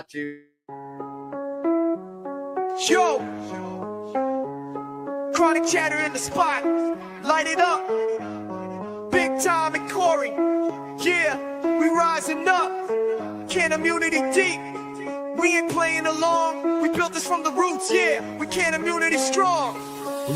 got you. Yo, chronic chatter in the spot, light it up. BigTyme and Corey, yeah, we rising up. Can immunity deep, we ain't playing along. We built this from the roots, yeah, we can immunity strong.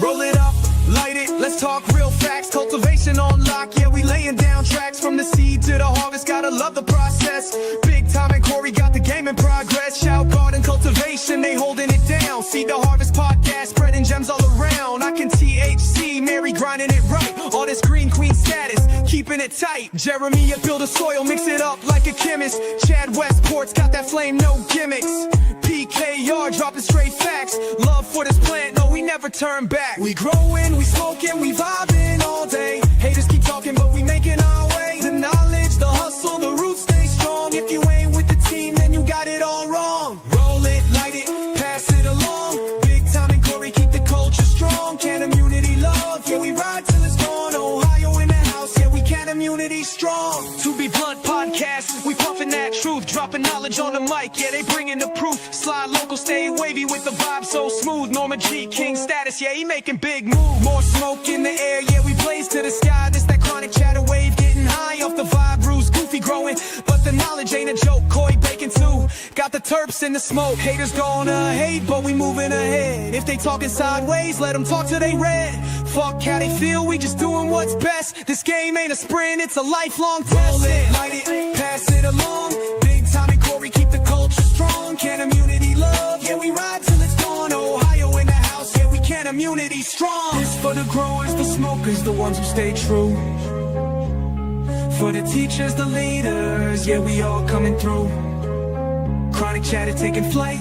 Roll it up, light it, let's talk real facts. Cultivation on lock, yeah, we laying down tracks. From the seed to the harvest, gotta love the process. BigTyme and Corey got the game in progress. Shout garden cultivation, they holding it down. See the Harvest podcast, spreading gems all around. I can THC, Mary grinding it right. All this green queen status, keeping it tight. Jeremy, build a soil, mix it up like a chemist. Chad Westport's got that flame, no gimmicks. PKR dropping straight facts. Love for this plant, no, we never turn back. We growing, we smoking, we vibing all day. Haters keep talking, but we making our way. The knowledge, the hustle, the roots stay strong. If you ain't with the team, then you got it all wrong. Roll it, light it, pass it along. BigTyme and Corey keep the culture strong. Can immunity love, yeah, we ride till it's gone. Ohio in the house, yeah, we can immunity strong. To be blunt podcast, we puffin' that truth. Dropping knowledge on the mic, yeah, they bringing the proof. Slide local, stay wavy with the vibe so smooth. Norma G, king status, yeah, he making big moves. More smoke in the air, yeah, we blaze to the sky. This that chronic chatter wave, getting high off the vibe. Bruce, goofy growing, but the knowledge ain't a joke. Koi bacon too, got the terps in the smoke. Haters gonna hate, but we moving ahead. If they talking sideways, let them talk till they red. Fuck how they feel, we just doing what's best. This game ain't a sprint, it's a lifelong test. Roll it, light it, pass it along. BigTyme and Corey keep the culture strong. Can immunity love, yeah, we ride till it's gone. Ohio in the house, yeah, we can immunity strong. This for the growers, the smokers, the ones who stay true. For the teachers, the leaders, yeah, we all coming through. Chronic chatter taking flight,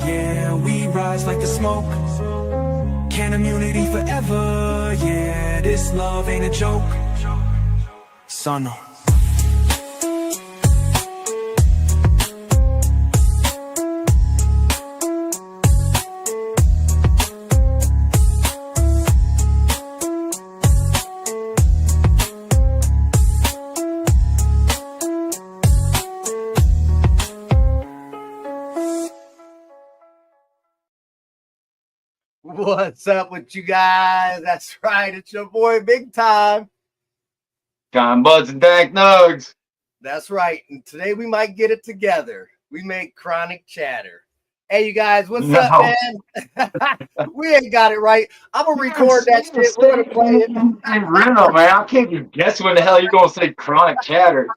yeah, we rise like the smoke. Can immunity forever, yeah, this love ain't a joke. Son. What's up with you guys? That's right, it's your boy BigTyme. KindBudz and Dank Nugs. That's right, and today we might get it together. We make chronic chatter. Hey, you guys, what's up, man? We ain't got it right. I'm gonna record that shit. We're gonna play it. I'm real, man. I can't even guess when the hell you're gonna say chronic chatter.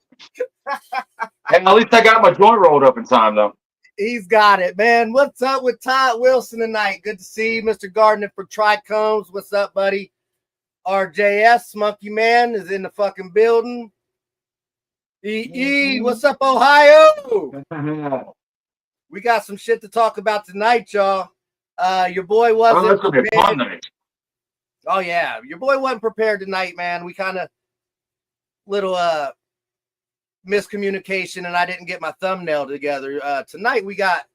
Hey, at least I got my joint rolled up in time, though. He's got it, man. What's up with Todd Wilson tonight? Good to see you, Mr. Gardner for Trichomes. What's up, buddy? RJS, Monkey Man, is in the fucking building. EE, what's up, Ohio? We got some shit to talk about tonight, y'all. Your boy wasn't prepared. Oh, yeah. Your boy wasn't prepared tonight, man. We kind of little miscommunication, and I didn't get my thumbnail together. Tonight we got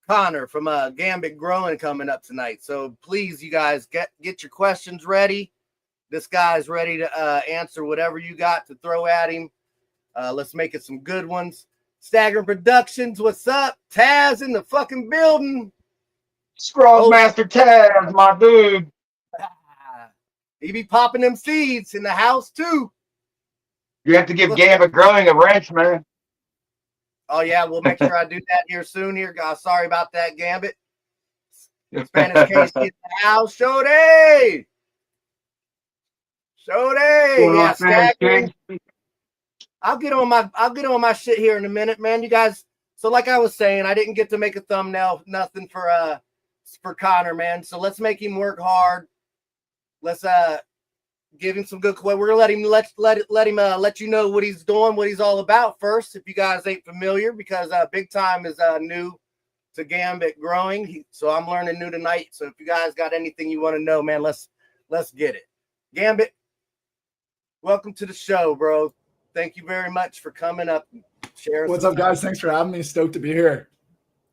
Connor from Gambit Growing coming up tonight. So please, you guys, get your questions ready. This guy's ready to answer whatever you got to throw at him. Let's make it some good ones. Staggering Productions, what's up? Taz in the fucking building. Scrub Master Taz, my dude. He be popping them seeds in the house too. You have to give Gambit Growing a wrench, man. Oh, yeah, we'll make sure I do that here soon. Sorry about that, Gambit. Spanish Casey in the house. Shode! Yeah, Staggering. I'll get on my shit here in a minute, man. You guys, so like I was saying, I didn't get to make a thumbnail, nothing for Connor, man. So let's make him work hard. Let's give him some good. We're gonna let him let you know what he's doing, what he's all about first. If you guys ain't familiar, because BigTyme is new to Gambit Growing, so I'm learning new tonight. So if you guys got anything you want to know, man, let's get it. Gambit, welcome to the show, bro. Thank you very much for coming up and sharing. What's up, guys? Thanks for having me. Stoked to be here.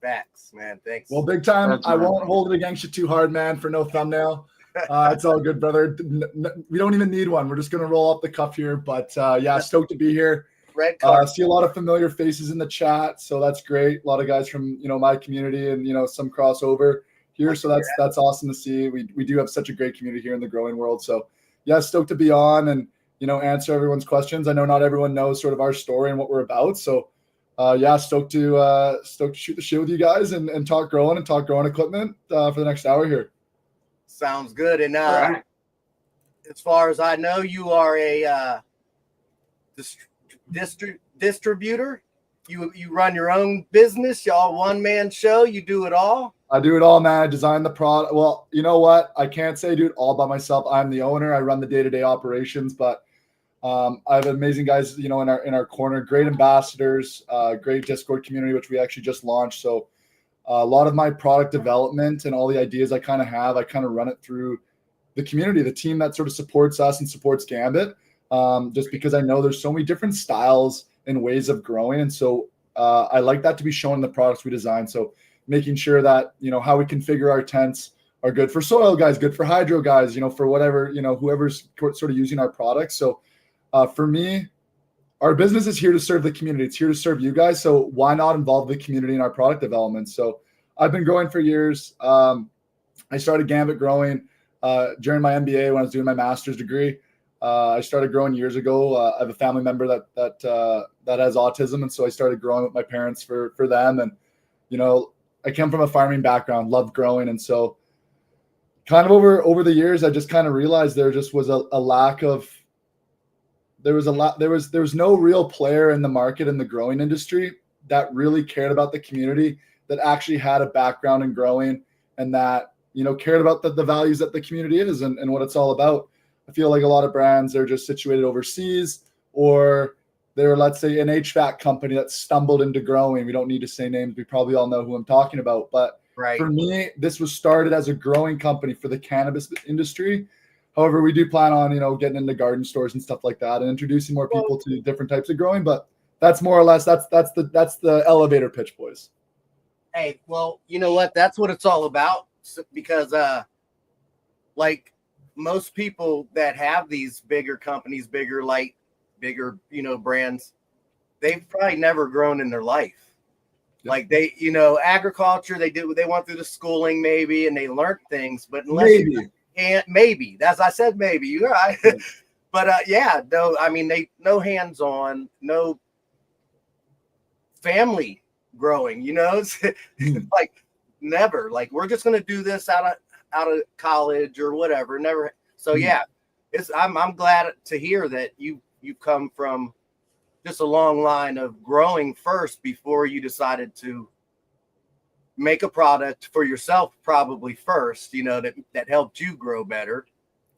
Facts, man. Thanks. Well, BigTyme, I won't hold it against you too hard, man, for no thumbnail. It's all good, brother. We don't even need one. We're just going to roll up the cuff here. But, yeah, stoked to be here. Red carpet. See a lot of familiar faces in the chat, so that's great. A lot of guys from my community and some crossover here, so that's awesome to see. We do have such a great community here in the growing world. So yeah, stoked to be on and answer everyone's questions. I know not everyone knows sort of our story and what we're about, so yeah, stoked to shoot the shit with you guys and talk growing equipment for the next hour here. Sounds good. And Right. as far as I know, you are a distributor. You run your own business. Y'all one-man show. You do it all. I do it all, man. I design the product. Well, you know what? I can't say I do it all by myself. I'm the owner. I run the day-to-day operations, but I have amazing guys, in our corner. Great ambassadors, great Discord community, which we actually just launched. So a lot of my product development and all the ideas I kind of run it through the community, the team that sort of supports us and supports Gambit. Just because I know there's so many different styles and ways of growing. And so I like that to be shown in the products we design. So making sure that, how we configure our tents are good for soil guys, good for hydro guys, for whatever, whoever's sort of using our products. So for me, our business is here to serve the community. It's here to serve you guys. So why not involve the community in our product development? So I've been growing for years. I started Gambit growing during my MBA when I was doing my master's degree. I started growing years ago. I have a family member that has autism, and so I started growing with my parents for them. And I come from a farming background, loved growing, and so kind of over the years, I just kind of realized there just was a lack of. There was no real player in the market in the growing industry that really cared about the community, that actually had a background in growing, and that cared about the values that the community is and what it's all about. I feel like a lot of brands are just situated overseas, or they're, let's say, an HVAC company that stumbled into growing. We don't need to say names. We probably all know who I'm talking about. But for me, this was started as a growing company for the cannabis industry. However, we do plan on, getting into garden stores and stuff like that and introducing more people to different types of growing. But that's more or less, that's the elevator pitch, boys. Hey, well, you know what? That's what it's all about. Because most people that have these bigger companies, bigger brands, they've probably never grown in their life. Yep. Like they, agriculture, they went through the schooling maybe, and they learned things, but maybe that's, I said, maybe you're right. Yeah. But no, I mean, no hands-on, no family growing, it's like never, like, we're just going to do this out of college or whatever. Never. So yeah, I'm glad to hear that you come from just a long line of growing first before you decided to make a product for yourself, probably first, that helped you grow better.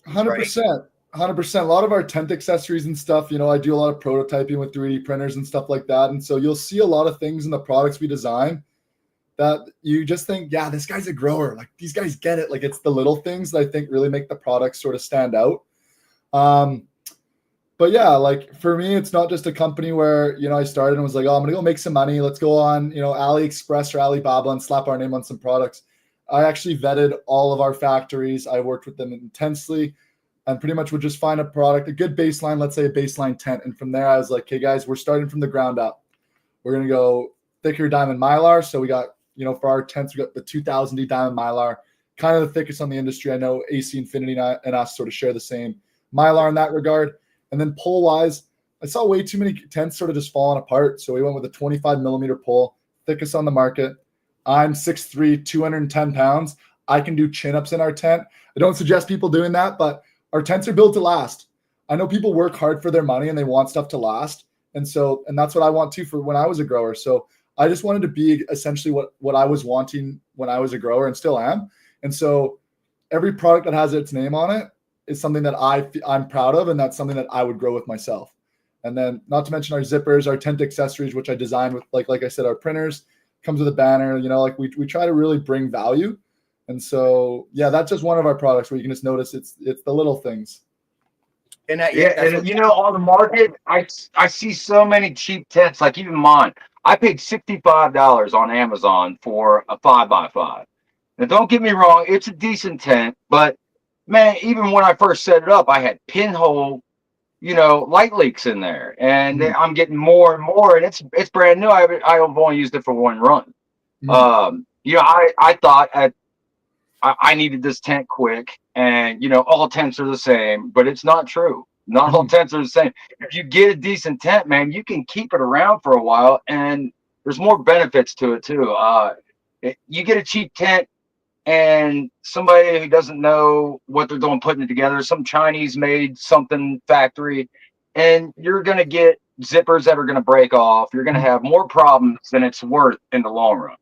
100%. 100%. A lot of our tent accessories and stuff, I do a lot of prototyping with 3D printers and stuff like that. And so you'll see a lot of things in the products we design that you just think, yeah, this guy's a grower. Like, these guys get it. Like, it's the little things that I think really make the product sort of stand out. But yeah, like, for me, it's not just a company where, I started and was like, oh, I'm going to go make some money. Let's go on, AliExpress or Alibaba and slap our name on some products. I actually vetted all of our factories. I worked with them intensely and pretty much would just find a product, a good baseline, let's say a baseline tent. And from there, I was like, hey, guys, we're starting from the ground up. We're going to go thicker diamond mylar. So we got, for our tents, we got the 2000D diamond mylar, kind of the thickest on the industry. I know AC Infinity and us sort of share the same mylar in that regard. And then pole wise, I saw way too many tents sort of just falling apart. So we went with a 25 millimeter pole, thickest on the market. I'm 6'3", 210 pounds. I can do chin-ups in our tent. I don't suggest people doing that, but our tents are built to last. I know people work hard for their money and they want stuff to last. And that's what I want too for when I was a grower. So I just wanted to be essentially what I was wanting when I was a grower and still am. And so every product that has its name on it is something that I'm proud of, and that's something that I would grow with myself. And then not to mention our zippers, our tent accessories, which I designed with, like I said, our printers, comes with a banner, like we try to really bring value. And so, yeah, that's just one of our products where you can just notice it's the little things. And on the market, I see so many cheap tents, like even mine. I paid $65 on Amazon for a 5x5. Now, don't get me wrong, it's a decent tent, but man, even when I first set it up, I had pinhole light leaks in there, and Mm. I'm getting more and more, and it's brand new. I've only used it for one run. I thought I needed this tent quick, and all tents are the same, but it's not true. Not all tents are the same. If you get a decent tent, man, you can keep it around for a while, and there's more benefits to it too. You get a cheap tent, and somebody who doesn't know what they're doing putting it together, some Chinese made something factory, and you're going to get zippers that are going to break off. You're going to have more problems than it's worth in the long run.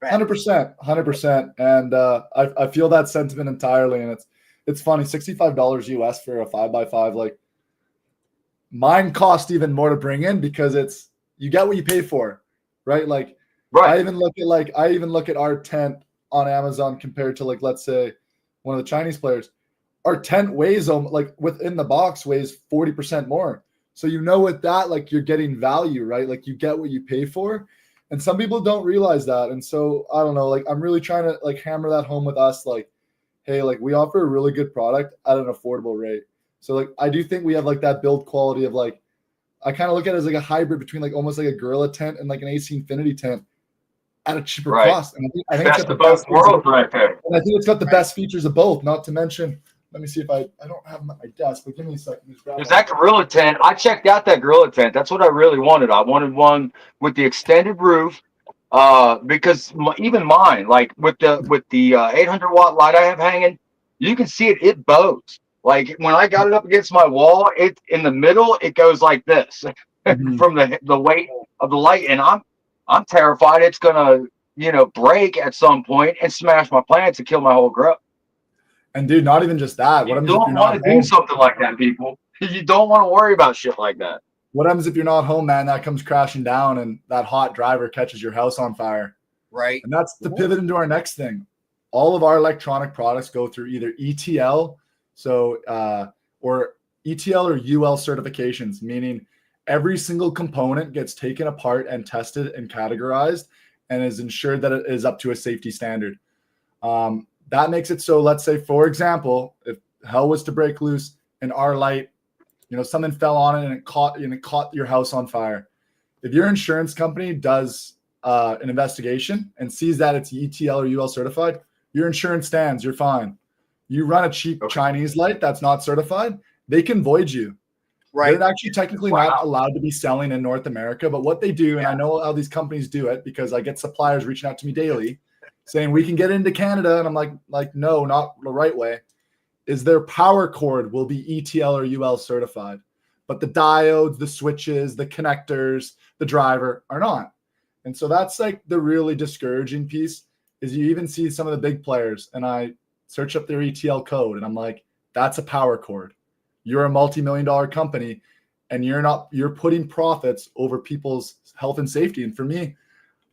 100%. And I feel that sentiment entirely. And it's funny, $65 US for a 5x5. Like, mine cost even more to bring in because you get what you pay for, right? Like, right. I even look at our tent on Amazon compared to, like, let's say one of the Chinese players. Our tent weighs like within the box weighs 40% more. So with that, like, you're getting value, right? Like, you get what you pay for. And some people don't realize that. And so I don't know, like, I'm really trying to, like, hammer that home with us. Like, hey, like, we offer a really good product at an affordable rate. So, like, I do think we have, like, that build quality of, like, I kind of look at it as like a hybrid between, like, almost like a Gorilla tent and like an AC Infinity tent at a cheaper cost. And I think that's the best world right there. And I think it's got the best features of both. Not to mention, let me see if I don't have them at my desk, but give me a second. There's that Gorilla tent. I checked out that Gorilla tent. That's what I really wanted. I wanted one with the extended roof, because even mine, like with the 800-watt light I have hanging, you can see it bows. Like, when I got it up against my wall, it in the middle, it goes like this from the weight of the light, and I'm terrified it's gonna break at some point and smash my plants and kill my whole grow. And dude, not even just that. You don't want to do something like that, people. You don't want to worry about shit like that. What happens if you're not home, man? That comes crashing down, and that hot driver catches your house on fire. Right. And that's to pivot into our next thing. All of our electronic products go through either ETL, or ETL or UL certifications, meaning every single component gets taken apart and tested and categorized, and is ensured that it is up to a safety standard. That makes it so, let's say, for example, if hell was to break loose and our light, something fell on it and it caught your house on fire. If your insurance company does an investigation and sees that it's ETL or UL certified, your insurance stands, you're fine. You run a cheap Chinese light that's not certified, they can void you. Right. They're actually technically not allowed to be selling in North America, but what they do, and I know how these companies do it because I get suppliers reaching out to me daily saying we can get into Canada, and I'm like, no, not the right way, is their power cord will be ETL or UL certified, but the diodes, the switches, the connectors, the driver are not. And so that's like the really discouraging piece is you even see some of the big players, and I search up their ETL code and I'm like, that's a power cord. You're a multi-million-dollar company and you're putting profits over people's health and safety. And for me,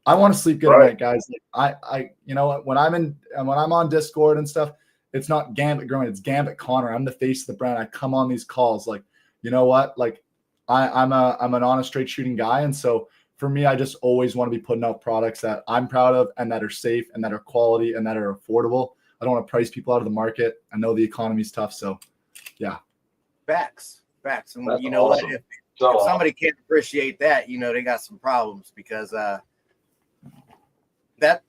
I want to sleep good at night, guys. Like, when I'm on Discord and stuff, it's not Gambit Growing, it's Gambit Connor. I'm the face of the brand. I come on these calls like, you know what? Like, I'm an honest, straight shooting guy. And so for me, I just always want to be putting out products that I'm proud of and that are safe and that are quality and that are affordable. I don't want to price people out of the market. I know the economy's tough. So yeah. Facts. And that's awesome. If somebody can't appreciate that, they got some problems because that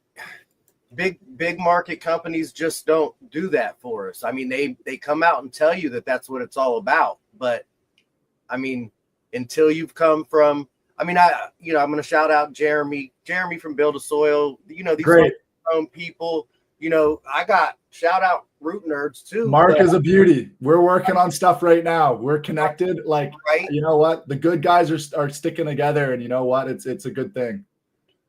big market companies just don't do that for us. I mean, they come out and tell you that that's what it's all about. But I mean, until you've come from, I'm going to shout out Jeremy from Build a Soil, these great people, I got shout out Root Nerds too. Mark is a beauty. We're working on stuff right now. We're connected. Like, you know what? The good guys are sticking together, and you know what? It's a good thing.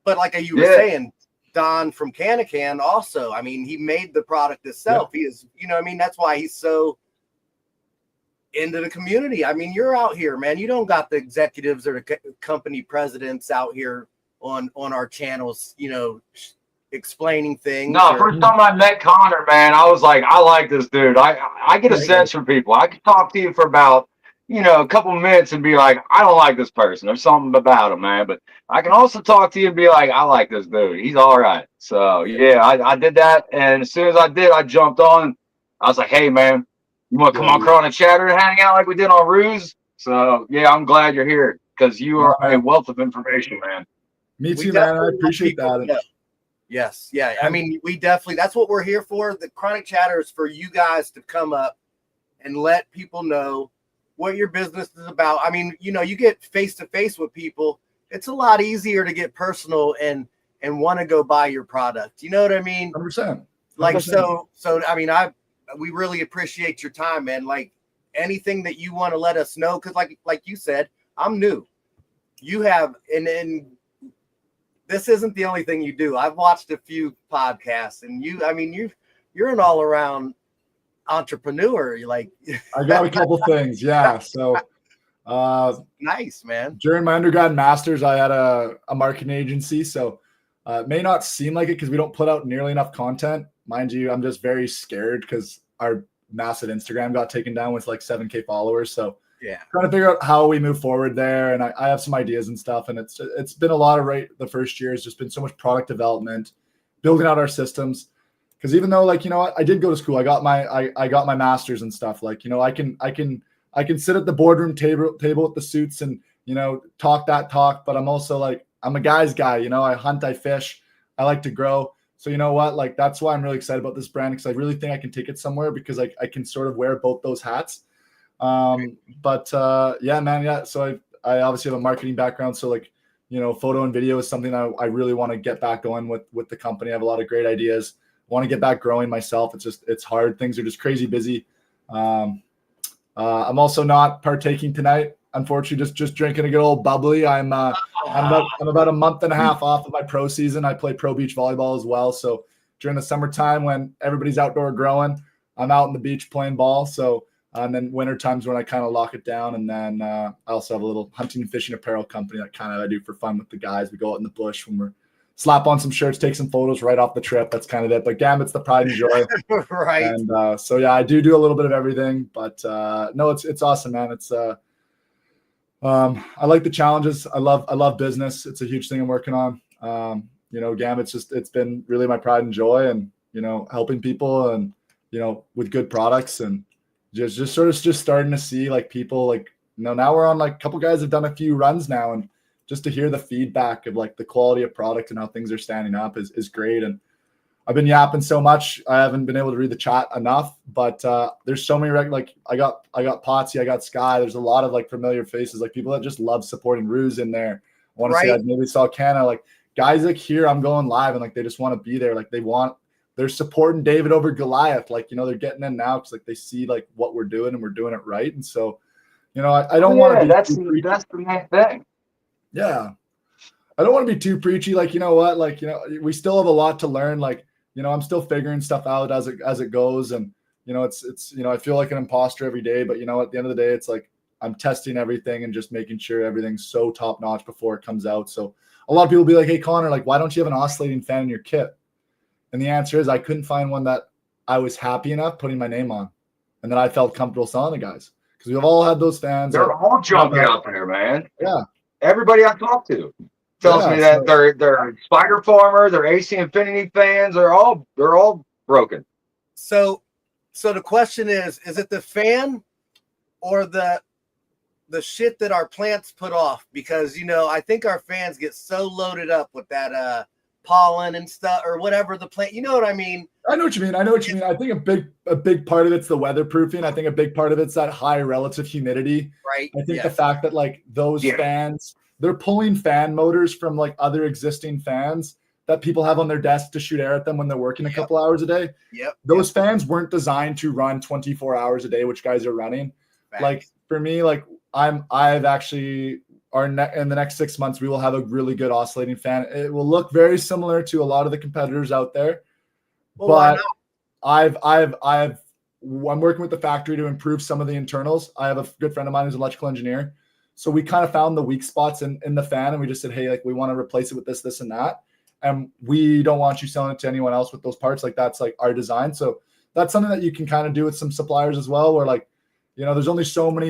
But like you were saying, Don from Can also, I mean, he made the product itself. He is, that's why he's so into the community. I mean, you're out here, man. You don't got the executives or the company presidents out here on our channels, explaining things. No, first time I met Connor, man, I was like, I like this dude. I get a sense from people. I could talk to you for about, a couple of minutes and be like, I don't like this person. There's something about him, man. But I can also talk to you and be like, I like this dude. He's all right. So yeah, I did that. And as soon as I did, I jumped on. I was like, hey, man, You want to come on Chronic Chatter and hang out like we did on Ruse? So yeah, I'm glad you're here because you are a wealth of information, man. Me too, man. I appreciate that. Yes. Yeah. I mean, we definitely, that's what we're here for. The Chronic Chatter is for you guys to come up and let people know what your business is about. I mean, you know, you get face to face with people. It's a lot easier to get personal and want to go buy your product. You know what I mean? 100%. Like, so, I mean, we really appreciate your time, man. Like anything that you want to let us know. Cause like you said, I'm new. You have, and this isn't the only thing you do. I've watched a few podcasts and you're an all around entrepreneur. You're like, I got a couple things. Yeah. So, nice, man. During my undergrad and masters, I had a marketing agency. So it may not seem like it because we don't put out nearly enough content. Mind you, I'm just very scared because our massive Instagram got taken down with like 7K followers. So yeah, trying to figure out how we move forward there. And I have some ideas and stuff. And it's been a lot of the first year has just been so much product development, building out our systems. Because even though, like, you know what, I did go to school, I got my master's and stuff. Like, you know, I can sit at the boardroom table with the suits and, you know, talk that talk. But I'm also like, I'm a guy's guy. You know, I hunt, I fish, I like to grow. So you know what, like that's why I'm really excited about this brand because I really think I can take it somewhere because I can sort of wear both those hats. Yeah, man, yeah. So I obviously have a marketing background, so like, you know, photo and video is something I really want to get back going with the company. I have a lot of great ideas. I want to get back growing myself. It's hard. Things are just crazy busy. I'm also not partaking tonight. Unfortunately, just drinking a good old bubbly. I'm about a month and a half off of my pro season. I play pro beach volleyball as well. So during the summertime when everybody's outdoor growing, I'm out on the beach playing ball. So and then winter times when I kind of lock it down. And then I also have a little hunting and fishing apparel company that kind of I do for fun with the guys. We go out in the bush when we're slap on some shirts, take some photos right off the trip. That's kind of it. But Gambit's the pride and joy. Right. And so yeah, I do a little bit of everything. But no, it's awesome, man. It's I like the challenges. I love business. It's a huge thing I'm working on. You know, Gambit's it's been really my pride and joy, and you know, helping people and you know with good products and just sort of starting to see like people like, you know, now we're on like a couple guys have done a few runs now, and just to hear the feedback of like the quality of product and how things are standing up is great. And I've been yapping so much, I haven't been able to read the chat enough, but there's so many like I got Potsy, I got Sky. There's a lot of like familiar faces, like people that just love supporting Ruse in there. I want to say I maybe saw Canna, like guys like here, I'm going live and like they just want to be there. Like they're supporting David over Goliath. Like, you know, they're getting in now because like they see like what we're doing and we're doing it right. And so, you know, I don't want to be that's the main thing. Yeah. I don't want to be too preachy. Like, you know what, like, you know, we still have a lot to learn. Like, you know, I'm still figuring stuff out as it goes. And, you know, it's, you know, I feel like an imposter every day, but you know, at the end of the day, it's like, I'm testing everything and just making sure everything's so top notch before it comes out. So a lot of people be like, hey Connor, like, why don't you have an oscillating fan in your kit? And the answer is I couldn't find one that I was happy enough putting my name on and that I felt comfortable selling to guys. Because we've all had those fans. They're all jumping out there, man. Yeah. Everybody I talk to tells me that they're Spider Farmer, they're AC Infinity fans, they're all broken. So the question is it the fan or the shit that our plants put off? Because, you know, I think our fans get so loaded up with that pollen and stuff or whatever the plant, you know what I mean? I know what you mean. I think a big part of it's the weatherproofing. I think a big part of it's that high relative humidity. Right. I think the fact that like those fans, they're pulling fan motors from like other existing fans that people have on their desk to shoot air at them when they're working a couple hours a day. Yep. Those fans weren't designed to run 24 hours a day, which guys are running. Facts. Like for me, like I've actually in the next 6 months, we will have a really good oscillating fan. It will look very similar to a lot of the competitors out there, but I'm working with the factory to improve some of the internals. I have a good friend of mine who's an electrical engineer. So we kind of found the weak spots in the fan and we just said, hey, like we want to replace it with this and that. And we don't want you selling it to anyone else with those parts. Like that's like our design. So that's something that you can kind of do with some suppliers as well, where like, you know, there's only so many,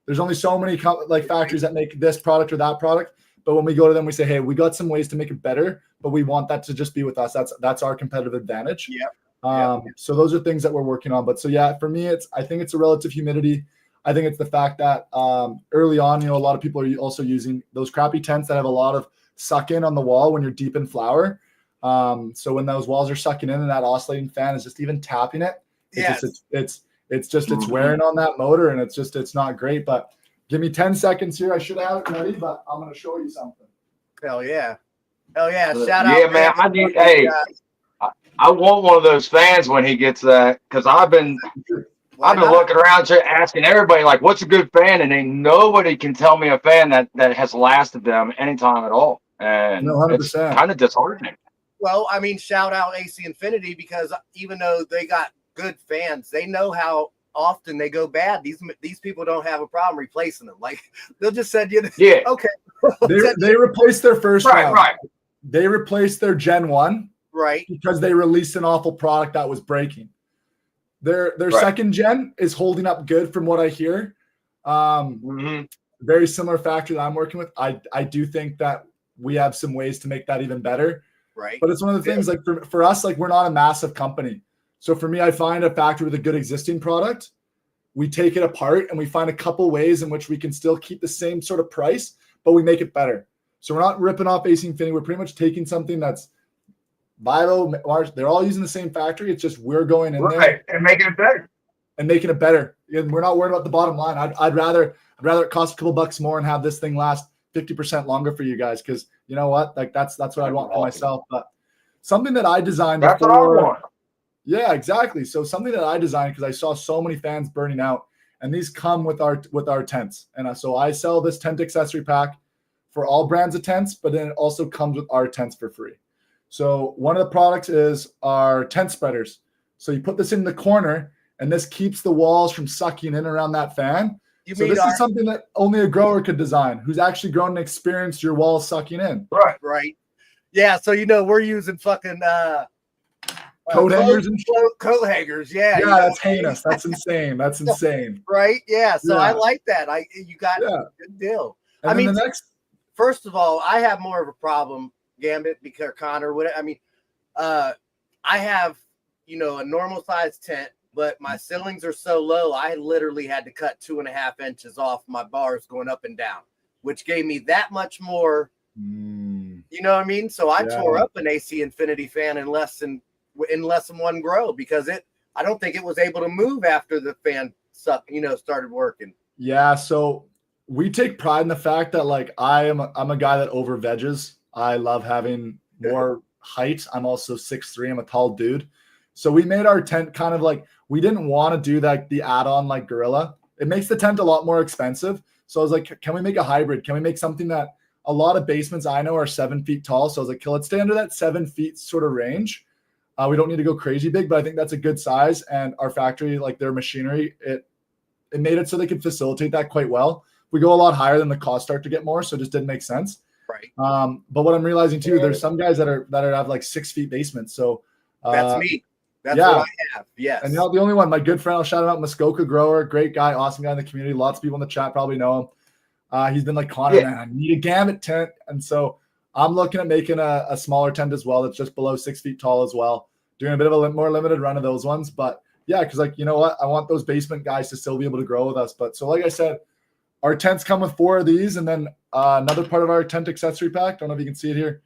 there's only so many like factories that make this product or that product. But when we go to them, we say, hey, we got some ways to make it better, but we want that to just be with us. That's our competitive advantage. Yeah. So those are things that we're working on. But so yeah, for me, I think it's a relative humidity. I think it's the fact that early on, a lot of people are also using those crappy tents that have a lot of suck in on the wall when you're deep in flower. So when those walls are sucking in and that oscillating fan is just even tapping it, it's wearing on that motor, and it's not great. But give me 10 seconds here. I should have it ready, but I'm going to show you something. Hell yeah. Shout out. Yeah, man. I want one of those fans when he gets that, because I've been looking around asking everybody, like, what's a good fan? And ain't nobody can tell me a fan that has lasted them anytime at all. And 100%. It's kind of disheartening. Well, I mean, shout out AC Infinity, because even though they got good fans, they know how often they go bad. These people don't have a problem replacing them. Like, they'll just send you, okay. They replaced their first round. Right. They replaced their Gen 1. Right. Because they released an awful product that was breaking. Their second gen is holding up good from what I hear. Very similar factory that I'm working with. I do think that we have some ways to make that even better. Right. But it's one of the things, like for us, like, we're not a massive company. So for me, I find a factory with a good existing product. We take it apart and we find a couple ways in which we can still keep the same sort of price, but we make it better. So we're not ripping off AC Infinity. We're pretty much taking something that's Vivo, Mars, they're all using the same factory. It's just we're going in there and making it better. And we're not worried about the bottom line. I'd rather it cost a couple bucks more and have this thing last 50% longer for you guys, because you know what? Like that's what I want for myself. But something that I designed before. That's what I want. Yeah, exactly. So something that I designed, because I saw so many fans burning out, and these come with our tents. And so I sell this tent accessory pack for all brands of tents, but then it also comes with our tents for free. So one of the products is our tent spreaders. So you put this in the corner, and this keeps the walls from sucking in around that fan. So this is something that only a grower could design, who's actually grown and experienced your walls sucking in. Right. Yeah. So we're using fucking coat hangers and coat hangers. Yeah. That's heinous. That's insane. That's insane. Right. Yeah. So I like that. You got a good deal. And I mean, first of all, I have more of a problem, Gambit, because Connor, I have, a normal size tent, but my ceilings are so low, I literally had to cut 2.5 inches off my bars going up and down, which gave me that much more, you know what I mean? So I tore up an AC Infinity fan in less than one grow, because I don't think it was able to move after the fan started working. Yeah. So we take pride in the fact that, like, I'm a guy that over veggies. I love having more height. I'm also 6'3". I'm a tall dude. So we made our tent kind of like, we didn't want to do like the add-on like Gorilla. It makes the tent a lot more expensive. So I was like, can we make a hybrid? Can we make something that a lot of basements I know are 7 feet tall? So I was like, let's stay under that 7 feet sort of range. We don't need to go crazy big, but I think that's a good size. And our factory, like their machinery, it made it so they could facilitate that quite well. We go a lot higher than the costs start to get more, so it just didn't make sense. Right. But what I'm realizing too, there's some guys that have like 6 feet basements. So that's me. That's what I have. Yes. And the only one, my good friend, I'll shout him out, Muskoka grower, great guy, awesome guy in the community. Lots of people in the chat probably know him. He's been like, Connor, man, I need a Gambit tent. And so I'm looking at making a smaller tent as well. That's just below 6 feet tall as well. Doing a bit of a more limited run of those ones. But yeah, because like, you know what? I want those basement guys to still be able to grow with us. But so like I said, our tents come with 4 of these. And then another part of our tent accessory pack, don't know if you can see it here,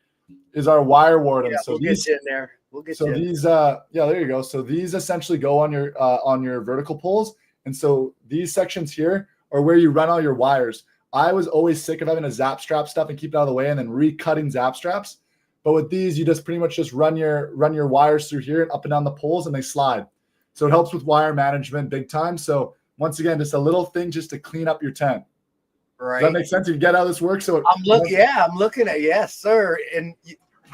is our wire warden. Yeah, so we'll get you in there. We'll get you in. These, there you go. So these essentially go on your vertical poles. And so these sections here are where you run all your wires. I was always sick of having a zap strap stuff and keep it out of the way and then recutting zap straps. But with these, you just pretty much just run your wires through here and up and down the poles, and they slide. So it helps with wire management big time. So once again, just a little thing just to clean up your tent. Right. Does that make sense? You get how this works? So I'm looking at, yes, sir. And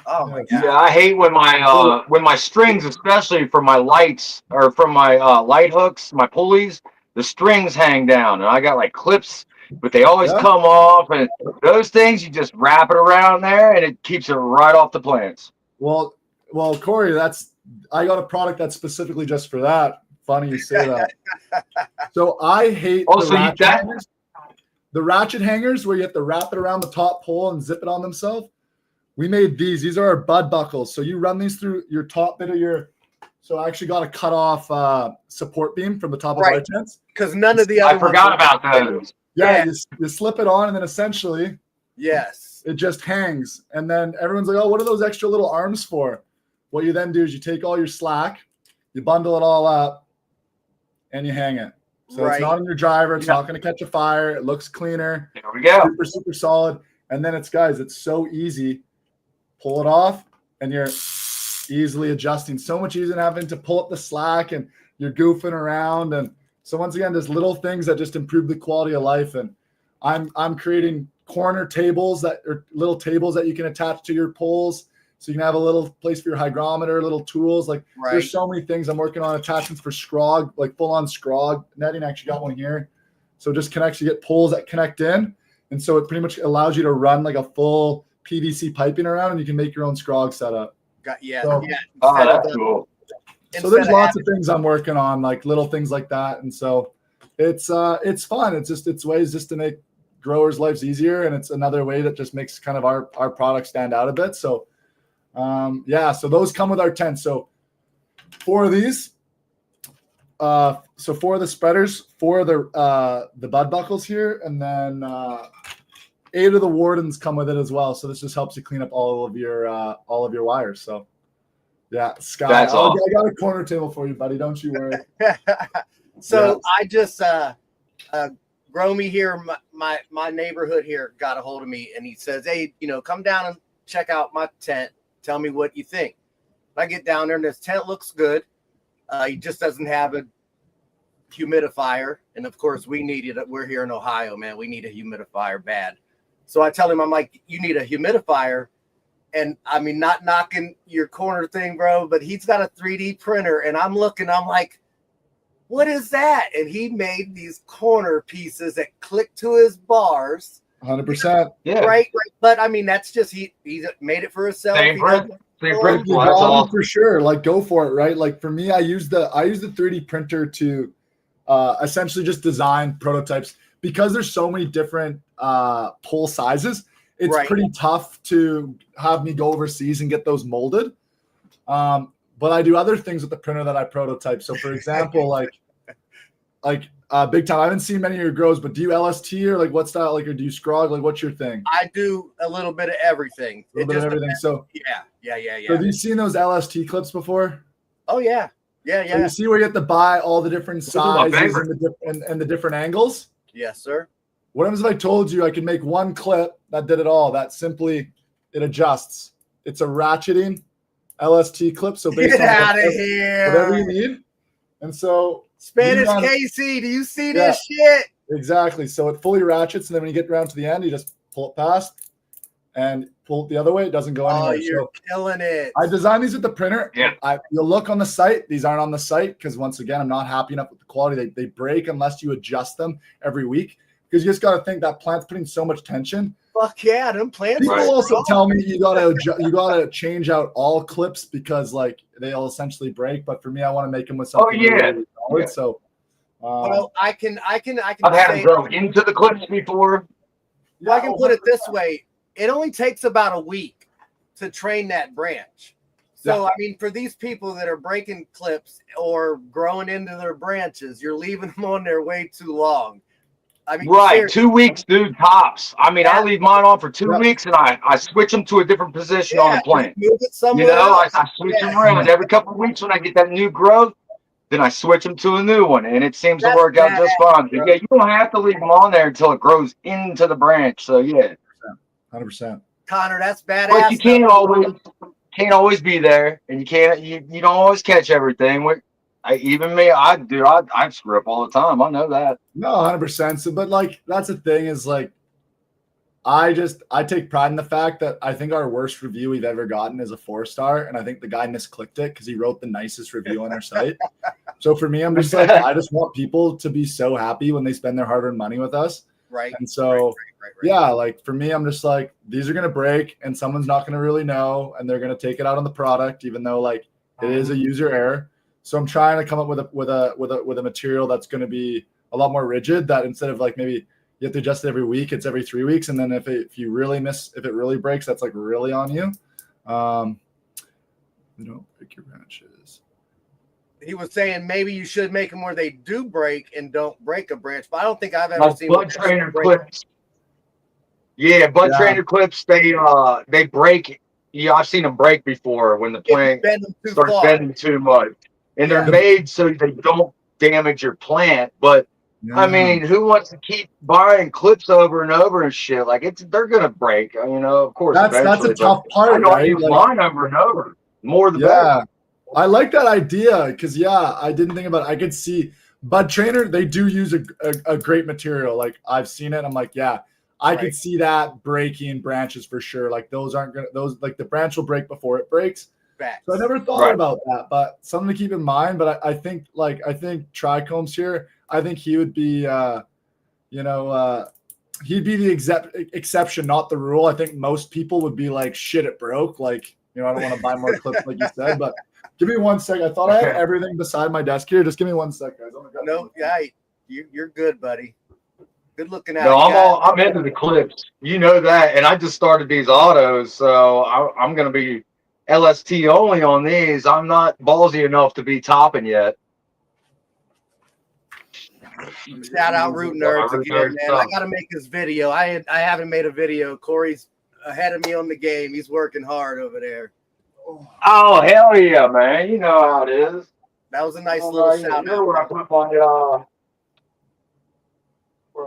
oh my God. Yeah, I hate when my strings, especially for my lights or from my light hooks, my pulleys, the strings hang down, and I got like clips, but they always come off. And those things, you just wrap it around there, and it keeps it right off the plants. Well, Corey, I got a product that's specifically just for that. Funny you say that. So I hate the ratchet hangers where you have to wrap it around the top pole and zip it on themselves. We made these. These are our bud buckles. So you run these through your top bit of your. So I actually got a cut off support beam from the top of our tents. Because none of the other I forgot about those. Yeah, you slip it on, and then essentially, yes, it just hangs. And then everyone's like, "Oh, what are those extra little arms for?" What you then do is you take all your slack, you bundle it all up, and you hang it. So it's not in your driver. It's not going to catch a fire. It looks cleaner. There we go. Super, super solid. And then it's so easy. Pull it off, and you're easily adjusting. So much easier than having to pull up the slack, and you're goofing around. And so once again, there's little things that just improve the quality of life. And I'm creating corner tables little tables that you can attach to your poles. So you can have a little place for your hygrometer, little tools. Like there's so many things. I'm working on attachments for scrog, like full on scrog netting. I actually got one here. So it just connects, you get poles that connect in. And so it pretty much allows you to run like a full PVC piping around, and you can make your own scrog setup. Oh, that's cool. So there's lots of things I'm working on, like little things like that. And so it's fun. It's ways just to make growers' lives easier. And it's another way that just makes kind of our product stand out a bit. So so those come with our tent. So 4 of these, so 4 of the spreaders, 4 of the bud buckles here, and then 8 of the wardens come with it as well. So this just helps you clean up all of your wires. So yeah, Sky, that's awesome. I got a corner table for you, buddy. Don't you worry. So I just Gromy here, my neighborhood here got a hold of me, and he says, "Hey, come down and check out my tent. Tell me what you think." I get down there, and this tent looks good. He just doesn't have a humidifier, and of course we need it. We're here in Ohio, man. We need a humidifier bad. So I tell him, I'm like, "You need a humidifier." And I mean, not knocking your corner thing, bro, but he's got a 3D printer, and I'm looking, I'm like, what is that? And he made these corner pieces that click to his bars. 100%. Yeah. Right. But I mean, that's just, he made it for himself. Same print. That's awesome. For sure. Like, go for it. Right. Like for me, I use the 3D printer to essentially just design prototypes, because there's so many different pole sizes. It's pretty tough to have me go overseas and get those molded. But I do other things with the printer that I prototype. So for example, like BigTyme, I haven't seen many of your grows, but do you LST or like what style, like, or do you scrog? Like, what's your thing? I do a little bit of everything. A little bit of everything. So yeah. So have you seen those LST clips before? Oh yeah. Yeah. So you see where you have to buy all the different sizes and the different angles? Yes, sir. What happens if I told you I could make one clip that did it all? That simply, it adjusts. It's a ratcheting LST clip. So based Get on out of here. Whatever you need. And so Spanish KC, do you see this shit? Exactly. So it fully ratchets, and then when you get around to the end, you just pull it past and pull it the other way. It doesn't go anywhere. Oh, you're killing it. I designed these with the printer. Yeah. You'll look on the site. These aren't on the site because, once again, I'm not happy enough with the quality. They break unless you adjust them every week, because you just got to think that plant's putting so much tension. Fuck yeah, them plants. People also tell me you gotta change out all clips because like they'll essentially break. But for me, I want to make them with something. Really solid. So, well, I can. I've had them grow into the clips before. Well, I can put it this way: it only takes about a week to train that branch. So, I mean, for these people that are breaking clips or growing into their branches, you're leaving them on there way too long. I mean, seriously. 2 weeks, dude, tops. I mean, I leave mine on for 2 weeks, and I switch them to a different position on the plant. Move it somewhere I switch them around every couple of weeks when I get that new growth. Then I switch them to a new one, and it seems to work out just fine. But you don't have to leave them on there until it grows into the branch. So 100%. Connor, that's badass. But you can't always be there, and you don't always catch everything. I screw up all the time. I know that. No, 100%. So, but like, that's the thing is like, I take pride in the fact that I think our worst review we've ever gotten is a 4-star. And I think the guy misclicked it because he wrote the nicest review on our site. So for me, I'm just like, I just want people to be so happy when they spend their hard-earned money with us. Right. And so, yeah, like for me, I'm just like, these are going to break and someone's not going to really know. And they're going to take it out on the product, even though like it is a user error. So I'm trying to come up with a material that's going to be a lot more rigid, that instead of like maybe you have to adjust it every week, it's every 3 weeks. And then if it really breaks, that's like really on you. Don't pick your branches. he was saying maybe you should make them where they do break and don't break a branch. But I don't think I've ever seen bud trainer clips. Yeah, bud trainer clips. They break. Yeah, I've seen them break before when the plant starts bending too much, and they're made so they don't damage your plant. But I mean, who wants to keep buying clips over and over and shit? Like they're gonna break. You know, of course. That's a tough part. I know I use mine over and over. More the better. I like that idea because I didn't think about it. I could see Bud Trainer, they do use a great material. Like I've seen it. I'm like, I could see that breaking branches for sure. Like those like the branch will break before it breaks. So I never thought about that, but something to keep in mind. But I think Trichome's here. I think he would be, he'd be the exception, not the rule. I think most people would be like, shit, it broke. Like, I don't want to buy more clips like you said, but give me 1 second. I thought I had everything beside my desk here. Just give me 1 sec, guys. No, you're good, buddy. Good looking out. No, I'm into the clips. You know that, and I just started these autos, so I'm gonna be LST only on these. I'm not ballsy enough to be topping yet. Shout out Root Nerds again, man. I gotta make this video. I haven't made a video. Corey's ahead of me on the game. He's working hard over there. Oh hell yeah, man! You know how it is. That was a nice little shout out.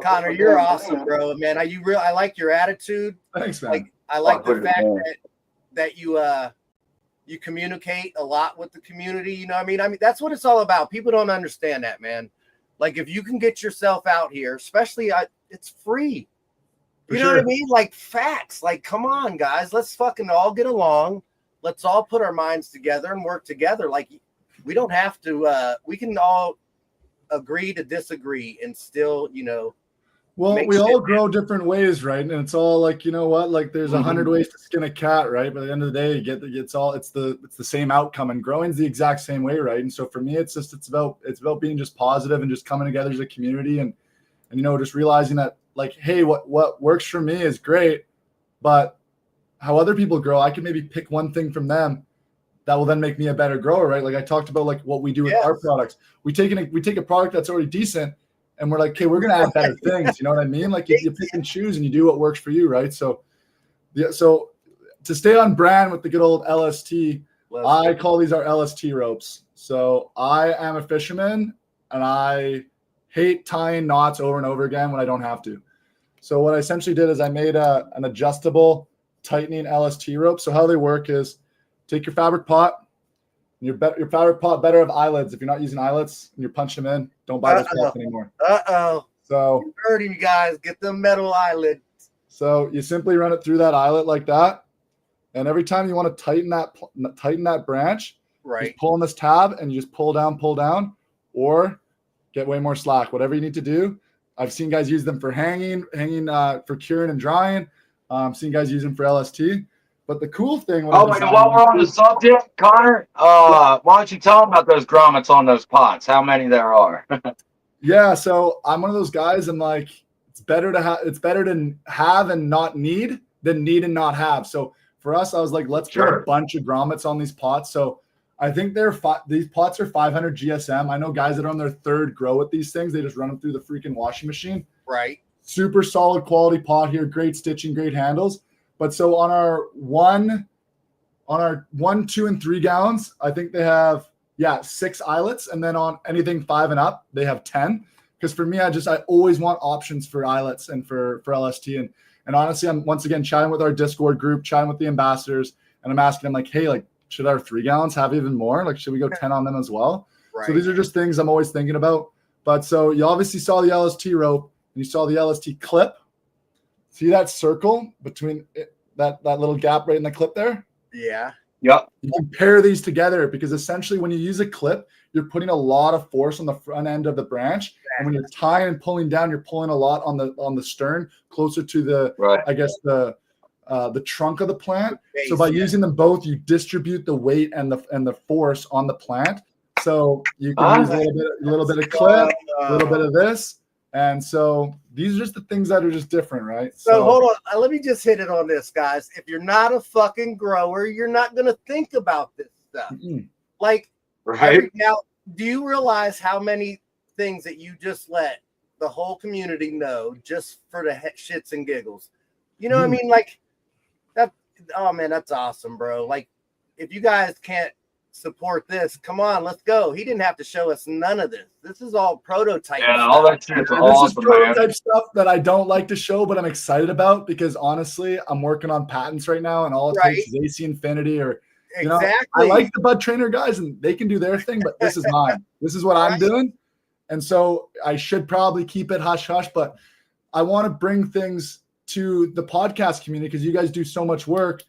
Connor, you're awesome, bro. Man, I like your attitude. Thanks, man. Like I like the fact that you communicate a lot with the community. You know what I mean? I mean, that's what it's all about. People don't understand that, man. Like if you can get yourself out here, especially it's free. You know what I mean? Like facts. Like, come on, guys. Let's fucking all get along. Let's all put our minds together and work together. Like we don't have to we can all agree to disagree and still, well, we all grow different ways, right? And it's all like, you know what, like there's 100 ways to skin a cat, right? But at the end of the day, it's the same outcome, and growing's the exact same way, right? And so for me, it's about being just positive and just coming together as a community and just realizing that like, hey, what works for me is great, but how other people grow, I can maybe pick one thing from them that will then make me a better grower, right? Like I talked about, like what we do with our products. We take a product that's already decent, and we're like, okay, we're gonna add better things. You know what I mean? Like you pick and choose, and you do what works for you, right? So, So to stay on brand with the good old LST, I call these our LST ropes. So I am a fisherman, and I hate tying knots over and over again when I don't have to. So what I essentially did is I made an adjustable tightening LST rope. So how they work is take your fabric pot. Your fabric pot better have eyelets. If you're not using eyelets and you're punching them in, don't buy those pots anymore. So you heard him, guys. Get the metal eyelets. So you simply run it through that eyelet like that, and every time you want to tighten that branch, right? Just pull on this tab and you just pull down, or get way more slack. Whatever you need to do. I've seen guys use them for hanging for curing and drying. I've seen guys use them for LST. But the cool thing. While we're on the subject, Connor, why don't you tell them about those grommets on those pots? How many there are? Yeah, so I'm one of those guys. I'm like, it's better to have and not need than need and not have. So for us, I was like, let's put a bunch of grommets on these pots. So I think these pots are 500 GSM. I know guys that are on their third grow with these things. They just run them through the freaking washing machine. Right. Super solid quality pot here. Great stitching, great handles. But so on our 1, 2, and 3 gallons, I think they have 6 eyelets, and then on anything 5 and up, they have 10. Because for me, I always want options for eyelets and for LST. And honestly, I'm once again chatting with our Discord group, chatting with the ambassadors, and I'm asking them like, hey, like, should our 3 gallons have even more? Like, should we go 10 on them as well? Right. So these are just things I'm always thinking about. But so you obviously saw the LST rope and you saw the LST clip. See that circle between that little gap right in the clip there? Yeah. Yep. You can pair these together because essentially when you use a clip, you're putting a lot of force on the front end of the branch. And when you're tying and pulling down, you're pulling a lot on the stern, closer to the, I guess, the trunk of the plant. So by using them both, you distribute the weight and the force on the plant. So you can use a little bit of clip, a little bit of this. And so these are just the things that are just different, right? So hold on. Let me just hit it on this, guys. If you're not a fucking grower, you're not going to think about this stuff. Mm-hmm. Like, do you realize how many things that you just let the whole community know just for the shits and giggles? You know what I mean? Like that. Oh man, that's awesome, bro. Like if you guys can't support this, come on, let's go. He didn't have to show us none of this. This is all prototype. Yeah, stuff. all that shit's awesome, this is prototype stuff that I don't like to show, but I'm excited about because honestly, I'm working on patents right now, and all it takes is AC Infinity or exactly. I like the Bud Trainer guys, and they can do their thing, but this is mine. This is what I'm doing, and so I should probably keep it hush hush. But I want to bring things to the podcast community because you guys do so much work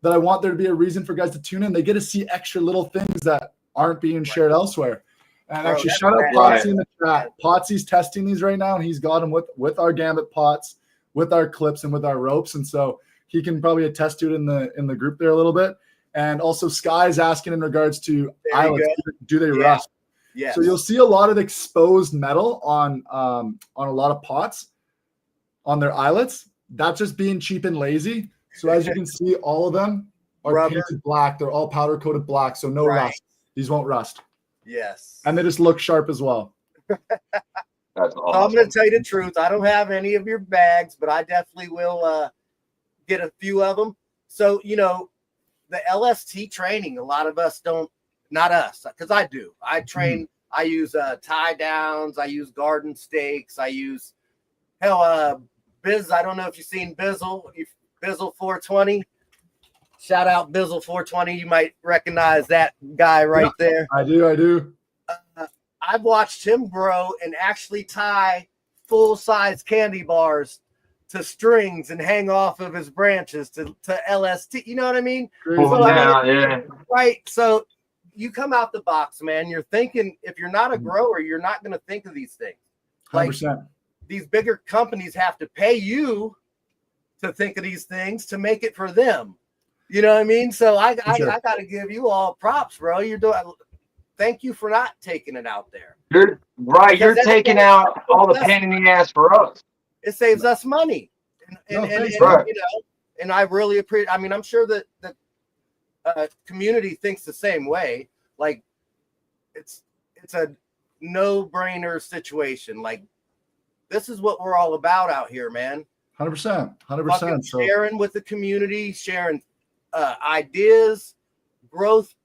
that I want there to be a reason for guys to tune in. They get to see extra little things that aren't being shared elsewhere. And actually, shout out Potsy in the chat. Potsy's testing these right now, and he's got them with our Gambit pots, with our clips, and with our ropes. And so he can probably attest to it in the group there a little bit. And also, Sky's asking in regards to eyelets, do they rust? Yeah. So you'll see a lot of exposed metal on a lot of pots on their eyelets. That's just being cheap and lazy. So as you can see, all of them are painted black. They're all powder coated black, so no rust. These won't rust. Yes. And they just look sharp as well. That's awesome. So I'm going to tell you the truth. I don't have any of your bags, but I definitely will get a few of them. So, you know, the LST training, a lot of us don't, not us, because I do. I train, I use tie downs. I use garden stakes. I use, Biz, I don't know if you've seen Bizzle. Bizzle 420. Shout out Bizzle 420. You might recognize that guy right there. I do. I've watched him grow and actually tie full-size candy bars to strings and hang off of his branches to LST. You know what I mean? Right. So you come out the box, man. You're thinking, if you're not a grower, you're not going to think of these things. Like 100%. These bigger companies have to pay you to think of these things to make it for them. You know what I mean? So I got to give you all props, bro. You're doing. Thank you for not taking it out there. You're right. You're taking out all the pain in the ass for us. It saves us money, and you know, and I really appreciate. I mean, I'm sure that the community thinks the same way. Like, it's a no-brainer situation. Like, this is what we're all about out here, man. 100%. Sharing with the community, sharing ideas, growth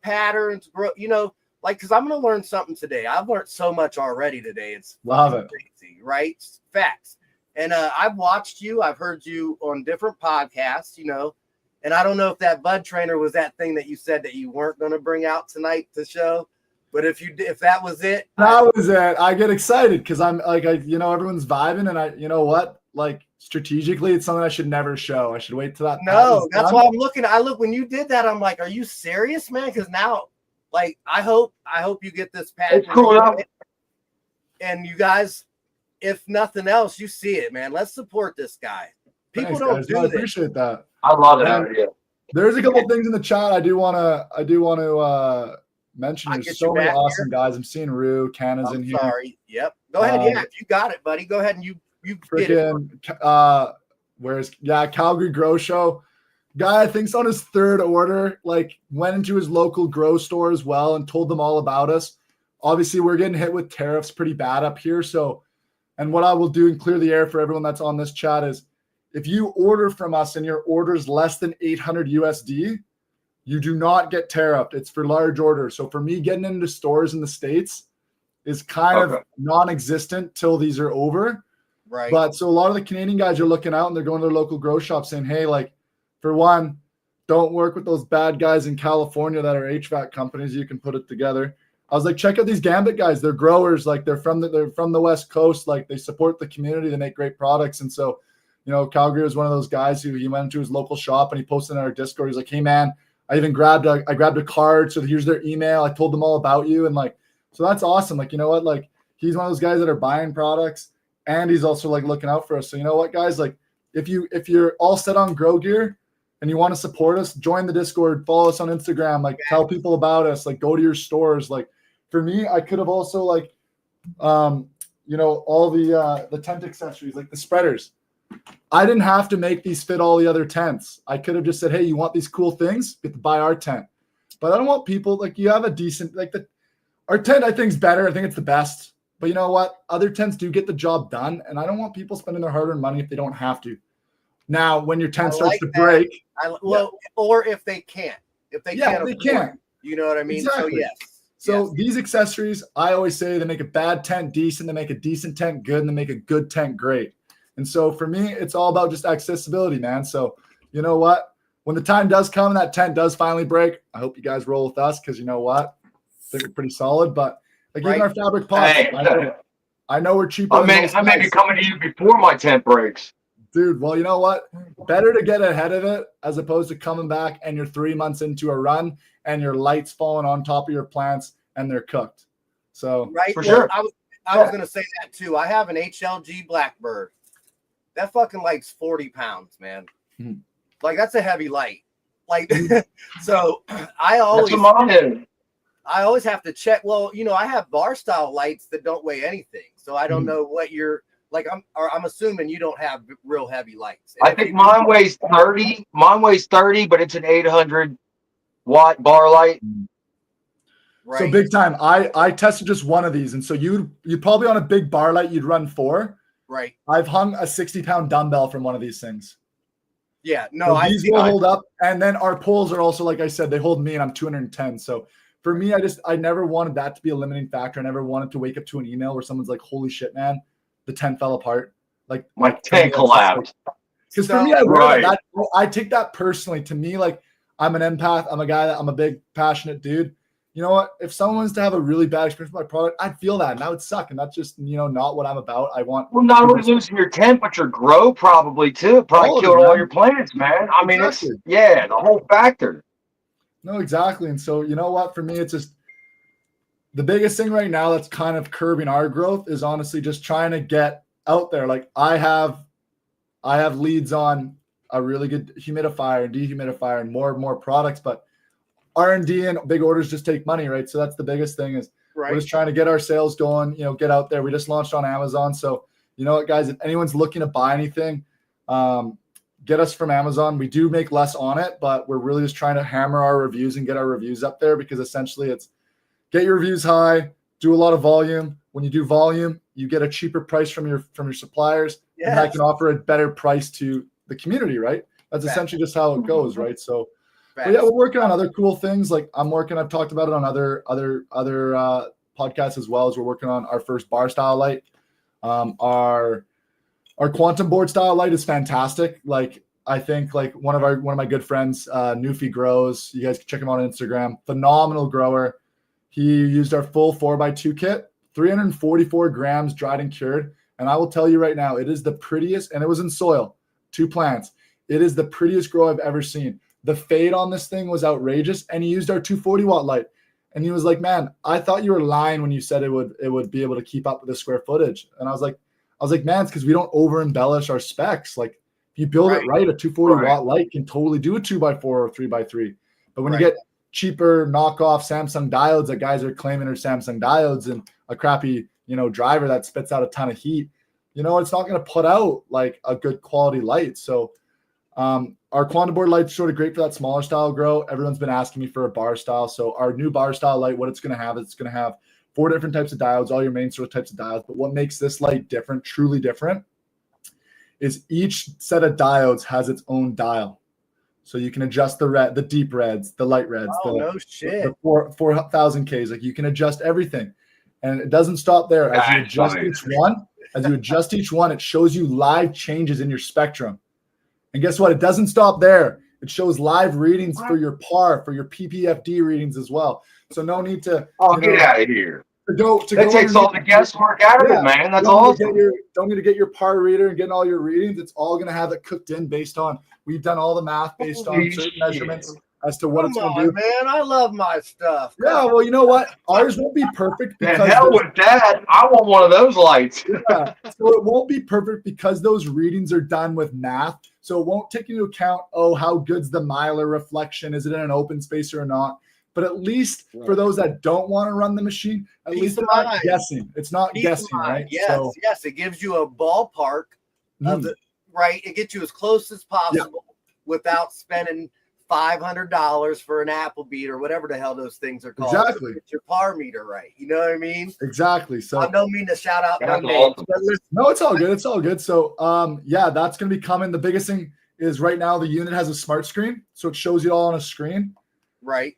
patterns, you know, like, because I'm going to learn something today. I've learned so much already today. It's crazy, right? Facts. And I've watched you. I've heard you on different podcasts, you know, and I don't know if that Bud Trainer was that thing that you said that you weren't going to bring out tonight to show. But if that was it, I get excited because I'm like, everyone's vibing, and you know what, like, strategically, it's something I should never show. I should wait till that. No, that's why I'm looking. When you did that, I'm like, are you serious, man? Because now, like, I hope you get this patent. It's cool. And you guys, if nothing else, you see it, man. Let's support this guy. People don't do I this. appreciate that. I love it. Yeah. There's a couple things in the chat I do want to mention. There's so many awesome guys. I'm seeing Rue, Canna's in here. Sorry. Yep. Go ahead. Yeah, if you got it, buddy. Go ahead and you freaking Calgary Grow Show guy. I think's on his third order. Like, went into his local grow store as well and told them all about us. Obviously, we're getting hit with tariffs pretty bad up here. So, and what I will do and clear the air for everyone that's on this chat is, if you order from us and your order is less than 800 USD, you do not get tariffed. It's for large orders. So for me, getting into stores in the States is kind of non-existent till these are over. Right. But so a lot of the Canadian guys are looking out and they're going to their local grow shop saying, hey, like, for one, don't work with those bad guys in California that are HVAC companies. You can put it together. I was like, check out these Gambit guys. They're growers. Like, they're from the West Coast. Like, they support the community. They make great products. And so, you know, Calgary was one of those guys who he went into his local shop and he posted in our Discord. He's like, hey, man, I grabbed a card. So here's their email. I told them all about you. And like, so that's awesome. Like, you know what? Like, he's one of those guys that are buying products and he's also like looking out for us. So you know what, guys, like, if you're all set on grow gear and you want to support us, join the Discord, follow us on Instagram, like, tell people about us, like, go to your stores. Like, for me, I could have also, like, you know, all the tent accessories, like the spreaders. I didn't have to make these fit all the other tents. I could have just said, hey, you want these cool things? You have to buy our tent. But I don't want people, like, you have a decent, like, Our tent, I think, is better. I think it's the best. But you know what? Other tents do get the job done, and I don't want people spending their hard-earned money if they don't have to. Now, when your tent starts to break, or if they can't, they can't. You know what I mean? Exactly. So yes. So these accessories, I always say, they make a bad tent decent, they make a decent tent good, and they make a good tent great. And so for me, it's all about just accessibility, man. So you know what? When the time does come and that tent does finally break, I hope you guys roll with us because you know what? I think we're pretty solid. But like even our fabric pots, I know we're cheaper. I may be coming to you before my tent breaks. Dude, well, you know what? Better to get ahead of it as opposed to coming back and you're 3 months into a run and your lights falling on top of your plants and they're cooked. So for sure. I was going to say that too. I have an HLG Blackbird. That fucking light's 40 pounds, man. Hmm. Like that's a heavy light. Like, so I always have to check. Well, you know, I have bar style lights that don't weigh anything. So I don't know what you're like. I'm assuming you don't have real heavy lights. And I think mine weighs 30. Mine weighs 30, but it's an 800 watt bar light. Right. So BigTyme, I tested just one of these. And so you'd probably on a big bar light, you'd run 4. Right. I've hung a 60-pound dumbbell from one of these things. Yeah, no, so these will hold up. And then our poles are also, like I said, they hold me and I'm 210. So for me, I never wanted that to be a limiting factor. I never wanted to wake up to an email where someone's like, holy shit, man, the tent fell apart. Like my tent collapsed. Because for me, I take that personally. To me, like I'm an empath. I'm a big passionate dude. You know what? If someone was to have a really bad experience with my product, I'd feel that, and that would suck. And that's just, you know, not what I'm about. I want. Well, not only losing your tent, but your grow probably too. It probably killed all your plants, man. I mean, it's the whole factor. No, exactly. And so, you know what? For me, it's just the biggest thing right now that's kind of curbing our growth is honestly just trying to get out there. Like I have leads on a really good humidifier and dehumidifier and more products, but R&D and big orders just take money, right? So that's the biggest thing is we're just trying to get our sales going, you know, get out there. We just launched on Amazon. So, you know what, guys, if anyone's looking to buy anything, get us from Amazon. We do make less on it, but we're really just trying to hammer our reviews and get our reviews up there because essentially it's get your reviews high, do a lot of volume. When you do volume, you get a cheaper price from your suppliers. Yes. And that can offer a better price to the community, right? That's essentially just how it goes, right? So, but yeah, we're working on other cool things. Like I've talked about it on other podcasts as well as we're working on our first bar style light. Our quantum board style light is fantastic. Like I think like one of my good friends, Newfie Grows. You guys can check him out on Instagram. Phenomenal grower. He used our full 4x2 kit, 344 grams dried and cured. And I will tell you right now, it is the prettiest, and it was in soil, 2 plants. It is the prettiest grow I've ever seen. The fade on this thing was outrageous, and he used our 240 watt light. And he was like, man, I thought you were lying when you said it would be able to keep up with the square footage. And I was like, man, it's because we don't over embellish our specs. Like if you build it right, a 240 watt light can totally do a 2x4 or 3x3. But when you get cheaper knockoff Samsung diodes that guys are claiming are Samsung diodes and a crappy, you know, driver that spits out a ton of heat, you know, it's not going to put out like a good quality light. So our quantum board light's sort of great for that smaller style grow. Everyone's been asking me for a bar style. So our new bar style light, what it's going to have is it's going to have 4 different types of diodes, all your main sort of types of diodes. But what makes this light different, truly different, is each set of diodes has its own dial. So you can adjust the red, the deep reds, the light reds, the 4,000 Ks. Like you can adjust everything. And it doesn't stop there. As you adjust each one, it shows you live changes in your spectrum. And guess what? It doesn't stop there. It shows live readings for your PAR, for your PPFD readings as well. So no need to. Oh, get out of here. That takes all the guesswork out of it, man. That's awesome. Don't need to get your PAR reader and getting all your readings. It's all going to have it cooked in based on. We've done all the math based on certain measurements as to what it's going to do. Man, I love my stuff. Yeah, well, you know what? Ours won't be perfect because hell with that. I want one of those lights. Yeah, so it won't be perfect because those readings are done with math. So it won't take into account, how good's the Mylar reflection? Is it in an open space or not? But at least for those that don't want to run the machine, at least they're not guessing. It's not guessing, right? Yes. It gives you a ballpark of the right. It gets you as close as possible without spending $500 for an apple beat or whatever the hell those things are called. Exactly. Get your par meter right. You know what I mean? Exactly. So I don't mean to shout out no That's names, awesome. but listen, no, it's all good. It's all good. So yeah, that's gonna be coming. The biggest thing is right now the unit has a smart screen, so it shows you all on a screen. right.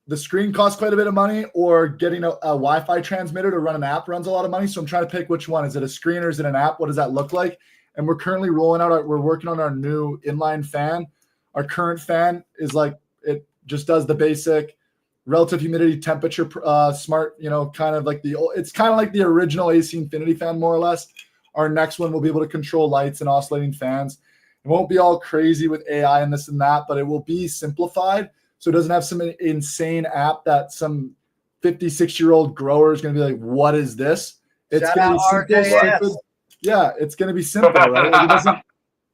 The screen costs quite a bit of money, or getting a Wi-Fi transmitter to run an app runs a lot of money. So I'm trying to pick which one. Is it a screen or is it an app? What does that look like? And we're currently rolling out we're working on our new inline fan. Our current fan is like, it just does the basic relative humidity, temperature, smart, kind of like it's kind of like the original AC Infinity fan, more or less. Our next one will be able to control lights and oscillating fans. It won't be all crazy with AI and this and that, but it will be simplified. So it doesn't have some insane app that some 56-year-old grower is going to be like, what is this? It's going to be simple, stupid. Yeah, it's going to be simple, right? Like, it doesn't.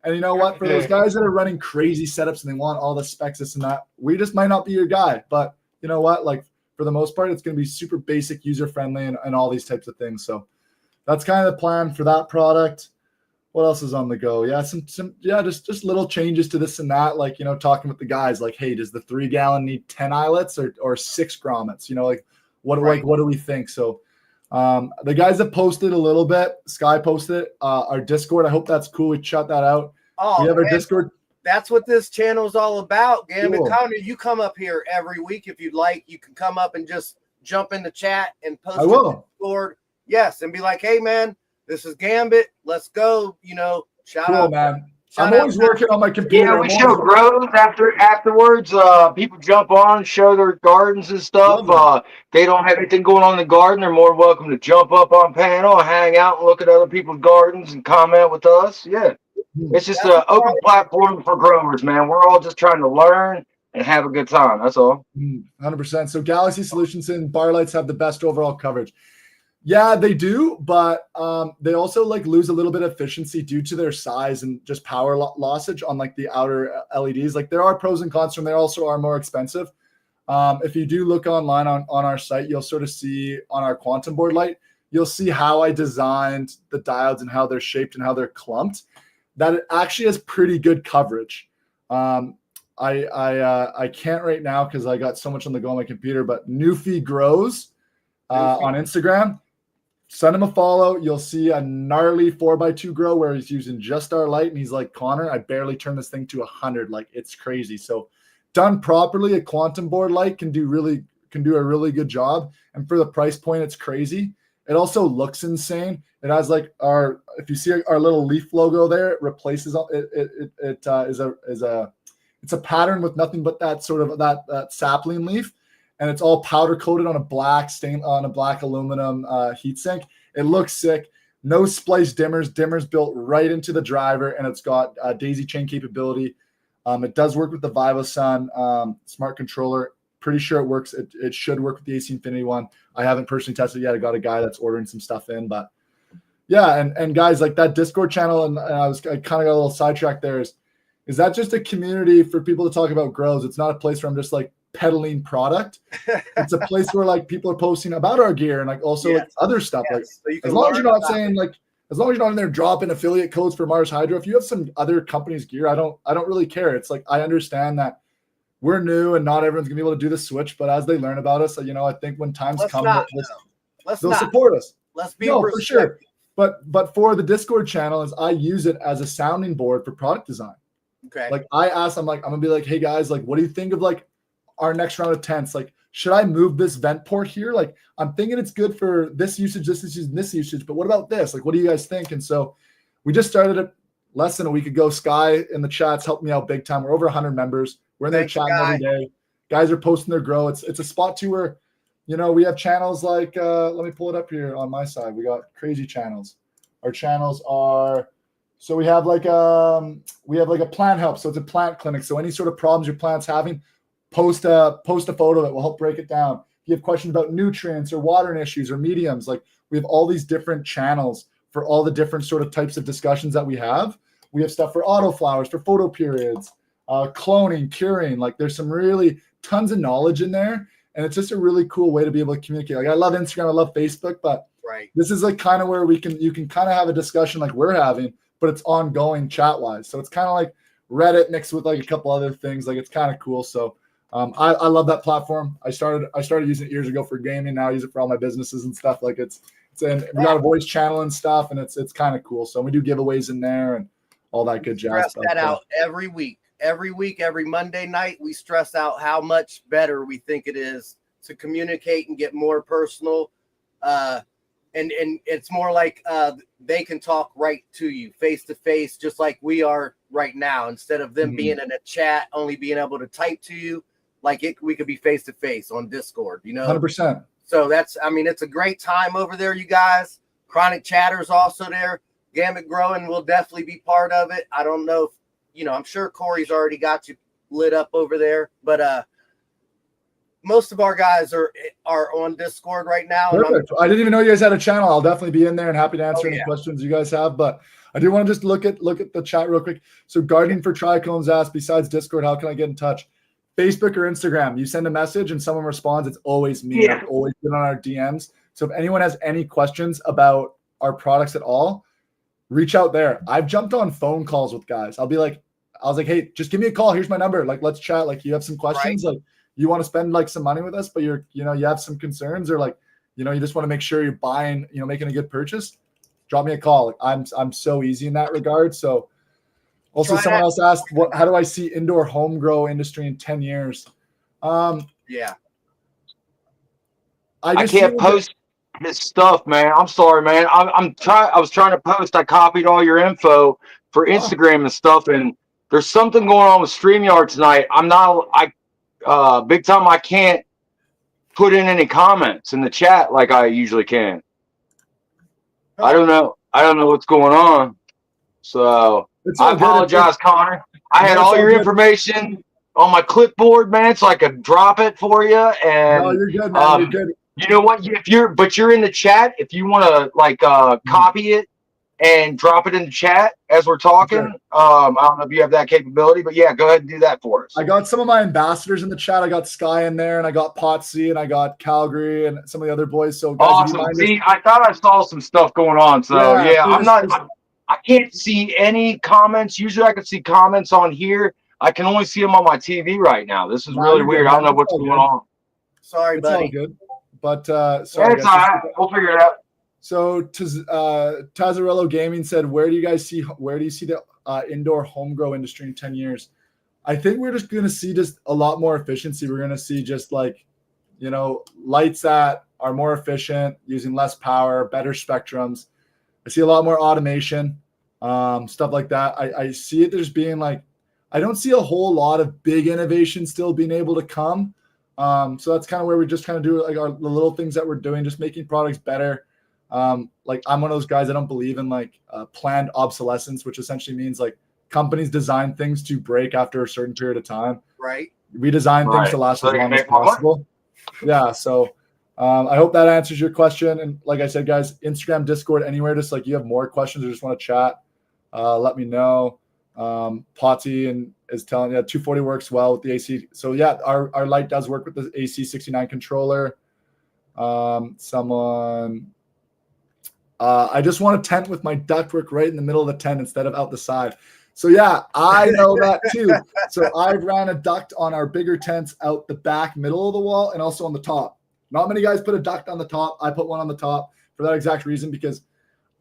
And you know what? For those guys that are running crazy setups and they want all the specs, this and that, we just might not be your guy. But you know what? Like, for the most part, it's going to be super basic, user-friendly, and all these types of things. So that's kind of the plan for that product. What else is on the go? Yeah, just little changes to this and that. Like, talking with the guys, like, hey, does the 3-gallon need 10 eyelets or 6 grommets? Like, what do we think? So the guys that posted a little bit, Sky posted our Discord. I hope that's cool. We shut that out. Oh, we have our Discord. That's what this channel is all about, Gambit. Cool. Connor, you come up here every week if you'd like. You can come up and just jump in the chat and post I will. Discord. Yes, and be like, hey, man, this is Gambit. Let's go. Shout Cool, out, man. I'm always working on my computer. Yeah, we show grows afterwards. People jump on, show their gardens and stuff. They don't have anything going on in the garden. They're more than welcome to jump up on panel, hang out, and look at other people's gardens and comment with us. Yeah, it's just an open platform for growers, man. We're all just trying to learn and have a good time. That's all. 100%. So Galaxy Solutions and Bar Lights have the best overall coverage. Yeah, they do, but they also lose a little bit of efficiency due to their size and just power lossage on the outer LEDs. There are pros and cons from there. Also are more expensive. If you do look online on our site, you'll sort of see on our quantum board light, you'll see how I designed the diodes and how they're shaped and how they're clumped. That it actually has pretty good coverage. I can't right now because I got so much on the go on my computer, but Newfie Grows on Instagram. Send him a follow. You'll see a gnarly 4x2 grow where he's using just our light. And he's like, Connor, I barely turned this thing to 100. It's crazy. So done properly, a quantum board light can do a really good job. And for the price point, it's crazy. It also looks insane. It has if you see our little leaf logo there, it replaces it's a pattern with nothing but that sort of that sapling leaf. And it's all powder coated on a black aluminum heatsink. It looks sick. No splice dimmers built right into the driver, and it's got daisy chain capability. It does work with the VivoSun smart controller. Pretty sure it works. It should work with the AC Infinity one. I haven't personally tested it yet. I got a guy that's ordering some stuff in, but yeah. And guys, that Discord channel, and I kind of got a little sidetracked there. Is that just a community for people to talk about grows? It's not a place where I'm just peddling product. It's a place where people are posting about our gear and also other stuff. Yes. So as long as you're not saying as long as you're not in there dropping affiliate codes for Mars Hydro, if you have some other company's gear, I don't really care. It's I understand that we're new and not everyone's gonna be able to do the switch, but as they learn about us, I think when times come, they'll support us. Let's be for sure. But for the Discord channel, I use it as a sounding board for product design. Okay. I asked, I'm gonna be hey guys, what do you think of our next round of tents? Should I move this vent port here? I'm thinking it's good for this usage, and this usage, but what about this? What do you guys think? And so we just started it less than a week ago. Sky in the chats helped me out big time. We're over 100 members. We're in there chatting every day. Guys are posting their grow. It's a spot too where, we have channels let me pull it up here on my side. We got crazy channels. Our channels are, so we have a plant help. So it's a plant clinic. So any sort of problems your plant's having, post a photo that will help break it down. If you have questions about nutrients or watering issues or mediums, we have all these different channels for all the different sort of types of discussions that we have. We have stuff for autoflowers, for photo periods, cloning, curing. There's some really tons of knowledge in there. And it's just a really cool way to be able to communicate. I love Instagram, I love Facebook, but this is kind of where you can kind of have a discussion like we're having, but it's ongoing chat wise. So it's kind of Reddit mixed with like a couple other things. Like it's kind of cool. So I love that platform. I started using it years ago for gaming. Now I use it for all my businesses and stuff. Like we got a voice channel and stuff, and it's kind of cool. So we do giveaways in there and all that good jazz. Stress that out every week. Every week, every Monday night, we stress out how much better we think it is to communicate and get more personal. And it's more like they can talk right to you face to face, just like we are right now, instead of them being in a chat, only being able to type to you. We could be face to face on Discord, 100%. So it's a great time over there, you guys. Chronic Chatter's also there. Gambit Growing will definitely be part of it. I don't know if, I'm sure Corey's already got you lit up over there, but most of our guys are on Discord right now. Perfect. I didn't even know you guys had a channel. I'll definitely be in there and happy to answer any questions you guys have. But I do want to just look at the chat real quick. So Gardening for Trichomes asked, besides Discord, how can I get in touch? Facebook or Instagram. You send a message and someone responds. It's always me. Yeah. I've always been on our DMs. So if anyone has any questions about our products at all, reach out there. I've jumped on phone calls with guys. I was like, hey, just give me a call. Here's my number. Like, let's chat. Like, you have some questions. Right. Like, you want to spend like some money with us, but you have some concerns, or like, you just want to make sure you're buying, making a good purchase. Drop me a call. Like, I'm so easy in that regard. So also someone else asked, how do I see indoor home grow industry in 10 years? Yeah. I can't post this stuff, man. I'm sorry, man. I was trying to post. I copied all your info for Instagram and stuff, and there's something going on with StreamYard tonight. BigTyme, I can't put in any comments in the chat like I usually can. I don't know what's going on. So I apologize, Connor. I had all your information on my clipboard, man, so I could drop it for you. And no, you're good, man. You're good. You know what? You're in the chat. If you want to copy it and drop it in the chat as we're talking. Sure. I don't know if you have that capability, but yeah, go ahead and do that for us. I got some of my ambassadors in the chat. I got Sky in there, and I got Potsy, and I got Calgary, and some of the other boys. So guys, awesome. See, I thought I saw some stuff going on. So yeah, I can't see any comments. Usually I can see comments on here. I can only see them on my TV right now. This is really weird. I don't know what's going on. Sorry, buddy. It's all good. But sorry, it's all right. We'll figure it out. So Tazarello Gaming said, where do you see the indoor home grow industry in 10 years? I think we're just going to see just a lot more efficiency. We're going to see just like, lights that are more efficient, using less power, better spectrums. I see a lot more automation, stuff like that. I see it there's being like, I don't see a whole lot of big innovation still being able to come. So that's kind of where we just kind of do like the little things that we're doing, just making products better. Like I'm one of those guys that don't believe in like planned obsolescence, which essentially means like companies design things to break after a certain period of time. Right. We design things to last as long as possible. Yeah. So I hope that answers your question. And like I said, guys, Instagram, Discord, anywhere, just like you have more questions or just want to chat, let me know. Potsy is telling 240 works well with the AC. So yeah, our light does work with the AC69 controller. I just want a tent with my ductwork right in the middle of the tent instead of out the side. So yeah, I know that too. So I ran a duct on our bigger tents out the back middle of the wall and also on the top. Not many guys put a duct on the top. I put one on the top for that exact reason, because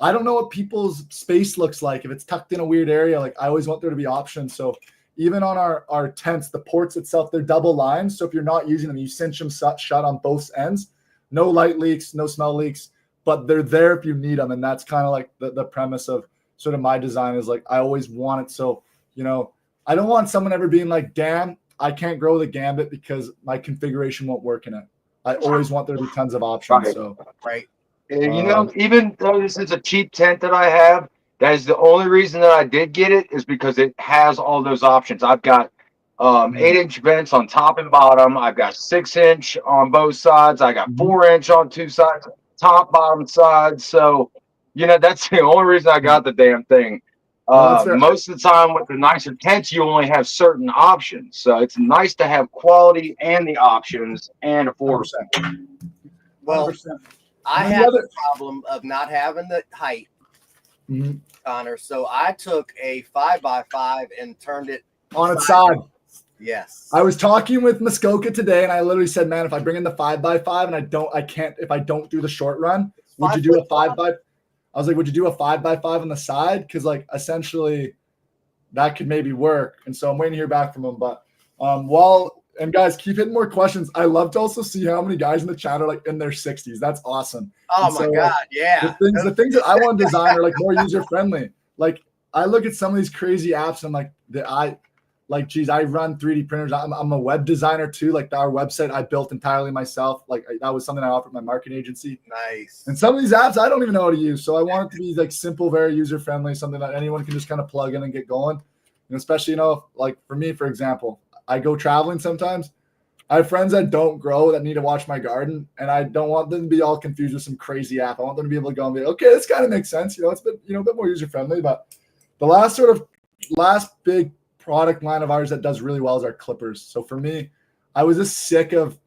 I don't know what people's space looks like. If it's tucked in a weird area, like I always want there to be options. So even on our tents, the ports itself, they're double lined. So if you're not using them, you cinch them shut on both ends. No light leaks, no smell leaks, but they're there if you need them. And that's kind of like the premise of sort of my design is like, I always want it. So, I don't want someone ever being like, damn, I can't grow the Gambit because my configuration won't work in it. I always want there to be tons of options. Right. So, right. And even though this is a cheap tent that I have, that is the only reason that I did get it is because it has all those options. I've got 8-inch vents on top and bottom. I've got 6-inch on both sides. I got 4-inch on two sides, top, bottom sides. So, that's the only reason I got the damn thing. Most of the time with the nicer tents, you only have certain options. So it's nice to have quality and the options and affordable. 100%. Well, I have the problem of not having the height Connor. So I took a 5x5 and turned it on its side. Yes. I was talking with Muskoka today, and I literally said, "Man, if I bring in the 5x5 and I can't if I don't do the short run, would you do a 5x?" I was like, "Would you do a 5x5 on the side? Because like essentially, that could maybe work." And so I'm waiting to hear back from him. But and guys, keep hitting more questions. I love to also see how many guys in the chat are like in their 60s. That's awesome. Oh my God, yeah. The things that I want to design are like more user friendly. Like I look at some of these crazy apps and geez, I run 3D printers. I'm a web designer too. Like our website I built entirely myself. Like that was something I offered my marketing agency. Nice. And some of these apps I don't even know how to use. So I want it to be like simple, very user friendly, something that anyone can just kind of plug in and get going. And especially, like for me, for example, I go traveling sometimes. I have friends that don't grow that need to watch my garden, and I don't want them to be all confused with some crazy app. I want them to be able to go and be, okay, this kind of makes sense. It's been, a bit more user friendly. But the last big product line of ours that does really well is our clippers. So for me, I was just sick of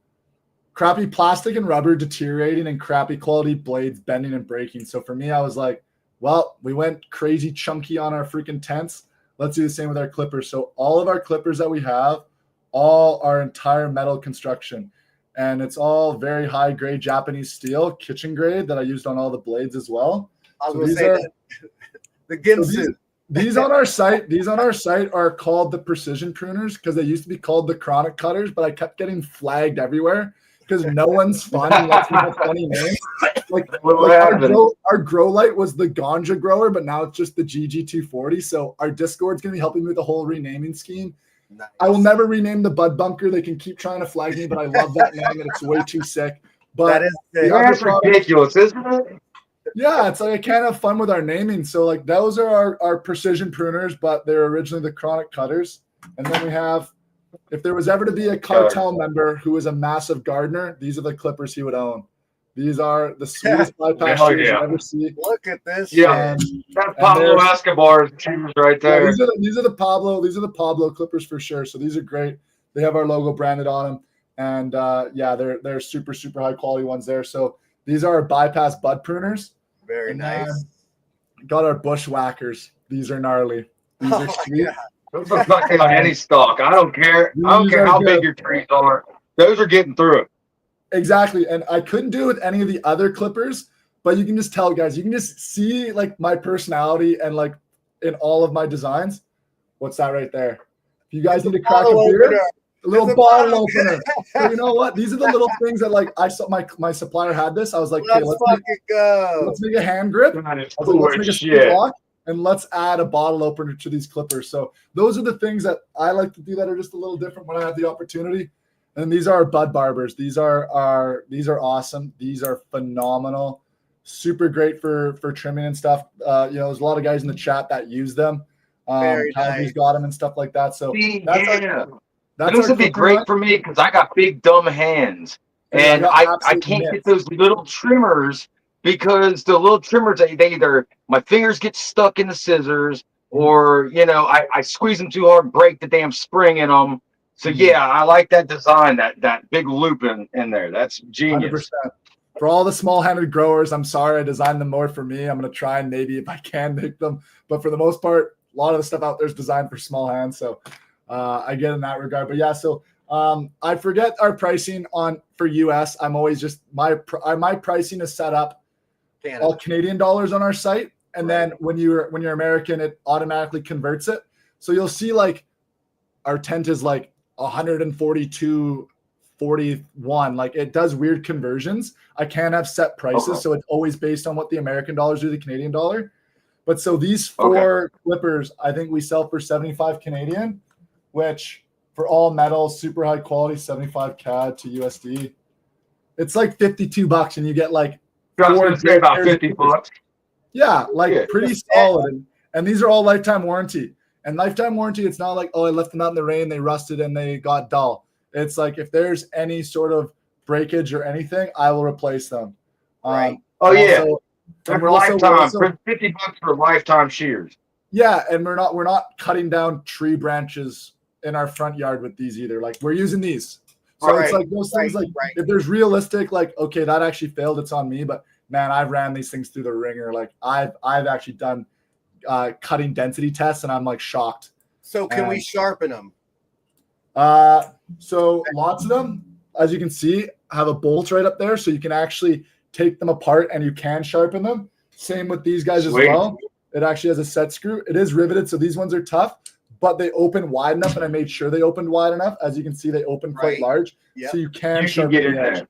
crappy plastic and rubber deteriorating and crappy quality blades bending and breaking. So for me, I was like, well, we went crazy chunky on our freaking tents. Let's do the same with our clippers. So all of our clippers that we have, all our entire metal construction, and it's all very high grade Japanese steel, kitchen grade, that I used on all the blades as well. I was going to say that. The Ginsu. These on our site are called the precision pruners because they used to be called the chronic cutters, but I kept getting flagged everywhere because no one's fun and lets me have funny names. Like our grow light was the Ganja grower, but now it's just the GG240. So our Discord's gonna be helping me with the whole renaming scheme. Nice. I will never rename the Bud Bunker. They can keep trying to flag me, but I love that name and it's way too sick. But that's ridiculous, isn't it? Yeah, it's like I can't have fun with our naming. So like those are our precision pruners, but they're originally the chronic cutters. And then we have, if there was ever to be a cartel member who is a massive gardener, these are the clippers he would own. These are the sweetest bypass shoes you ever see. Look at this. Yeah, that's Pablo Escobar's shoes right there. Yeah, these are the Pablo clippers for sure. So these are great. They have our logo branded on them, and they're super high quality ones there. So these are our bypass bud pruners. Very nice. Got our bushwhackers. These are gnarly. These are sweet. Those are fucking on any stock. I don't care. I don't care how big your trees are. Those are getting through it. Exactly. And I couldn't do it with any of the other clippers, but you can just tell, guys, you can just see like my personality and like in all of my designs. What's that right there? If you guys need to crack a beer, a little bottle opener. So you know what? These are the little things that like I saw my supplier had this. I was like, okay, let's make a hand grip. Let's make a speed lock, and let's add a bottle opener to these clippers. So those are the things that I like to do that are just a little different when I have the opportunity. And these are our bud barbers. These are awesome. These are phenomenal. Super great for trimming and stuff. There's a lot of guys in the chat that use them. Very nice. Got them and stuff like that. So this would be great for me because I got big dumb hands, and I can't get those little trimmers because the little trimmers they either my fingers get stuck in the scissors or I squeeze them too hard, break the damn spring in them. So yeah, I like that design, that big loop in there. That's genius. 100%. For all the small-handed growers, I'm sorry I designed them more for me. I'm gonna try and maybe if I can make them, but for the most part, a lot of the stuff out there is designed for small hands. So I get in that regard. But yeah, so I forget our pricing for US. I'm always just my pricing is set up all Canadian dollars on our site, and then when you're American, it automatically converts it. So you'll see like our tent is like 142.41. Like it does weird conversions. I can't have set prices, so it's always based on what the American dollars do to the Canadian dollar. But so these four clippers, I think we sell for 75 Canadian, which for all metal, super high quality, 75 CAD to USD. It's like $52, and you get like about $50. Yeah, like pretty solid. And these are all lifetime warranty. And lifetime warranty, it's not like, I left them out in the rain, they rusted and they got dull. It's like if there's any sort of breakage or anything, I will replace them. Right. That's lifetime. For $50 for lifetime shears. Yeah, and we're not cutting down tree branches in our front yard with these either. Like we're using these. So it's like those things if there's realistic, like, okay, that actually failed, it's on me. But man, I've ran these things through the ringer. Like I've actually done cutting density tests, and I'm like shocked. So can we sharpen them? So lots of them, as you can see, have a bolt right up there, so you can actually take them apart and you can sharpen them. Same with these guys as well. It actually has a set screw. It is riveted, so these ones are tough, but they open wide enough, and I made sure they opened wide enough. As you can see, they open quite large, so you can sharpen get in the edge.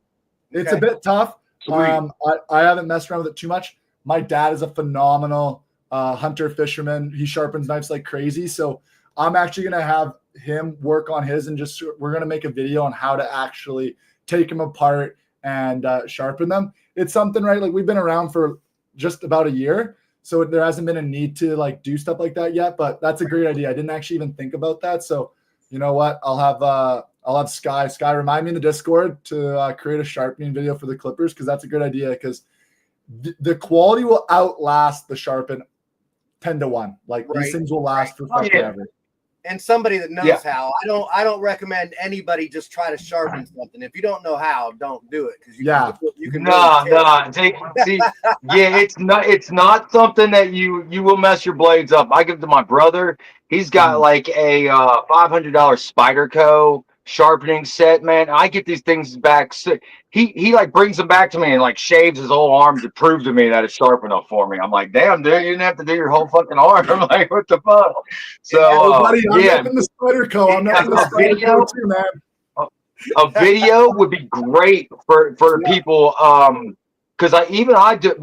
there. It's a bit tough. I haven't messed around with it too much. My dad is a phenomenal hunter fisherman. He sharpens knives like crazy, so I'm actually going to have him work on his, and we're going to make a video on how to actually take them apart and sharpen them. It's something, right? Like, we've been around for just about a year, so there hasn't been a need to like do stuff like that yet, but that's a great idea. I didn't actually even think about that. So you know what? I'll have Sky remind me in the Discord to create a sharpening video for the clippers, because that's a good idea, because the quality will outlast the sharpen 10-1. Like these things will last for forever. And somebody that knows how. I don't recommend anybody just try to sharpen something. If you don't know how, don't do it, because you can see, it's not something that you will mess your blades up. I give it to my brother. He's got like a $500 Spyderco sharpening set, man. I get these things back. He like brings them back to me and like shaves his whole arm to prove to me that it's sharp enough for me. I'm like, damn, dude, you didn't have to do your whole fucking arm. I'm like, what the fuck? So buddy, I'm in the Spyderco. I'm not in the Spyderco too, man. A video would be great for people, because I do it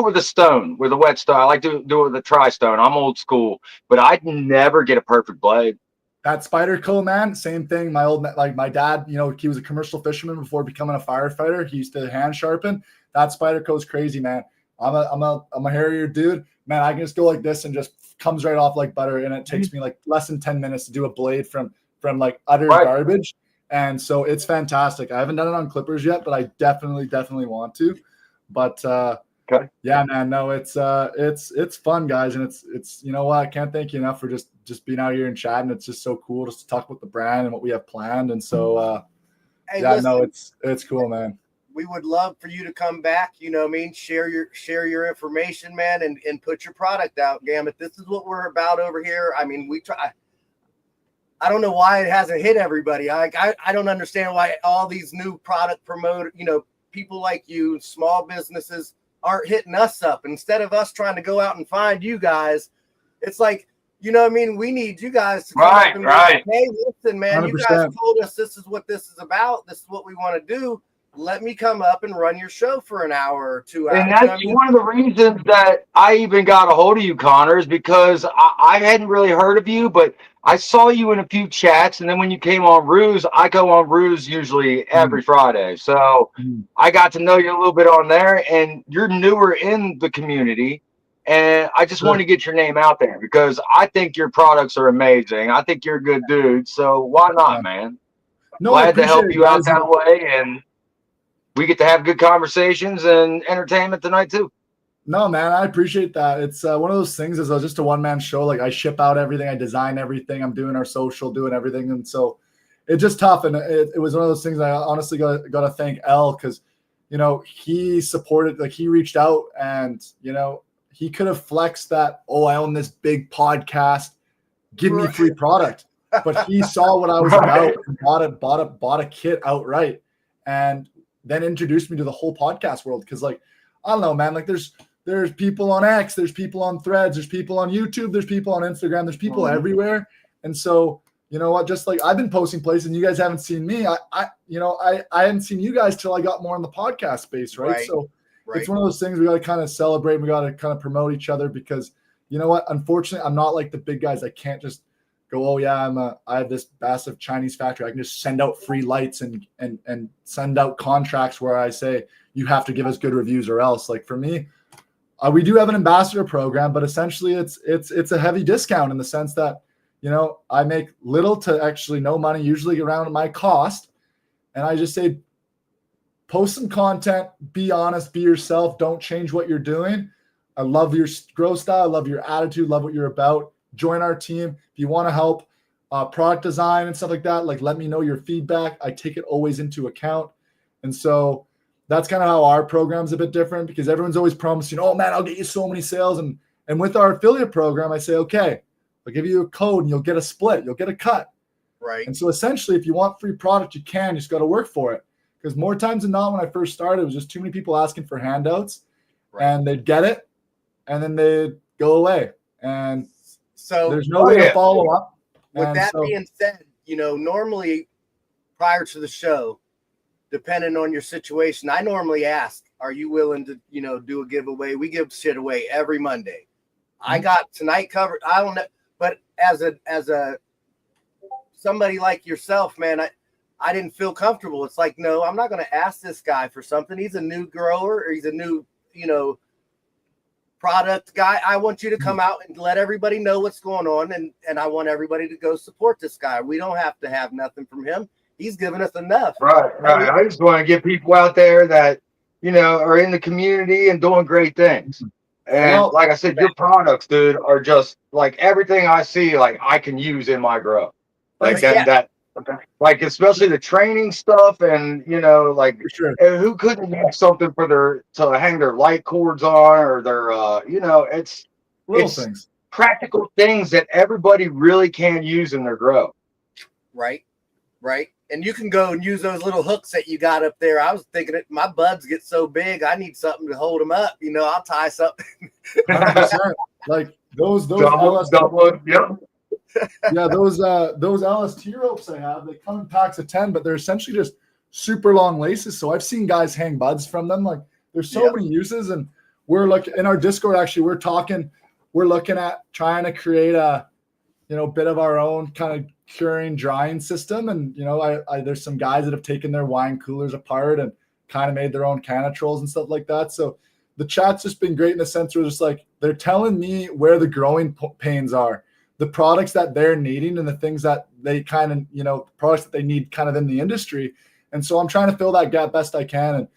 with a stone, with a wet stone. I like to do it with a tri-stone. I'm old school, but I'd never get a perfect blade. That Spyderco, man, same thing. My dad, he was a commercial fisherman before becoming a firefighter. He used to hand sharpen. That Spyderco is crazy, man. I'm a hairier dude, man. I can just go like this and just comes right off like butter, and it takes me like less than 10 minutes to do a blade from like utter garbage. And so it's fantastic. I haven't done it on clippers yet, but I definitely want to. But yeah, man, no, it's fun, guys, and it's you know what, I can't thank you enough for just being out here and chatting. It's just so cool just to talk about the brand and what we have planned. And so listen, it's cool, man. We would love for you to come back, you know what I mean, share your information, man, and put your product out. Gamut, this is what we're about over here. I mean, we try. I don't know why it hasn't hit everybody. I don't understand why all these new product promoter, people like you, small businesses, aren't hitting us up. Instead of us trying to go out and find you guys, it's like, you know what I mean? We need you guys to come up and be like, hey, listen, man, 100%. You guys told us this is what this is about. This is what we want to do. Let me come up and run your show for an hour or 2 hours. And that's one of the reasons that I even got a hold of you, Connor, is because I hadn't really heard of you, but I saw you in a few chats. And then when you came on Ruse, I go on Ruse usually every Friday. So I got to know you a little bit on there, and you're newer in the community. And I just want to get your name out there because I think your products are amazing. I think you're a good dude. So why not, man? Glad to help you out that way. And we get to have good conversations and entertainment tonight too. No, man, I appreciate that. It's one of those things is just a one-man show. Like, I ship out everything. I design everything. I'm doing our social, doing everything. And so it's just tough. And it was one of those things I honestly got to thank Elle, because, he supported, like, he reached out and, he could have flexed that, I own this big podcast, give me free product. But he saw what I was about and bought a kit outright, and then introduced me to the whole podcast world. Because, like, I don't know, man, like there's people on X, there's people on Threads, there's people on YouTube, there's people on Instagram, there's people everywhere. And so, you know what, just like I've been posting places and you guys haven't seen me. I hadn't seen you guys till I got more in the podcast space, right? So it's one of those things we got to kind of celebrate. We got to kind of promote each other, because you know what, unfortunately, I'm not like the big guys. I can't just go, I have this massive Chinese factory. I can just send out free lights and send out contracts where I say you have to give us good reviews or else. Like, for me, we do have an ambassador program, but essentially it's a heavy discount in the sense that, I make little to actually no money, usually around my cost. And I just say, post some content, be honest, be yourself. Don't change what you're doing. I love your growth style. I love your attitude. Love what you're about. Join our team. If you want to help product design and stuff like that, like, let me know your feedback. I take it always into account. And so that's kind of how our program's a bit different, because everyone's always promising, oh man, I'll get you so many sales. And And with our affiliate program, I say, okay, I'll give you a code and you'll get a split, you'll get a cut. Right. And so essentially, if you want free product, you just got to work for it. Because more times than not, when I first started, it was just too many people asking for handouts, and they'd get it, and then they'd go away. And so there's no way to follow up. With that being said, normally prior to the show, depending on your situation, I normally ask, are you willing to, do a giveaway? We give shit away every Monday. I got tonight covered. I don't know, but as a somebody like yourself, man, I didn't feel comfortable. It's like, no, I'm not going to ask this guy for something. He's a new grower, or he's a new, product guy. I want you to come out and let everybody know what's going on, and I want everybody to go support this guy. We don't have to have nothing from him. He's given us enough. Right. I just want to get people out there that, are in the community and doing great things. And like I said, your products, dude, are just like everything I see, like I can use in my grow. Like like especially the training stuff, and like who couldn't use something for to hang their light cords on, or their it's things, practical things that everybody really can use in their grow. Right. And you can go and use those little hooks that you got up there. I was thinking my buds get so big, I need something to hold them up. I'll tie something. 100%. Like those yeah, those LST ropes I have, they come in packs of 10, but they're essentially just super long laces. So I've seen guys hang buds from them. Like there's so many uses, and we're looking in our Discord. Actually, we're looking at trying to create a bit of our own kind of curing drying system. And I there's some guys that have taken their wine coolers apart and kind of made their own canitrols and stuff like that. So the chat's just been great in the sense where just like they're telling me where the growing pains are, the products that they're needing, and the things that they kind of, products that they need kind of in the industry. And so I'm trying to fill that gap best I can. And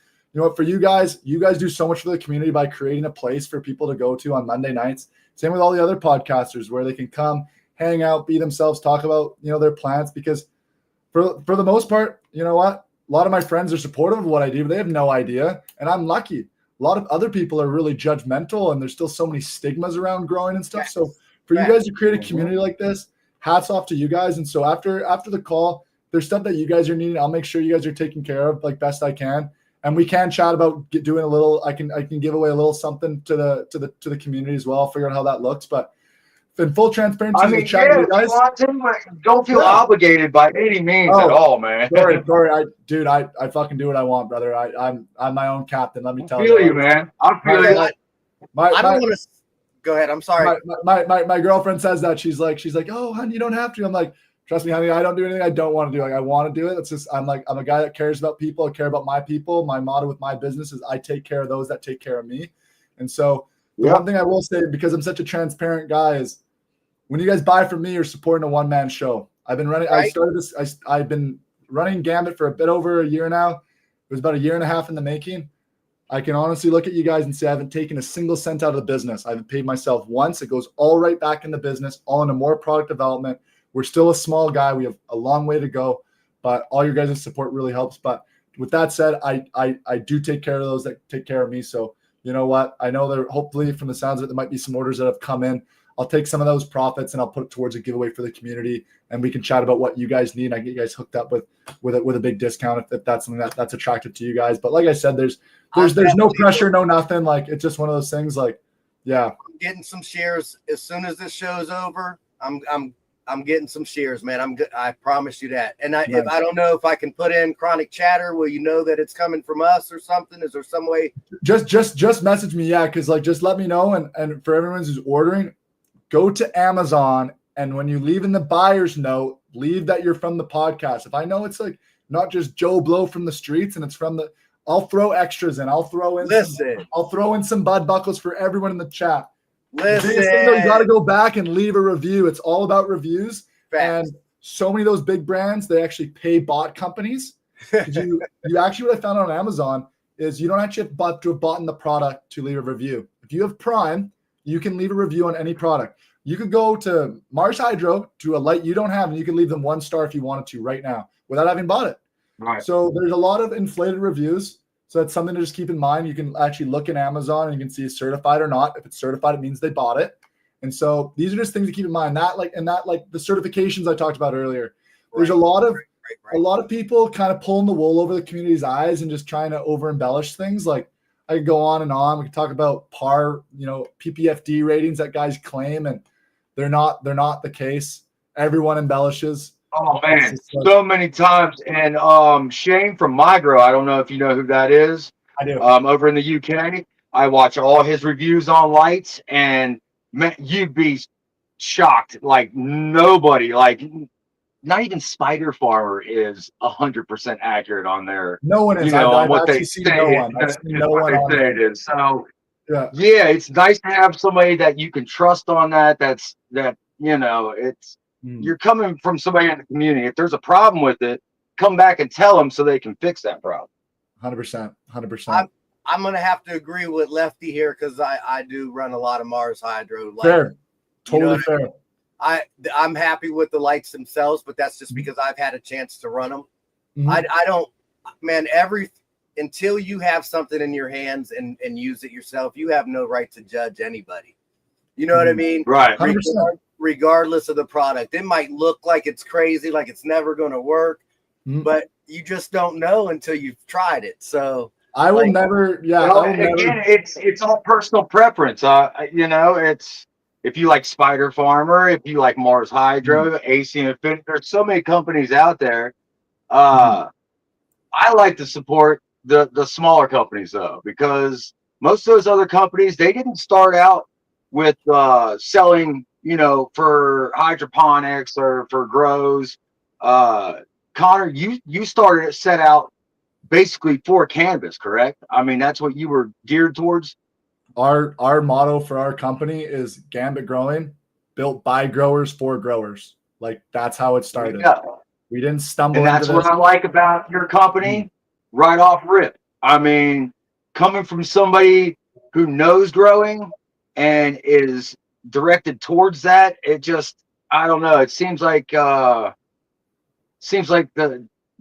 for you guys do so much for the community by creating a place for people to go to on Monday nights. Same with all the other podcasters, where they can come, hang out, be themselves, talk about, their plants. Because for the most part, you know what? A lot of my friends are supportive of what I do, but they have no idea. And I'm lucky. A lot of other people are really judgmental, and there's still so many stigmas around growing and stuff. So for you guys to create a community like this, hats off to you guys. And so after the call, there's stuff that you guys are needing. I'll make sure you guys are taken care of like best I can. And we can chat about doing a little, I can give away a little something to the community as well. I'll figure out how that looks. But in full transparency, you guys, don't feel obligated by any means at all, man. Sorry, I fucking do what I want, brother. I'm my own captain. Let me tell you. I feel you, man. I feel you. I don't want to. Go ahead. I'm sorry. My girlfriend says that she's like, oh, honey, you don't have to. I'm like, trust me, honey, I don't do anything I don't want to do. Like, I want to do it. It's just, I'm a guy that cares about people. I care about my people. My motto with my business is I take care of those that take care of me. And so the one thing I will say, because I'm such a transparent guy, is when you guys buy from me, you're supporting a one-man show. I've been running, I've been running Gambit for a bit over a year now. It was about a year and a half in the making. I can honestly look at you guys and say I haven't taken a single cent out of the business. I haven't paid myself once. It goes all right back in the business, all into more product development. We're still a small guy. We have a long way to go, but all your guys' support really helps. But with that said, I do take care of those that take care of me. So you know what? I know there, hopefully from the sounds of it, there might be some orders that have come in. I'll take some of those profits and I'll put it towards a giveaway for the community, and we can chat about what you guys need. I get you guys hooked up with a big discount if that's something that's attractive to you guys. But like I said, there's no pressure, no nothing. Like it's just one of those things. Like, yeah, I'm getting some shares as soon as this show's over. I'm getting some shares, man. I'm good. I promise you that. And if I don't know if I can put in chronic chatter, will you know that it's coming from us or something? Is there some way? Just message me, yeah, because like just let me know. And for everyone who's ordering, go to Amazon, and when you leave in the buyer's note, leave that you're from the podcast. If I know it's like not just Joe Blow from the streets, and it's from the, I'll throw extras in. I'll throw in some bud buckles for everyone in the chat. Listen, you got to go back and leave a review. It's all about reviews. Facts. And so many of those big brands, they actually pay bot companies. You actually, what I found on Amazon is you don't actually have to have bought in the product to leave a review. If you have Prime, you can leave a review on any product. You could go to Mars Hydro to a light you don't have, and you can leave them 1 star if you wanted to right now without having bought it. Right. So there's a lot of inflated reviews. So that's something to just keep in mind. You can actually look in Amazon and you can see it's certified or not. If it's certified, it means they bought it. And so these are just things to keep in mind. That like the certifications I talked about earlier. There's a lot of people kind of pulling the wool over the community's eyes and just trying to over embellish things. Like I could go on and on. We could talk about PAR, PPFD ratings that guys claim, and they're not the case. Everyone embellishes. Oh man, so many times. And Shane from Migro, I don't know if you know who that is. I do. Over in the UK, I watch all his reviews on lights, and man, you'd be shocked. Like nobody, like not even Spider Farmer is 100% accurate on their. No one is. On what they say. What they say it is. So yeah, it's nice to have somebody that you can trust on that. It's. You're coming from somebody in the community. If there's a problem with it, come back and tell them so they can fix that problem. 100%. I'm going to have to agree with Lefty here because I do run a lot of Mars Hydro. Fair. Totally fair. I'm happy with the lights themselves, but that's just because I've had a chance to run them. Mm-hmm. I don't, man, until you have something in your hands and use it yourself, you have no right to judge anybody. You know what I mean? Right. 100%. Regardless of the product. It might look like it's crazy, like it's never going to work, but you just don't know until you've tried it. So I will never. It's all personal preference. It's if you like Spider Farmer, if you like Mars Hydro, AC Infinity. There's so many companies out there. I like to support the smaller companies though, because most of those other companies, they didn't start out with selling, for hydroponics or for grows. Connor, you set out basically for cannabis, correct? I mean, that's what you were geared towards. Our motto for our company is Gambit Growing, built by growers for growers. Like that's how it started. Yeah. We didn't stumble. And that's what I like about your company right off rip. I mean, coming from somebody who knows growing and is directed towards that, it just, I don't know. It seems like the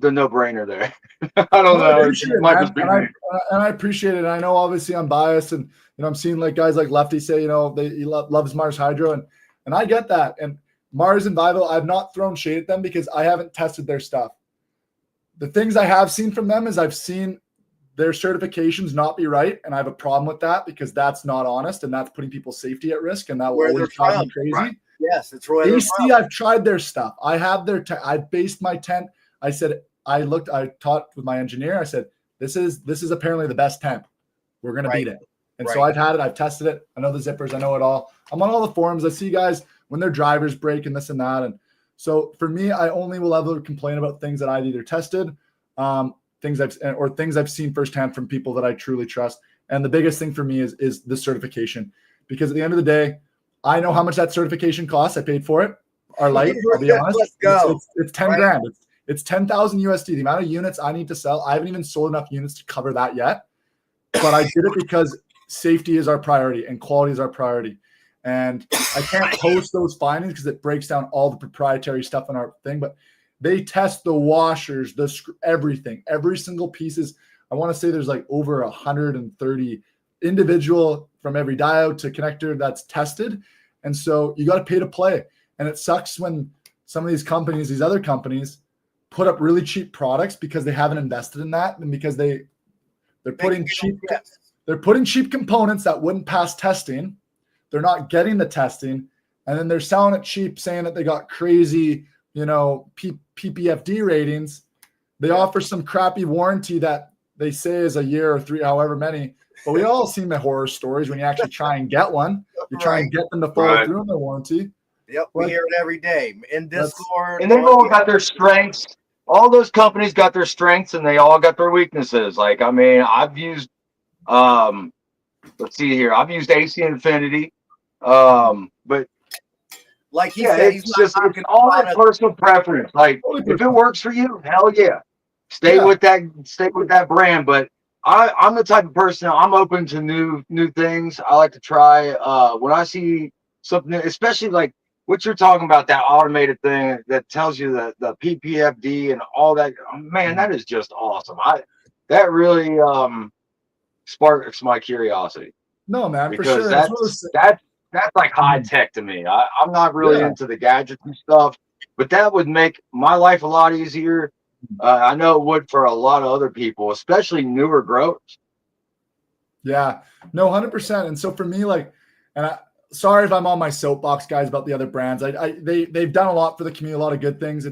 no-brainer there. I don't know. I appreciate it. I know obviously I'm biased, and I'm seeing like guys like Lefty say, he loves Mars Hydro, and I get that. And Mars and Vivo, I've not thrown shade at them because I haven't tested their stuff. The things I have seen from them is I've seen their certifications not be right, and I have a problem with that because that's not honest, and that's putting people's safety at risk, and that will always drive me crazy. Right. Yes, it's right. AC, I've tried their stuff. I have I based my tent. I said, I talked with my engineer. I said, this is apparently the best tent. We're going to beat it. And so I've had it. I've tested it. I know the zippers. I know it all. I'm on all the forums. I see guys when their drivers break and this and that. And so for me, I only will ever complain about things that I've either tested, things I've seen firsthand from people that I truly trust. And the biggest thing for me is the certification, because at the end of the day, I know how much that certification costs. I paid for it. Our light, I'll be honest, let's go. It's 10 grand. It's 10,000 USD. The amount of units I need to sell, I haven't even sold enough units to cover that yet. But I did it because safety is our priority and quality is our priority. And I can't post those findings because it breaks down all the proprietary stuff in our thing. But they test the washers, everything, every single pieces. I want to say there's like over 130 individual from every diode to connector that's tested. And so you got to pay to play. And it sucks when some of these companies, these other companies, put up really cheap products because they haven't invested in that, and because they're putting cheap components that wouldn't pass testing. They're not getting the testing, and then they're selling it cheap, saying that they got crazy, PPFD ratings. They offer some crappy warranty that they say is a year or 3, however many. But we all seen the horror stories when you actually try and get one. You try and get them to follow through on their warranty. Yep, we hear it every day in Discord. And they've all got their strengths. All those companies got their strengths, and they all got their weaknesses. Like, I mean, I've used, let's see here. I've used AC Infinity, but like he said, it's all a personal preference. Like, if it works for you, hell yeah, stay with that brand. But I'm the type of person, I'm open to new things. I like to try. When I see something, especially like what you're talking about, that automated thing that tells you the PPFD and all that, man, that is just awesome. that really sparks my curiosity. No, man, for Because sure. that's like high tech to me. I'm not really into the gadgets and stuff, but that would make my life a lot easier. I know it would for a lot of other people, especially newer growers. Yeah, no, 100%. And so for me, like, sorry if I'm on my soapbox, guys, about the other brands. They've done a lot for the community, a lot of good things.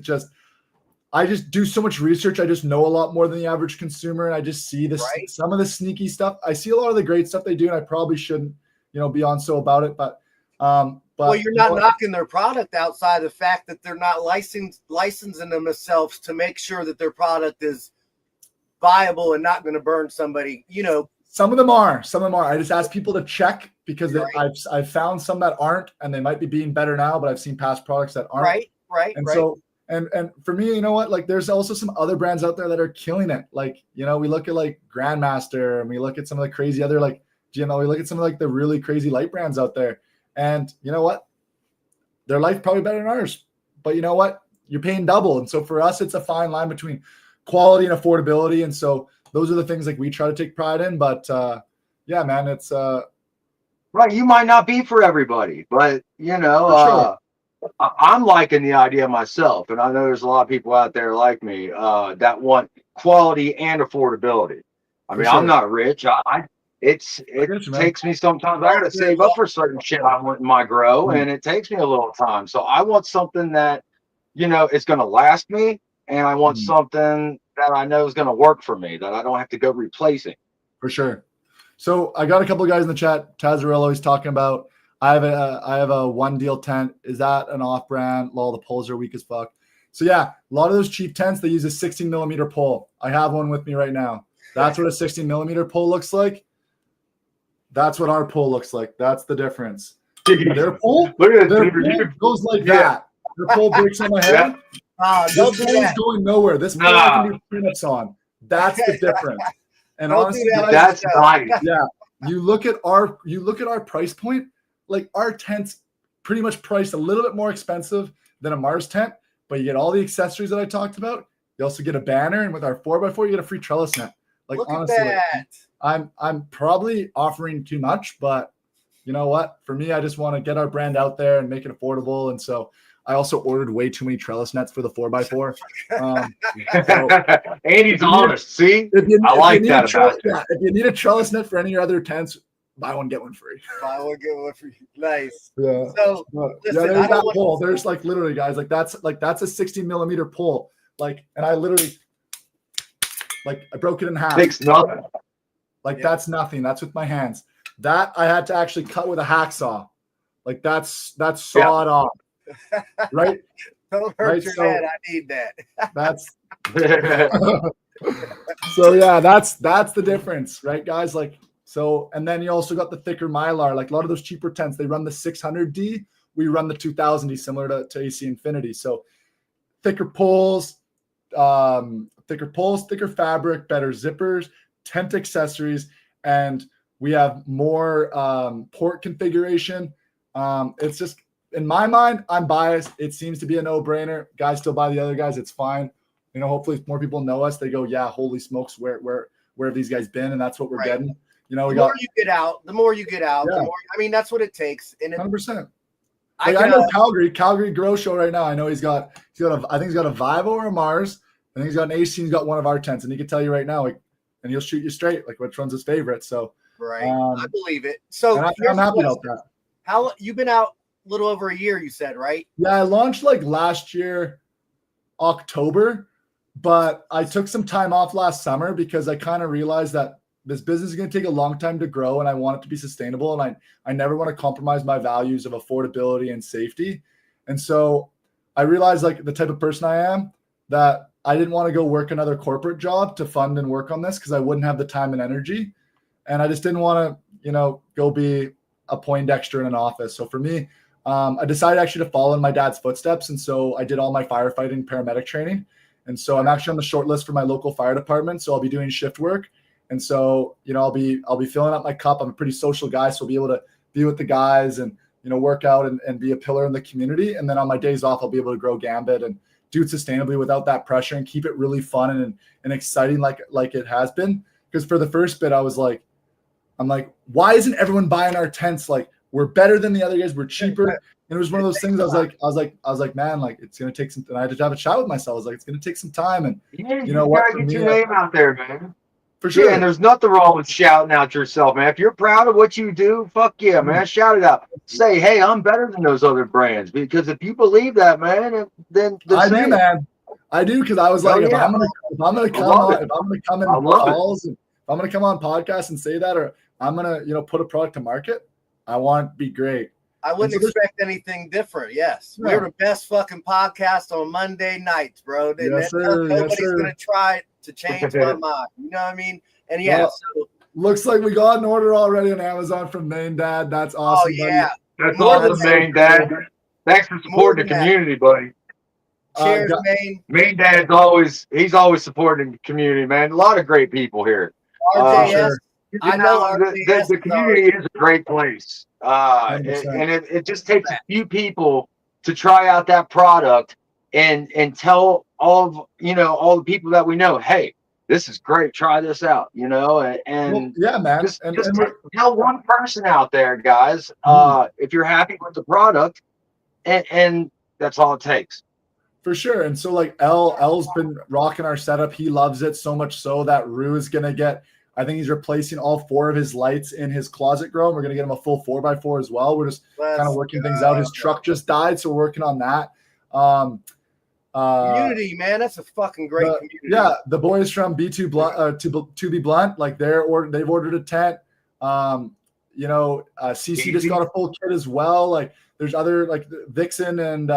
I just do so much research. I just know a lot more than the average consumer, and I just see this some of the sneaky stuff. I see a lot of the great stuff they do, and I probably shouldn't, be on so about it. But well, you're not knocking their product outside the fact that they're not licensing themselves to make sure that their product is viable and not going to burn somebody. Some of them are. I just ask people to check because I've found some that aren't, and they might be being better now. But I've seen past products that aren't. Right. So. And for me, you know what? Like, there's also some other brands out there that are killing it. Like, we look at like Grandmaster, and we look at some of the crazy other we look at some of like the really crazy light brands out there. And you know what? Their life probably better than ours. But you know what? You're paying double. And so for us, it's a fine line between quality and affordability. And so those are the things like we try to take pride in. But yeah, man, it's right. You might not be for everybody, but sure. I'm liking the idea myself, and I know there's a lot of people out there like me that want quality and affordability. I mean, I'm not rich. It takes me sometimes. I got to save up for certain shit I want in my grow, and it takes me a little time. So I want something that it's going to last me, and I want something that I know is going to work for me, that I don't have to go replacing. For sure. So I got a couple of guys in the chat. Tazarello is talking about. I have a one deal tent. Is that an off brand? Lol, the poles are weak as fuck. So yeah, a lot of those cheap tents, they use a 16 millimeter pole. I have one with me right now. That's what a 16 millimeter pole looks like. That's what our pole looks like. That's the difference. Their pole, goes like that. Their pole breaks on my head. This pole's going nowhere. This pole I can do cleanups on. That's the difference. And honestly, that's nice. Yeah. You look at our price point. Like, our tent's pretty much priced a little bit more expensive than a Mars tent, but you get all the accessories that I talked about. You also get a banner, and with our 4x4, you get a free trellis net. Like, look honestly, at that. I'm probably offering too much, but you know what? For me, I just want to get our brand out there and make it affordable. And so I also ordered way too many trellis nets for the 4x4. Andy's honest. See, I like that about it. If you need a trellis net for any of your other tents, buy one, get one free. Buy one, get one free. Nice. Yeah. So listen, there's that pole. There's like literally, guys, that's a 16 millimeter pole. Like, and I literally, like, I broke it in half. Takes nothing. Like, that's nothing. That's with my hands. That I had to actually cut with a hacksaw. Like, that's sawed off. Right? Don't hurt your head. I need that. That's so yeah, that's the difference, right, guys? Like, so, and then you also got the thicker Mylar. Like, a lot of those cheaper tents, they run the 600D. We run the 2000D, similar to AC Infinity. So thicker poles, thicker fabric, better zippers, tent accessories, and we have more port configuration. It's just, in my mind, I'm biased. It seems to be a no-brainer. Guys still buy the other guys. It's fine. Hopefully if more people know us, they go, yeah, holy smokes, where have these guys been? And that's what we're getting. The more you get out, the more, I mean, that's what it takes. And 100%. I know Calgary Grow Show right now. I know he's got I think he's got a Vivo or a Mars. I think he's got an AC. He's got one of our tents, and he can tell you right now, like, and he'll shoot you straight, like, which one's his favorite. So I believe it. So I'm happy about that. How you've been out a little over a year, you said, right? Yeah, I launched like last year, October, but I took some time off last summer because I kind of realized that this business is going to take a long time to grow, and I want it to be sustainable. And I never want to compromise my values of affordability and safety. And so I realized, like, the type of person I am, that I didn't want to go work another corporate job to fund and work on this because I wouldn't have the time and energy. And I just didn't want to, go be a Poindexter in an office. So for me, I decided actually to follow in my dad's footsteps. And so I did all my firefighting paramedic training. And so I'm actually on the short list for my local fire department. So I'll be doing shift work. And so, I'll be filling up my cup. I'm a pretty social guy, so I'll be able to be with the guys and, work out and be a pillar in the community. And then on my days off, I'll be able to grow Gambit and do it sustainably without that pressure and keep it really fun and exciting like it has been. Because for the first bit, I'm like, why isn't everyone buying our tents? Like, we're better than the other guys. We're cheaper. And it was one of those things. I was like, man, like it's gonna take some. And I had to have a chat with myself. I was like, it's gonna take some time. And you know what? Gotta get your name out there, man. For sure. Yeah, and there's nothing wrong with shouting out yourself, man. If you're proud of what you do, fuck yeah, man. Shout it out. Say, hey, I'm better than those other brands. Because if you believe that, man, then I do, man. I do, because I was like, if I'm gonna come in calls, if I'm gonna come on podcasts and say that, or I'm gonna put a product to market, I want it to be great. I wouldn't expect anything different. Yes, we're the best fucking podcast on Monday nights, bro. Yes, sir. Nobody's gonna try to change my mind. You know what I mean? And yeah, so looks like we got an order already on Amazon from Main Dad. That's awesome. Oh yeah, that's awesome, Main Dad. Thanks for supporting the community, buddy. Cheers, Main. Main Dad's always supporting the community, man. A lot of great people here. RJS. I know the community is a great place. And it just takes a few people to try out that product and tell all the people that we know, hey, this is great, try this out, and yeah, man. Just tell one person out there, guys, if you're happy with the product, and that's all it takes. For sure. And so like L's been rocking our setup. He loves it so much so that Rue is gonna get, I think he's replacing all 4 of his lights in his closet grow. We're gonna get him a full 4x4 as well. We're just kind of working things out. His truck just died, so we're working on that. Community, man, that's a fucking great community. Yeah, the boys from B2 Blunt, to be blunt, like they've ordered a tent. CC just got a full kit as well. Like there's other like Vixen and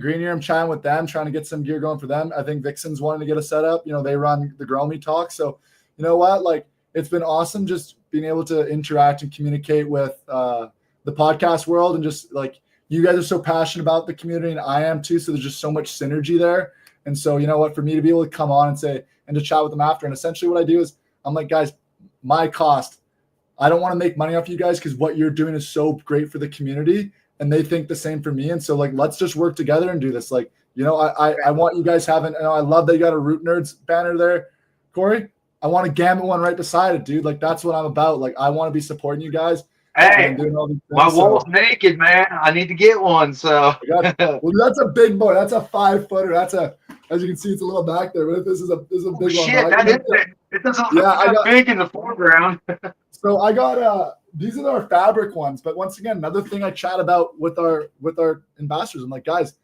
Greenier. I'm chatting with them, trying to get some gear going for them. I think Vixen's wanting to get a setup. They run the Grow Me Talk. So you know what? Like it's been awesome just being able to interact and communicate with the podcast world, and just like you guys are so passionate about the community, and I am too. So there's just so much synergy there. And so you know what? For me to be able to come on and say and to chat with them after, and essentially what I do is I'm like, guys, my cost. I don't want to make money off you guys because what you're doing is so great for the community. And they think the same for me. And so like, let's just work together and do this. Like, I want you guys having, I love that you got a Root Nerds banner there, Corey. I want a Gambit one right beside it, dude. Like, that's what I'm about. Like, I want to be supporting you guys. Hey, my wall's naked, man. I need to get one. So well, that's a big boy. That's a 5-footer. That's as you can see, it's a little back there, but this is a big one. Shit, that is big. It doesn't look big in the foreground. So I got these are our fabric ones, but once again, another thing I chat about with our ambassadors. I'm like, guys,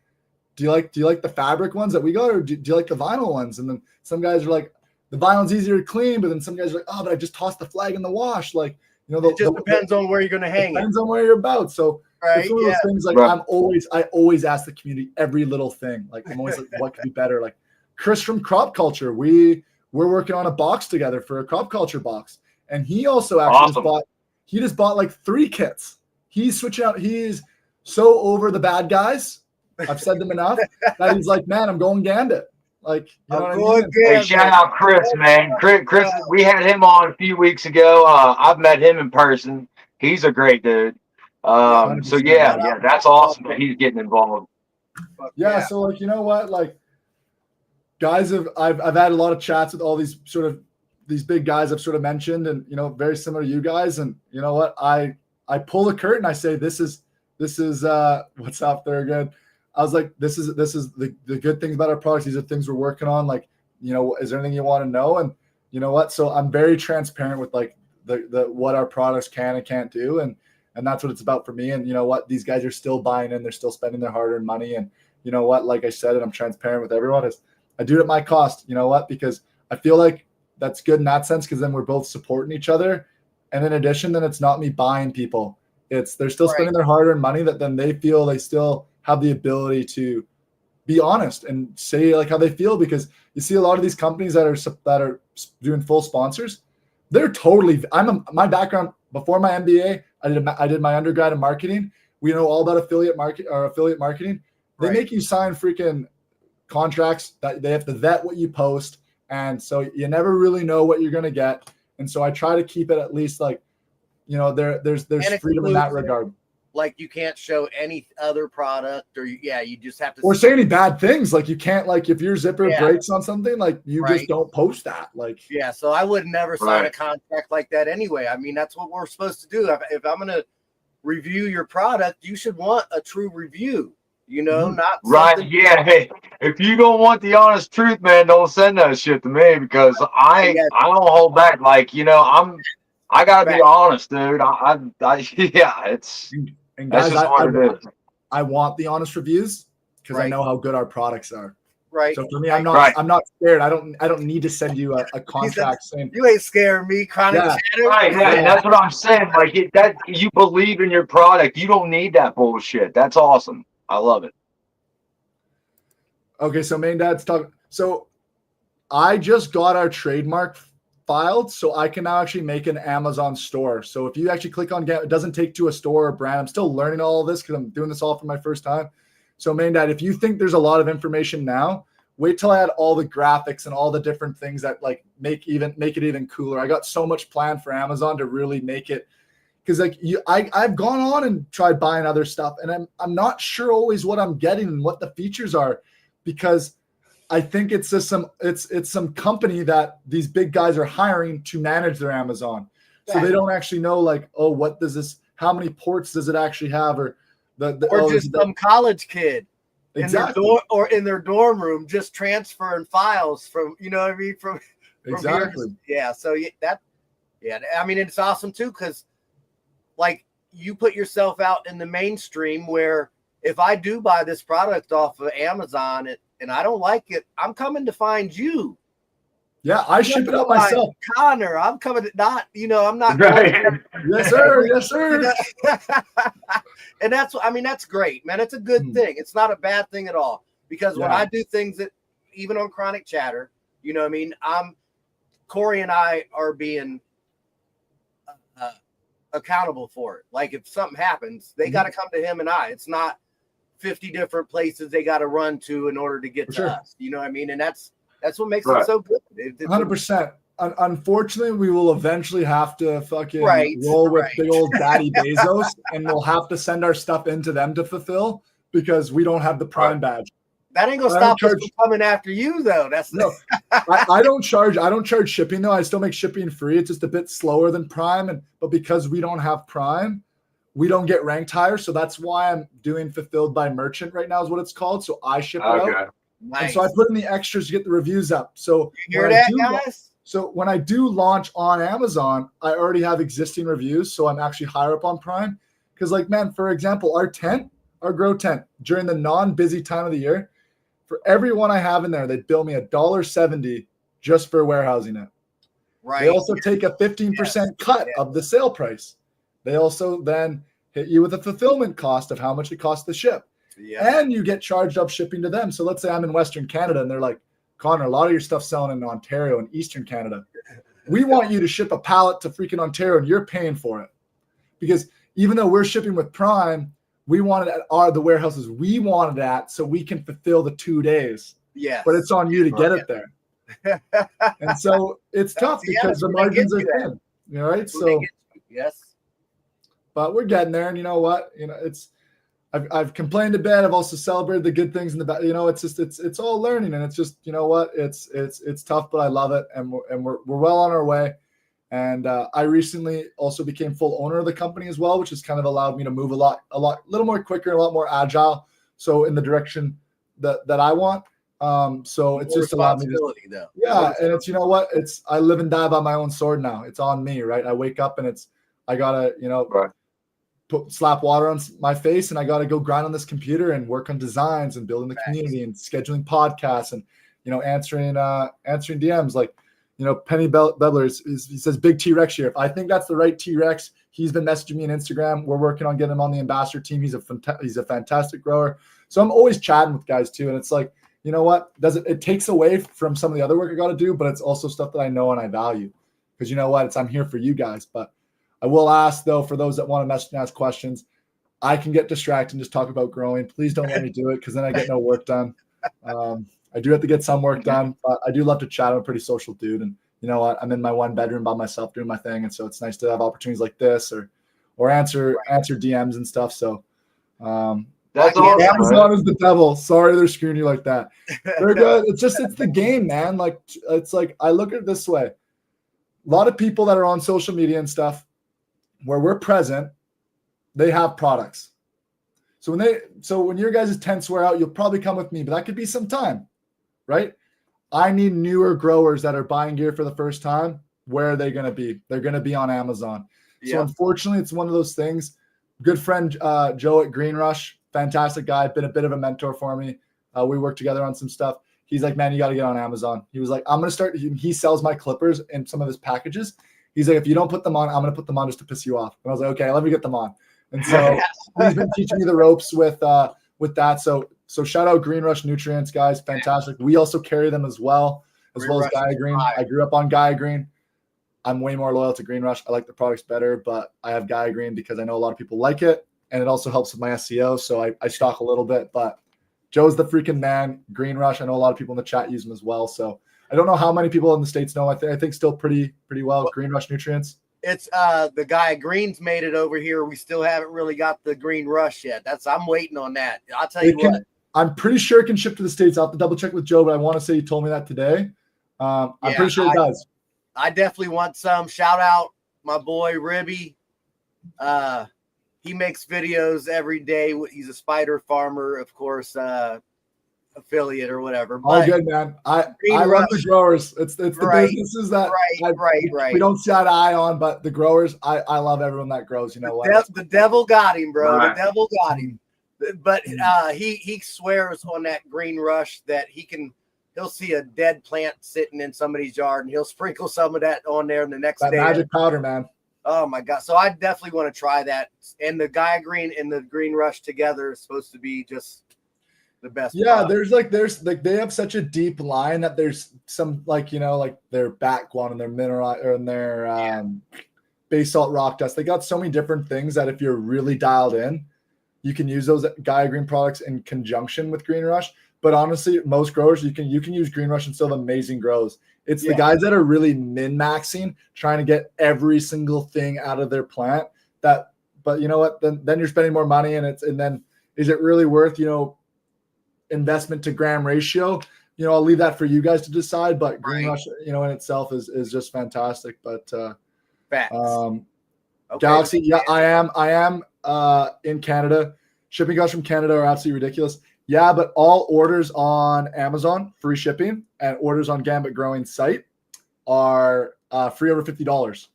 do you like the fabric ones that we got, or do you like the vinyl ones? And then some guys are like, the vinyl's easier to clean, but then some guys are like, oh, but I just tossed the flag in the wash. Like, it just depends on where you're going to hang. Depends on where you're about. So it's one of those things. Like I always ask the community every little thing. Like I'm always like, what could be better? Like Chris from Crop Culture, we're working on a box together for a crop culture box, and he also actually just bought like 3 kits. He's switching out. He's so over the bad guys. I've said them enough that he's like, man, I'm going Gambit. Like, you know what I mean? Hey, shout out Chris, man. Chris, we had him on a few weeks ago. I've met him in person. He's a great dude. So yeah, that's awesome that he's getting involved. Yeah. So like, you know what? Like, guys, I've had a lot of chats with all these big guys I've sort of mentioned, and very similar to you guys. And you know what? I pull the curtain. I say, this is what's up there again. I was like, this is the good things about our products. These are things we're working on. Like, is there anything you want to know? And you know what? So I'm very transparent with like the what our products can and can't do. And that's what it's about for me. And you know what? These guys are still buying in. They're still spending their hard-earned money. And you know what? Like I said, and I'm transparent with everyone, is I do it at my cost. You know what? Because I feel like that's good in that sense, because then we're both supporting each other. And in addition, then it's not me buying people. They're still spending their hard-earned money, that then they feel they still have the ability to be honest and say like how they feel. Because you see a lot of these companies that are doing full sponsors, they're totally. My background before my MBA, I did my undergrad in marketing. We know all about affiliate marketing. They make you sign freaking contracts that they have to vet what you post, and so you never really know what you're gonna get. And so I try to keep it at least like, there's freedom in that regard. like you can't show any other product, or you just have to. Or say any bad things. Like you can't, like if your zipper breaks on something, like you just don't post that. Like so I would never sign a contract like that anyway. I mean, that's what we're supposed to do. If I'm gonna review your product, you should want a true review. You know, not Yeah. Hey, if you don't want the honest truth, man, don't send that shit to me, because I don't hold back. Like, you know, I gotta be honest, dude. It's and that's guys, just what it is. I want the honest reviews because I know how good our products are. Right. So for me, I'm not scared. I don't need to send you a contract saying you ain't scaring me. Right. Yeah, that's what I'm saying. Like that you believe in your product. You don't need that bullshit. That's awesome. I love it. Okay, so Main Dad's talking. So I just got our trademark filed, so I can now actually make an Amazon store. So if you actually click on it doesn't take to a store or brand. I'm still learning all of this because I'm doing this all for my first time. So Main Dad, if you think there's a lot of information now, wait till I add all the graphics and all the different things that like make it even cooler. I got so much planned for Amazon to really make it, because like I've gone on and tried buying other stuff, and I'm not sure always what I'm getting and what the features are, because I think it's just some company that these big guys are hiring to manage their Amazon. So they don't actually know, like, oh, what does this, how many ports does it actually have, or just some college kid in their dorm room just transferring files from, you know what I mean, from exactly. So I mean, it's awesome too, because like you put yourself out in the mainstream, where if I do buy this product off of Amazon and I don't like it, I'm coming to find you. Yeah, I ship it out myself. Connor, I'm coming to I'm not. Right. Yes, sir. Yes, sir. And that's great, man. It's a good thing. It's not a bad thing at all, because when I do things that, even on Chronic Chatter, you know what I mean? Corey and I are being accountable for it. Like if something happens, they got to come to him and I. It's not 50 different places they got to run to in order to get to us. You know what I mean? And that's what makes it so good. 100%. Unfortunately, we will eventually have to fucking roll with big old Daddy Bezos, and we'll have to send our stuff into them to fulfill, because we don't have the Prime badge. That ain't gonna stop us from coming after you, though. That's no. I don't charge shipping though. I still make shipping free. It's just a bit slower than Prime, but because we don't have Prime, we don't get ranked higher. So that's why I'm doing fulfilled by merchant right now, is what it's called. So I ship it out. Nice. And so I put in the extras to get the reviews up. So you hear that, guys? So when I do launch on Amazon, I already have existing reviews. So I'm actually higher up on Prime. Because like, man, for example, our grow tent during the non-busy time of the year, for every one I have in there, they bill me $1.70 just for warehousing it. Right. They also take a 15% cut of the sale price. They also then hit you with a fulfillment cost of how much it costs to ship. Yeah. And you get charged up shipping to them. So let's say I'm in Western Canada and they're like, Connor, a lot of your stuff's selling in Ontario and Eastern Canada. We want you to ship a pallet to freaking Ontario and you're paying for it. Because even though we're shipping with Prime, we want it at the warehouses we want it at, so we can fulfill the 2 days. Yeah. But it's on you to get it there. And so it's tough because the margins are thin. You know, right? So yes. But we're getting there, and you know what? You know, I've complained a bit. I've also celebrated the good things in the back. You know, it's just it's all learning, and it's just, you know what? It's tough, but I love it, and we're well on our way. And I recently also became full owner of the company as well, which has kind of allowed me to move a little more quicker, a lot more agile. So in the direction that I want. So it's just allowed me to, and it's, you know what? I live and die by my own sword now. It's on me, right? I wake up and I gotta, slap water on my face, and I gotta go grind on this computer and work on designs and building the community and scheduling podcasts and, answering DMs. Like, Penny Bebler he says big T-Rex here. If I think that's the right T-Rex, he's been messaging me on Instagram. We're working on getting him on the ambassador team. He's a fantastic grower. So I'm always chatting with guys too. And it's like, you know what? It takes away from some of the other work I got to do, but it's also stuff that I know and I value, because you know what? I'm here for you guys. But I will ask though, for those that want to message and ask questions, I can get distracted and just talk about growing. Please don't let me do it, because then I get no work done. I do have to get some work done, but I do love to chat. I'm a pretty social dude, and you know what? I'm in my one bedroom by myself doing my thing, and so it's nice to have opportunities like this, or or answer DMs and stuff. So that's awesome. Amazon is the devil. Sorry, they're screwing you like that. They're good. It's the game, man. Like it's like I look at it this way. A lot of people that are on social media and stuff, where we're present, they have products. So when your guys' tents wear out, you'll probably come with me, but that could be some time, right? I need newer growers that are buying gear for the first time. Where are they going to be? They're going to be on Amazon. Yeah. So unfortunately, it's one of those things. Good friend Joe at Green Rush, fantastic guy, been a bit of a mentor for me. We worked together on some stuff. He's like, man, you got to get on Amazon. He was like, I'm going to start. He sells my clippers in some of his packages. He's like, if you don't put them on, I'm going to put them on just to piss you off. And I was like, okay, let me get them on. And so he's been teaching me the ropes with that. So shout out Green Rush Nutrients, guys. Fantastic. We also carry them as well as Gaia Green. I grew up on Gaia Green. I'm way more loyal to Green Rush. I like the products better, but I have Gaia Green because I know a lot of people like it, and it also helps with my SEO. So I stock a little bit, but Joe's the freaking man. Green Rush. I know a lot of people in the chat use them as well. So I don't know how many people in the States know. I think still pretty well. Green Rush Nutrients. It's the guy Green's made it over here. We still haven't really got the Green Rush yet. I'm waiting on that. I'll tell you what. I'm pretty sure it can ship to the States. I'll have to double check with Joe, but I want to say he told me that today. I'm pretty sure it does. I definitely want some. Shout out my boy Ribby. He makes videos every day. He's a spider farmer, of course, affiliate or whatever. All good, man. I love the growers. It's the businesses that we don't see eye to eye on, but the growers, I love everyone that grows. You know what? The devil got him, bro. Right. The devil got him. But he swears on that Green Rush that he'll see a dead plant sitting in somebody's yard and he'll sprinkle some of that on there the next day. Magic powder, man. Oh my God. So I definitely want to try that. And the Gaia Green and the Green Rush together is supposed to be just the best. Yeah, product. there's they have such a deep line that there's some like their backguan and their mineral or in their basalt rock dust. They got so many different things that if you're really dialed in, you can use those Gaia Green products in conjunction with Green Rush. But honestly, most growers you can use Green Rush and still have amazing grows. It's the guys that are really min-maxing, trying to get every single thing out of their plant. But you know what? Then you're spending more money, and then is it really worth investment to gram ratio? I'll leave that for you guys to decide. But Green Rush, in itself is just fantastic. But facts. Galaxy, yeah, I am in Canada. Shipping costs from Canada are absolutely ridiculous. Yeah, but all orders on Amazon, free shipping, and orders on Gambit Growing site are free over $50.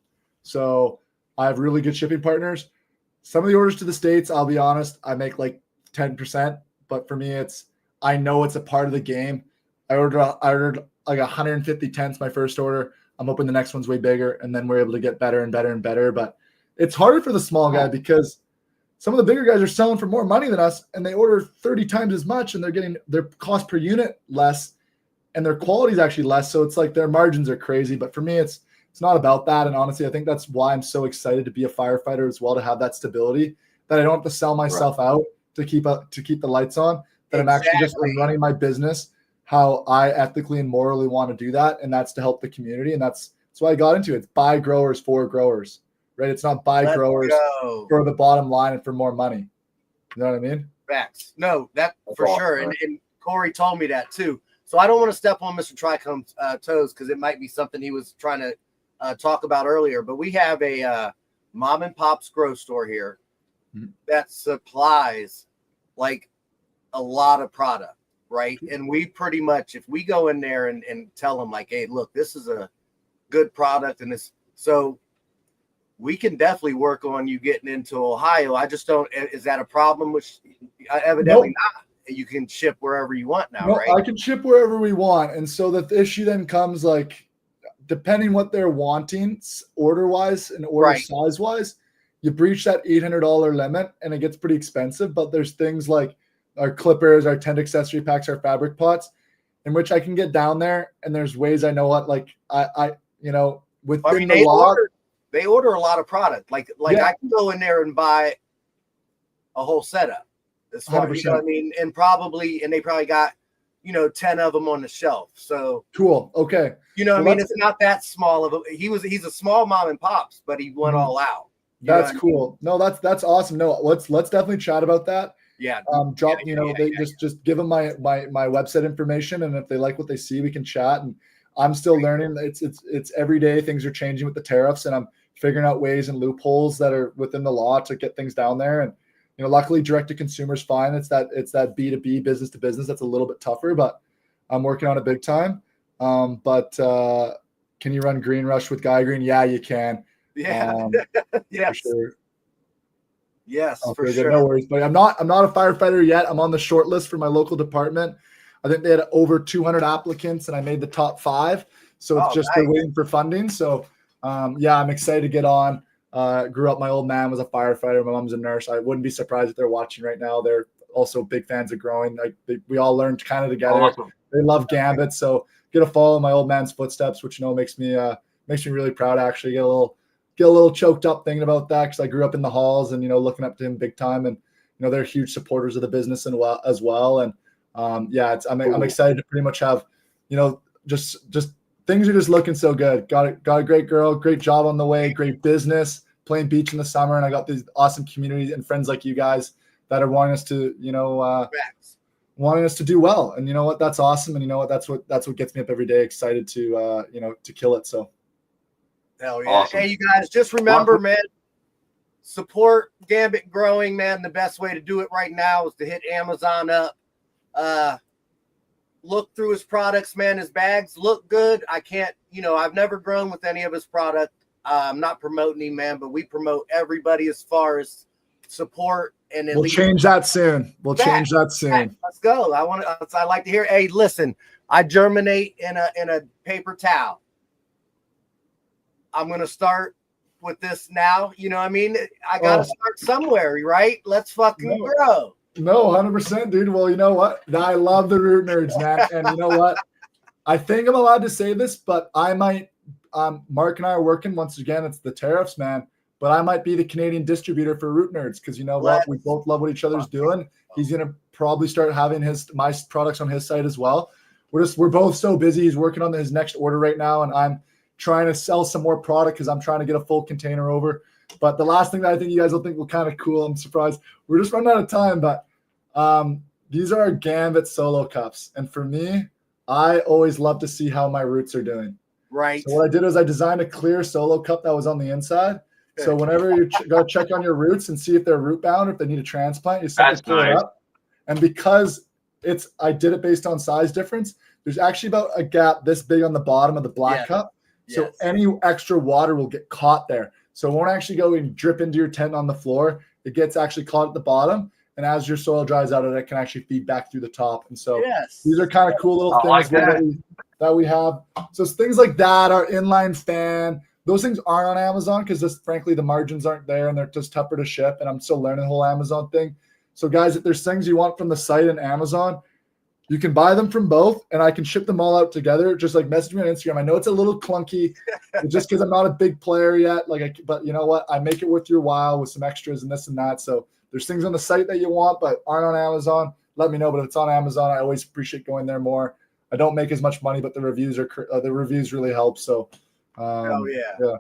So I have really good shipping partners. Some of the orders to the States, I'll be honest, I make like 10%. But for me, I know it's a part of the game. I ordered like 150 tents my first order. I'm hoping the next one's way bigger, and then we're able to get better and better and better. But it's harder for the small guy because some of the bigger guys are selling for more money than us, and they order 30 times as much, and they're getting their cost per unit less, and their quality is actually less. So it's like their margins are crazy. But for me, it's not about that. And honestly, I think that's why I'm so excited to be a firefighter as well, to have that stability, that I don't have to sell myself out to keep the lights on, that I'm actually just running my business how I ethically and morally want to do that. And that's to help the community. And that's why I got into it. It's by growers for growers. Right, it's not buy growers for the bottom line and for more money. You know what I mean? Facts. No, that for sure. And Corey told me that too. So I don't want to step on Mr. Tricomb's toes because it might be something he was trying to talk about earlier. But we have a mom and pop's grow store here that supplies like a lot of product, right? And we pretty much, if we go in there and tell them like, hey, look, this is a good product, and this, so we can definitely work on you getting into Ohio. I just don't. Is that a problem? Which evidently not. You can ship wherever you want now, right? I can ship wherever we want. And so the issue then comes like, depending what they're wanting order-wise and order size-wise, you breach that $800 limit and it gets pretty expensive. But there's things like our clippers, our tent accessory packs, our fabric pots, in which I can get down there. And there's ways I know what, like within the law. They order a lot of product. Like I can go in there and buy a whole setup. As far, you know what I mean? And they probably got, 10 of them on the shelf. So cool. Okay. You know what I mean? It's not that small of a, he's a small mom and pops, but he went all out. That's cool. No, that's awesome. No, let's definitely chat about that. Yeah. Drop, just give them my website information, and if they like what they see, we can chat. And I'm still learning. It's every day things are changing with the tariffs, and I'm figuring out ways and loopholes that are within the law to get things down there. And luckily direct to consumer is fine. It's that B2B, business to business, that's a little bit tougher, but I'm working on it big time. But can you run Green Rush with Guy Green? Yeah, you can. Yeah. Yes. For sure. Yes, for sure. sure. No worries. But I'm not a firefighter yet. I'm on the short list for my local department. I think they had over 200 applicants, and I made the top 5. So it's just they're waiting for funding. So I'm excited to get on. Grew up, my old man was a firefighter. My mom's a nurse. I wouldn't be surprised if they're watching right now. They're also big fans of growing. We all learned kind of together. Awesome. They love Gambit. So get to follow my old man's footsteps, which makes me really proud. Actually, get a little choked up thinking about that, because I grew up in the halls and looking up to him big time, and they're huge supporters of the business as well. And I'm excited to pretty much have just things are just looking so good. Got a great girl, great job on the way, great business, playing beach in the summer, and I got these awesome communities and friends like you guys that are wanting us to do well. And you know what, that's awesome. And that's what gets me up every day, excited to to kill it. So hell yeah. Awesome. Hey, you guys, just remember, man, support Gambit Growing, man. The best way to do it right now is to hit Amazon up. Look through his products, man. His bags look good. I've never grown with any of his product. I'm not promoting him, man, but we promote everybody as far as support. And we'll change that soon. Change that soon. Let's go. I like to hear. Hey, listen, I germinate in a paper towel. I'm gonna start with this now. You know what I mean? I gotta start somewhere, right? Let's fucking grow. No, 100%, dude. Well, you know what? I love the Root Nerds, man. And you know what? I think I'm allowed to say this, but I might. Mark and I are working once again. It's the tariffs, man. But I might be the Canadian distributor for Root Nerds, because you know what? We both love what each other's doing. He's gonna probably start having my products on his site as well. We're both so busy. He's working on his next order right now, and I'm trying to sell some more product because I'm trying to get a full container over. But the last thing that I think you guys will think will kind of cool, I'm surprised, we're just running out of time, but these are our Gambit solo cups. And for me, I always love to see how my roots are doing. Right. So what I did is I designed a clear solo cup that was on the inside. So whenever you got to check on your roots and see if they're root bound, if they need a transplant, you simply pull it up. And because I did it based on size difference, there's actually about a gap this big on the bottom of the black cup. So any extra water will get caught there. So it won't actually go and drip into your tent on the floor. It gets actually caught at the bottom. And as your soil dries out, it can actually feed back through the top. And so these are kind of cool little things that we have. So it's things like that, our inline fan. Those things aren't on Amazon because just frankly, the margins aren't there and they're just tougher to ship. And I'm still learning the whole Amazon thing. So guys, if there's things you want from the site and Amazon, you can buy them from both, and I can ship them all out together. Just like message me on Instagram. I know it's a little clunky, just because I'm not a big player yet. But you know what? I make it worth your while with some extras and this and that. So there's things on the site that you want but aren't on Amazon. Let me know. But if it's on Amazon, I always appreciate going there more. I don't make as much money, but the reviews really help. So, yeah,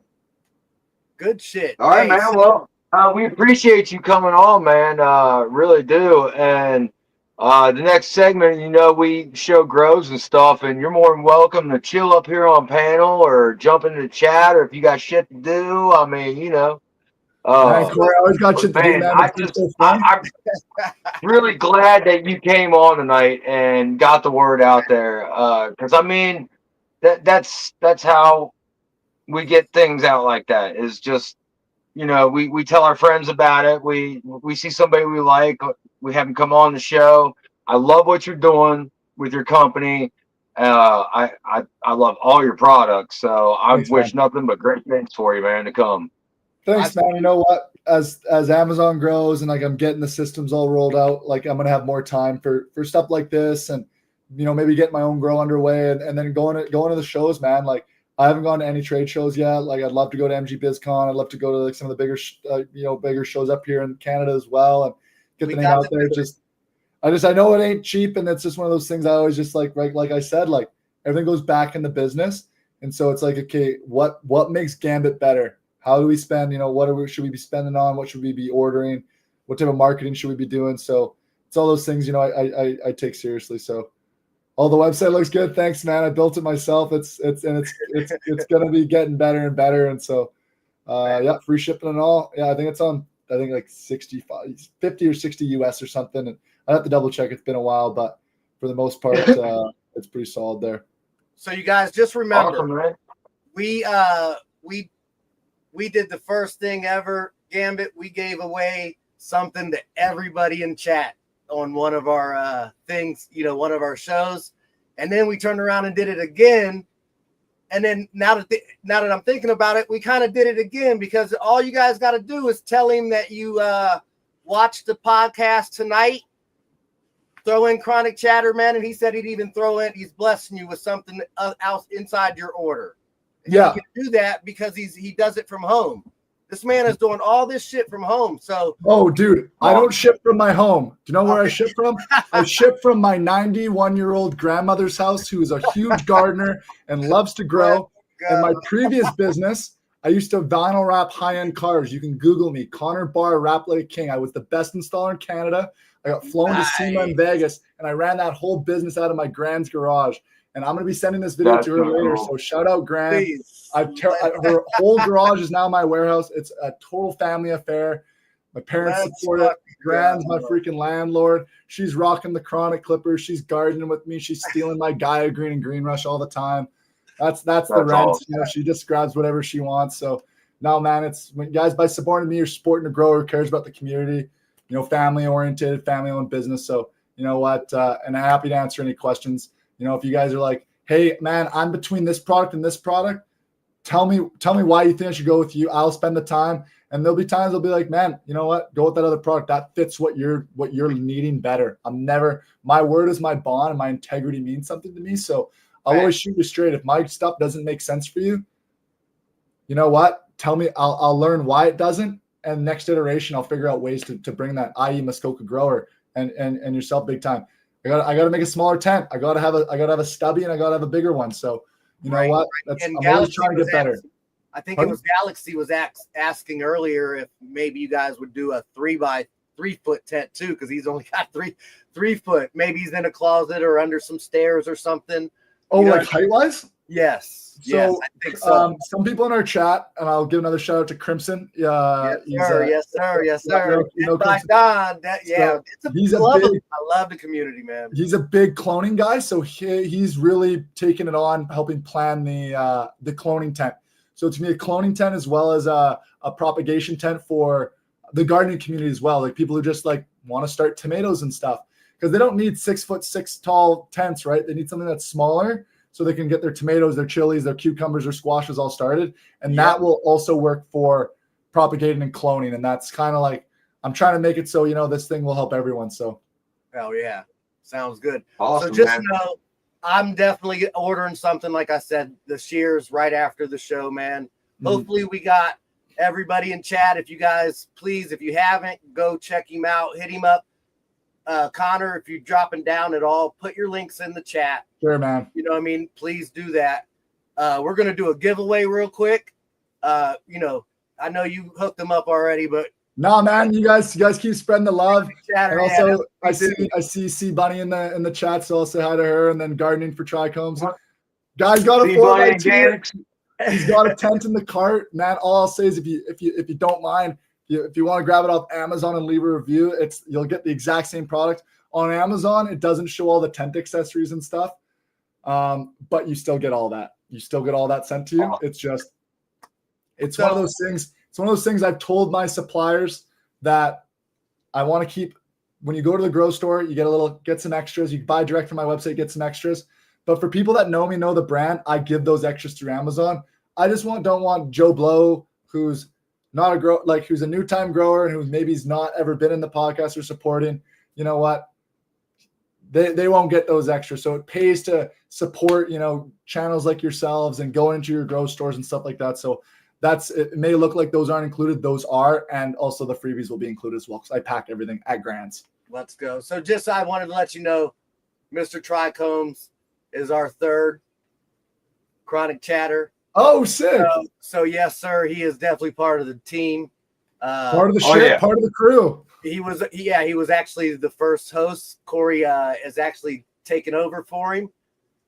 good shit. All right, man. Well, we appreciate you coming on, man. Really do. And the next segment, we show grows and stuff, and you're more than welcome to chill up here on panel or jump into the chat, or if you got shit to do. I mean, Corey, I always got shit to do, man. I'm really glad that you came on tonight and got the word out there. Because I mean, that's how we get things out like that. Is just we tell our friends about it. We see somebody we like. We have them come on the show. I love what you're doing with your company. I love all your products. So I wish nothing but great things for you, man, to come. Thanks, man. You know what? As Amazon grows and I'm getting the systems all rolled out, I'm gonna have more time for stuff like this, and maybe get my own grow underway, and then going to the shows, man. I haven't gone to any trade shows yet. I'd love to go to MG BizCon. I'd love to go to some of the bigger shows up here in Canada as well, and get the name out there. I know it ain't cheap, and it's just one of those things I always just like I said, everything goes back in the business. And so it's okay, what makes Gambit better? how do we spend, should we be spending on, what should we be ordering, what type of marketing should we be doing? So it's all those things, I take seriously. So the website looks good. Thanks, man. I built it myself. It's going to be getting better and better. And so, free shipping and all. Yeah. I think it's on, like 50 or 60 US or something. And I have to double check. It's been a while, but for the most part, it's pretty solid there. So you guys just remember, Awesome, we did the first thing ever, Gambit. We gave away something to everybody in chat on one of our things, one of our shows, and then we turned around and did it again. And then now that I'm thinking about it, we kind of did it again, because all you guys got to do is tell him that you watched the podcast tonight. Throw in Chronic Chatter, man, and he said he'd even throw in. He's blessing you with something else inside your order. And he can do that because he does it from home. This man is doing all this shit from home. So, dude, I don't ship from my home. Do you know where I ship from? I ship from my 91-year-old grandmother's house, who is a huge gardener and loves to grow. In my previous business, I used to vinyl wrap high-end cars. You can Google me, Connor Barr, Wrap Like a King. I was the best installer in Canada. I got flown to SEMA in Vegas, and I ran that whole business out of my grand's garage. And I'm going to be sending this video to her later. So shout out, Gran. Her whole garage is now my warehouse. It's a total family affair. My parents support it. Gran's my freaking landlord. She's rocking the Chronic Clippers. She's gardening with me. She's stealing my Gaia Green and Green Rush all the time. That's the rent. Awesome. She just grabs whatever she wants. So no, man, it's when guys, by supporting me, you're supporting a grower who cares about the community. Family oriented, family owned business. So you know what? And I'm happy to answer any questions. If you guys are like, hey man, I'm between this product and this product, tell me why you think I should go with you. I'll spend the time. And there'll be times I'll be like, man, you know what? Go with that other product. That fits what you're needing better. My word is my bond, and my integrity means something to me. So I'll always shoot you straight. If my stuff doesn't make sense for you, you know what? Tell me, I'll learn why it doesn't. And next iteration, I'll figure out ways to bring that, i.e. Muskoka Grower and yourself, BigTyme. I got to make a smaller tent. I got to have a stubby, and I got to have a $bigger one. So you know what? I'm always trying to get better. I think it was Galaxy was asking earlier if maybe you guys would do a 3x3 foot tent too, because he's only got 3 foot. Maybe he's in a closet or under some stairs or something. Oh, like height wise? Yes. So, yes, I think so. Some people in our chat, and I'll give another shout out to Crimson. Yes, sir. It's I love the community, man. He's a big cloning guy, so he's really taken it on, helping plan the cloning tent. So to me, a cloning tent as well as a propagation tent for the gardening community as well, like people who just like want to start tomatoes and stuff, because they don't need 6'6" tall tents, right? They need something that's smaller, so they can get their tomatoes, their chilies, their cucumbers, their squashes all started. And that will also work for propagating and cloning. And that's kind of like, I'm trying to make it so, this thing will help everyone. So. Hell yeah. Sounds good. Awesome, so just know, I'm definitely ordering something, like I said, the shears right after the show, man. Mm-hmm. Hopefully we got everybody in chat. If you guys, please, if you haven't, go check him out, hit him up. Connor, if you're dropping down at all, put your links in the chat. Sure, man. You know what I mean? Please do that. We're going to do a giveaway real quick. I know you hooked them up already, but no, man, you guys keep spreading the love. And also, I see C Bunny in the chat, so I'll say hi to her. And then gardening for trichomes. Guys got a 4x2. He's got a tent in the cart, man. All I'll say is if you don't mind, if you want to grab it off Amazon and leave a review, you'll get the exact same product. On Amazon, it doesn't show all the tent accessories and stuff, but you still get all that. You still get all that sent to you. It's one of those things. It's one of those things I've told my suppliers that I want to keep. When you go to the grocery store, you get some extras. You buy direct from my website, get some extras. But for people that know me, know the brand, I give those extras through Amazon. I just don't want Joe Blow, who's not who's a new time grower and who maybe's not ever been in the podcast or supporting. You know what? They won't get those extras. So it pays to support, channels like yourselves and go into your grocery stores and stuff like that. So it may look like those aren't included. Those are, and also the freebies will be included as well, because I pack everything at Grand's. Let's go. So I wanted to let you know, Mr. Trichomes is our third Chronic Chatter. Oh, sick. So yes, sir. He is definitely part of the team. Part of the ship, part of the crew. He was actually the first host. Corey is actually taken over for him.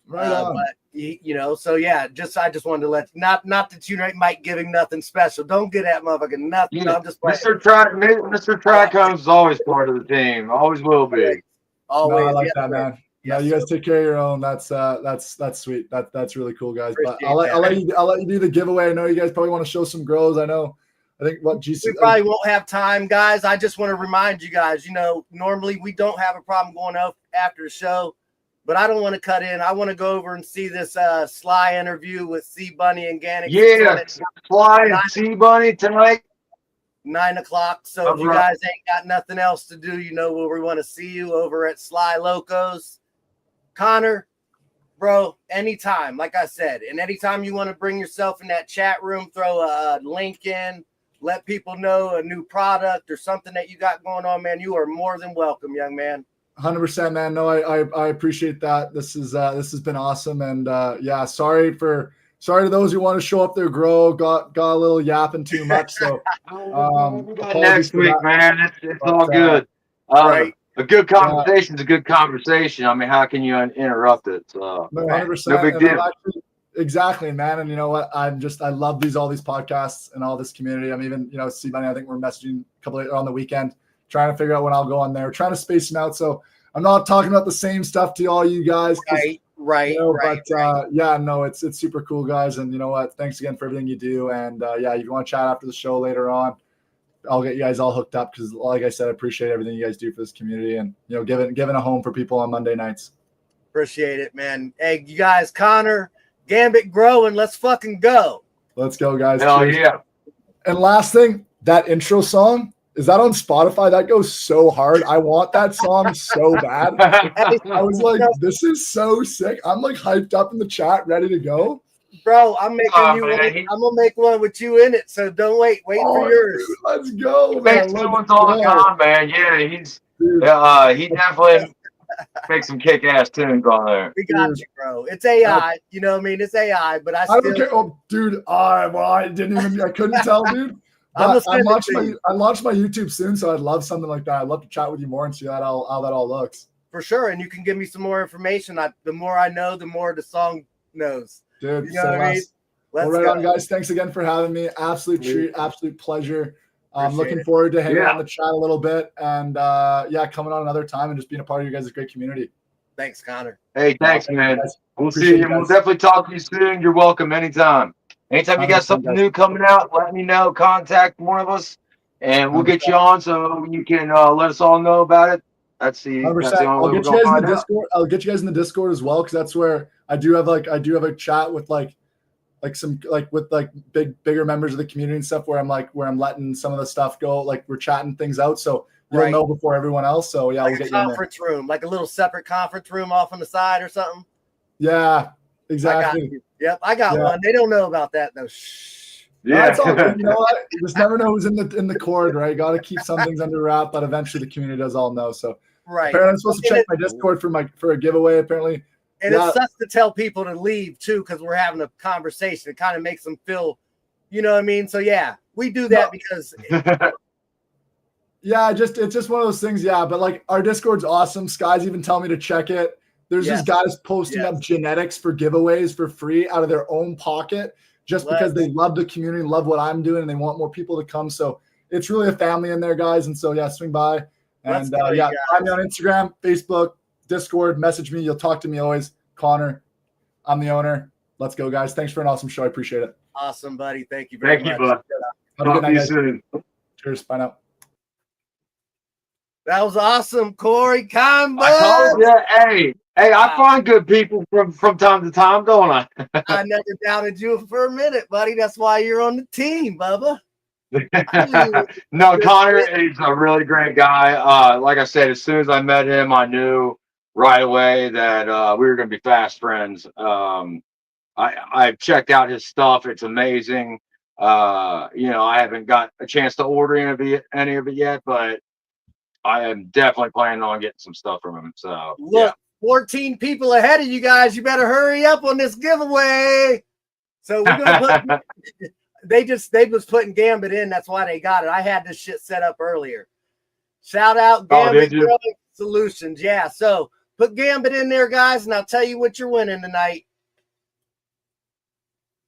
Right on. But so yeah, I just wanted to let not that you might give him nothing special. Don't get that motherfucking nothing. Yeah. I'm just Mr. Tricone's is always part of the team. Always will be. Always. No, I like that, man. Yes, you guys take care of your own. That's sweet. That's really cool, guys. Appreciate But I'll let you do the giveaway. I know you guys probably want to show some grows. I think what GC. We probably won't have time, guys. I just want to remind you guys. Normally we don't have a problem going up after the show, but I don't want to cut in. I want to go over and see this Sly interview with C Bunny and Gannick. Yeah, Sly and C Bunny tonight. 9 o'clock. So if you guys ain't got nothing else to do, where we want to see you over at Sly Locos. Connor, bro, anytime, like I said, and anytime you want to bring yourself in that chat room, throw a link in, let people know a new product or something that you got going on, man, you are more than welcome, young man. 100%, man. No, I appreciate that. This has been awesome. And sorry to those who want to show up their grow. Got a little yapping too much. So next week, man. It's all good. Right. A good conversation is a good conversation. I mean, how can you interrupt it? So, 100%. No big deal. Exactly, man. And you know what? I love all these podcasts and all this community. I'm even, C Bunny, I think we're messaging a couple on the weekend, trying to figure out when I'll go on there, trying to space them out. So I'm not talking about the same stuff to all you guys. Right. It's super cool, guys. And you know what? Thanks again for everything you do. And if you want to chat after the show later on, I'll get you guys all hooked up because, like I said, I appreciate everything you guys do for this community and giving a home for people on Monday nights. Appreciate it, man. Hey, you guys, Connor, Gambit, grow, and let's fucking go. Let's go, guys. Hell yeah. And last thing, that intro song, is that on Spotify? That goes so hard. I want that song so bad. I was like, this is so sick. I'm like hyped up in the chat, ready to go. Bro, I'm making I'm gonna make one with you in it. So don't wait for yours. Dude, let's go, man. Someone's all the time, man. Yeah, he definitely makes some kick-ass tunes on there. We got you, bro. It's AI. You know what I mean? It's AI, but I don't care. Oh, dude, I couldn't tell, dude. I launched my YouTube soon, so I'd love something like that. I'd love to chat with you more and see how that all looks. For sure, and you can give me some more information. The more I know, the more the song knows. Dude, you know what I mean? Let's go. On, guys. Thanks again for having me. Absolute treat, absolute pleasure. I'm looking forward to hanging out in the chat a little bit and coming on another time and just being a part of you guys' great community. Thanks, Connor. Hey, thanks, man. We'll see you. We'll definitely talk to you soon. You're welcome anytime. Anytime you got something new coming out, let me know. Contact one of us, and we'll get you on so you can let us all know about it. That's the only way I'll get you guys in the Discord. I'll get you guys in the Discord as well because that's where I do have a chat with bigger members of the community and stuff where I'm letting some of the stuff go. Like we're chatting things out, so you'll know before everyone else. So yeah, like we'll get you in conference room, like a little separate conference room off on the side or something. Yeah, exactly. I got one. They don't know about that though. Shh. Yeah, it's all good. You know what? You just never know who's in the cord, right? Got to keep some things under wrap, but eventually the community does all know. So apparently I'm supposed to check my Discord for a giveaway. Apparently, and it sucks to tell people to leave too because we're having a conversation. It kind of makes them feel, you know what I mean. So yeah, we do that because. It's just one of those things. Yeah, but like our Discord's awesome. Sky's even telling me to check it. There's these guys posting up genetics for giveaways for free out of their own pocket just because they love the community, love what I'm doing, and they want more people to come. So it's really a family in there, guys. And so, swing by. And find me on Instagram, Facebook, Discord, message me. You'll talk to me always. Connor, I'm the owner. Let's go, guys. Thanks for an awesome show. I appreciate it. Awesome, buddy. Thank you very much. Thank you, bud. Have a good night, guys. Soon. Cheers. Bye now. That was awesome, Corey. KindBudz. I told you, hey, I find good people from time to time, don't I? I never doubted you for a minute, buddy. That's why you're on the team, Bubba. No, Connor is a really great guy. Like I said, as soon as I met him, I knew right away that we were going to be fast friends. I've checked out his stuff. It's amazing. I haven't got a chance to order any of it yet, but I am definitely planning on getting some stuff from him. So look, 14 people ahead of you guys. You better hurry up on this giveaway. So we're gonna put. they was putting Gambit in. That's why they got it. I had this shit set up earlier. Shout out Gambit Growing Solutions. Yeah. So put Gambit in there, guys, and I'll tell you what you're winning tonight.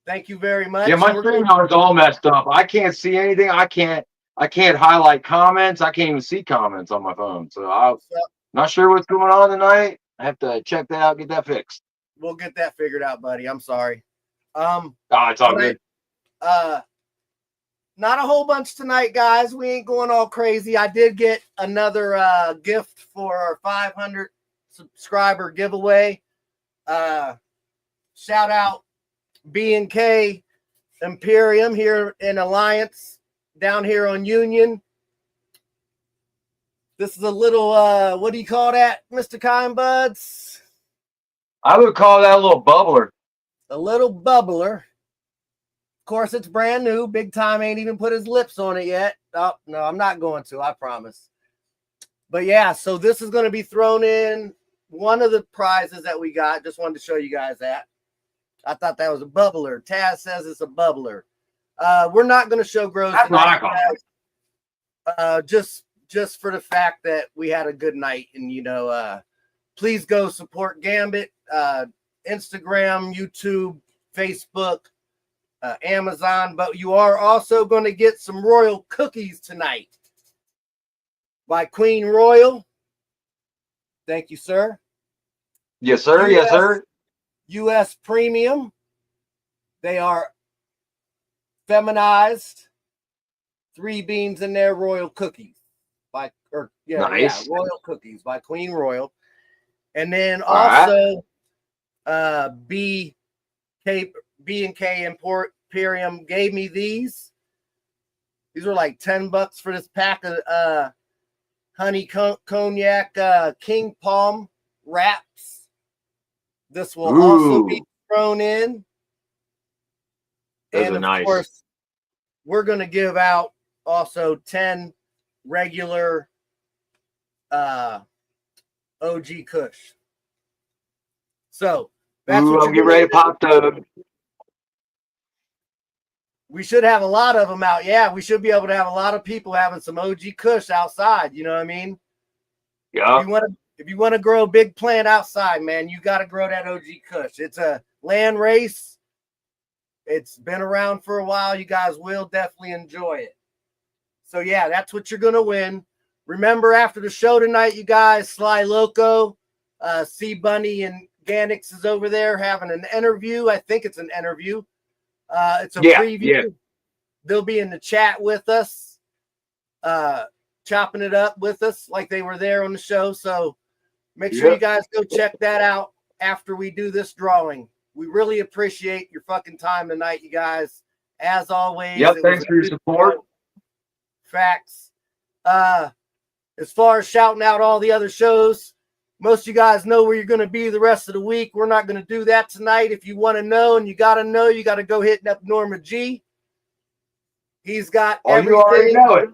Thank you very much. Yeah, my screen is all messed up. I can't see anything. I can't highlight comments. I can't even see comments on my phone. So I'm not sure what's going on tonight. I have to check that out, get that fixed. We'll get that figured out, buddy. I'm sorry. It's all good. Not a whole bunch tonight, guys. We ain't going all crazy. I did get another gift for our 500 subscriber giveaway. Shout out B&K Imperium here in Alliance down here on Union. This is a little what do you call that, Mr. KindBudz? I would call that a little bubbler. A little bubbler. Of course, it's brand new. BigTyme ain't even put his lips on it yet. Oh, no, I'm not going to, I promise. But yeah, so this is going to be thrown in one of the prizes that we got. Just wanted to show you guys that. I thought that was a bubbler. Taz says it's a bubbler. We're not going to show Grows tonight, guys. Just for the fact that we had a good night. And, you know, please go support Gambit. Instagram, YouTube, Facebook, Amazon. But you are also going to get some Royal cookies tonight by Queen Royal. Thank you, sir. Yes, sir. Yes, sir. U.S. Premium. They are feminized. 3 beans in there, Royal cookies nice. Royal cookies by Queen Royal. And then also B&K Imperium gave me these. These were like $10 for this pack of honey cognac King Palm wraps. This will also be thrown in. Those and are of nice. course, we're going to give out also 10 regular OG Kush. So that's what I'm getting ready to pop those. We should have a lot of them out. Yeah, we should be able to have a lot of people having some OG Kush outside. You know what I mean? Yeah. If you want to grow a big plant outside, man, you got to grow that OG Kush. It's a land race. It's been around for a while. You guys will definitely enjoy it. So, yeah, that's what you're going to win. Remember, after the show tonight, you guys, Sly Loco, C Bunny and Ganix is over there having an interview. I think it's an interview. It's a preview. Yeah. They'll be in the chat with us, chopping it up with us like they were there on the show. So make sure you guys go check that out after we do this drawing. We really appreciate your fucking time tonight, you guys. As always. Yep, thanks for your support. Facts. As far as shouting out all the other shows, most of you guys know where you're going to be the rest of the week. We're not going to do that tonight. If you want to know and you got to go hitting up Norma G. He's got everything. You already know it.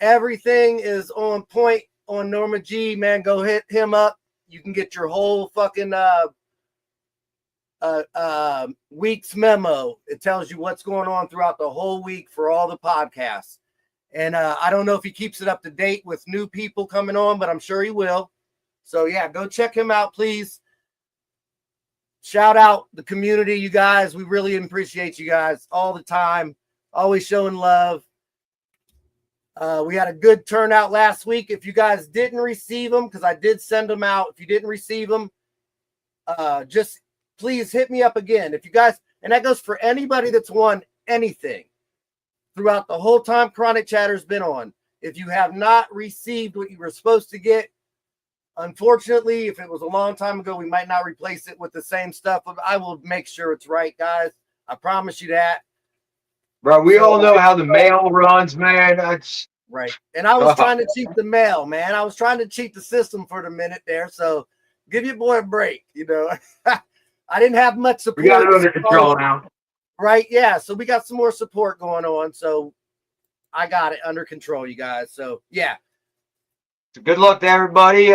Everything is on point on Norma G, man. Go hit him up. You can get your whole fucking week's memo. It tells you what's going on throughout the whole week for all the podcasts. And I don't know if he keeps it up to date with new people coming on, but I'm sure he will. So, yeah, go check him out, please. Shout out the community, you guys. We really appreciate you guys all the time. Always showing love. We had a good turnout last week. If you guys didn't receive them, because I did send them out. If you didn't receive them, just please hit me up again. If you guys, and that goes for anybody that's won anything throughout the whole time Chronic Chatter's been on. If you have not received what you were supposed to get, unfortunately, if it was a long time ago, we might not replace it with the same stuff. I will make sure it's right, guys. I promise you that. Bro, we all know how the mail runs, man. That's right. And I was trying to cheat the mail, man. I was trying to cheat the system for the minute there. So give your boy a break, you know. I didn't have much support. We got it under control now. Right, yeah. So we got some more support going on. So I got it under control, you guys. So, yeah. So good luck to everybody.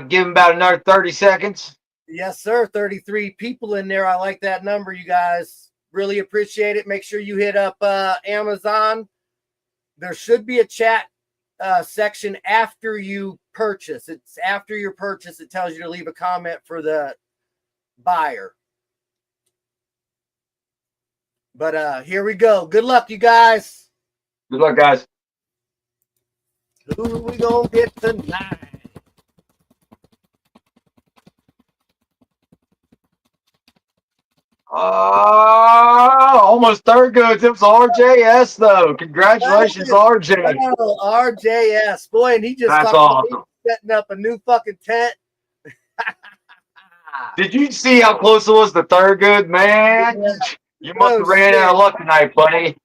Give them about another 30 seconds. Yes, sir. 33 people in there. I like that number, you guys. Really appreciate it. Make sure you hit up Amazon. There should be a chat section after you purchase. It's after your purchase. It tells you to leave a comment for the buyer. But here we go. Good luck, you guys. Good luck, guys. Who we gonna get tonight? Almost third goods. It was RJS though. Congratulations, RJ. Oh, RJS, boy, and he just That's awesome. Setting up a new fucking tent. Did you see how close it was to third good, man? Yeah. You must have ran out of luck tonight, buddy.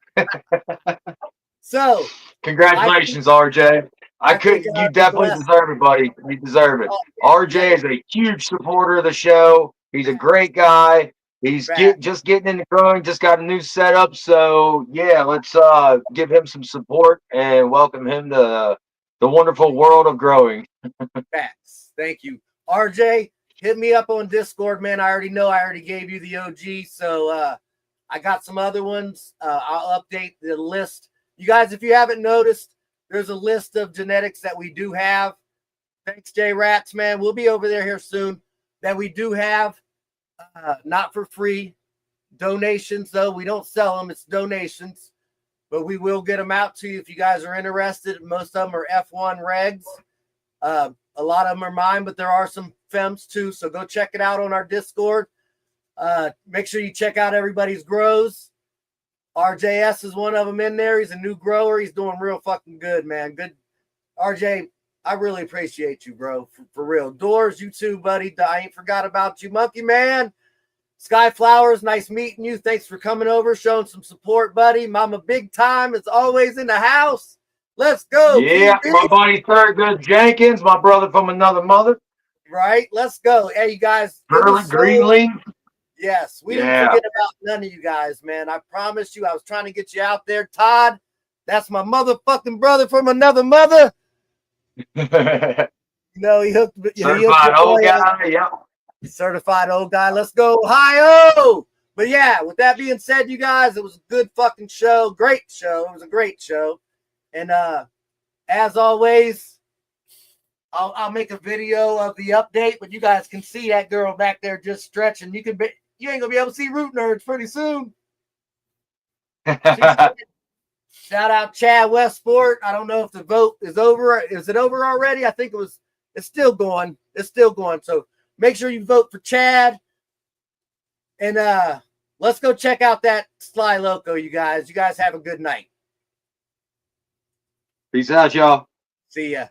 So, congratulations, RJ. You definitely deserve it, buddy. You deserve it. RJ is a huge supporter of the show. He's a great guy. He's just getting into growing, just got a new setup. So yeah, let's give him some support and welcome him to the wonderful world of growing. Facts. Thank you. RJ, hit me up on Discord, man. I already gave you the OG. So I got some other ones. I'll update the list. You guys, if you haven't noticed, there's a list of genetics that we do have. Thanks, J Rats, man. We'll be over there here soon. That we do have. Not for free. Donations, though. We don't sell them. It's donations. But we will get them out to you if you guys are interested. Most of them are F1 regs. A lot of them are mine, but there are some femmes too. So go check it out on our Discord. Make sure you check out everybody's grows. RJS is one of them in there. He's a new grower. He's doing real fucking good, man. Good. RJ, I really appreciate you, bro. For real. Doors, you too, buddy. I ain't forgot about you. Monkey Man. Sky Flowers, nice meeting you. Thanks for coming over, showing some support, buddy. Mama BigTyme is always in the house. Let's go. Yeah, my buddy Third Good Jenkins, my brother from another mother. Right, let's go. Hey, you guys. Burley Greenlee. Yes, we didn't forget about none of you guys, man. I promise you, I was trying to get you out there. Todd, that's my motherfucking brother from another mother. No, he hooked. Certified old guy, yep. Certified old guy. Let's go, Ohio. But yeah, with that being said, you guys, it was a good fucking show. Great show. It was a great show. And as always, I'll make a video of the update, but you guys can see that girl back there just stretching. You ain't gonna be able to see Root Nerds pretty soon. Shout out Chad Westport. I don't know if the vote is over. Is it over already? I think it's still going. It's still going. So make sure you vote for Chad. And let's go check out that Sly Loco, you guys. You guys have a good night. Peace out, y'all. See ya.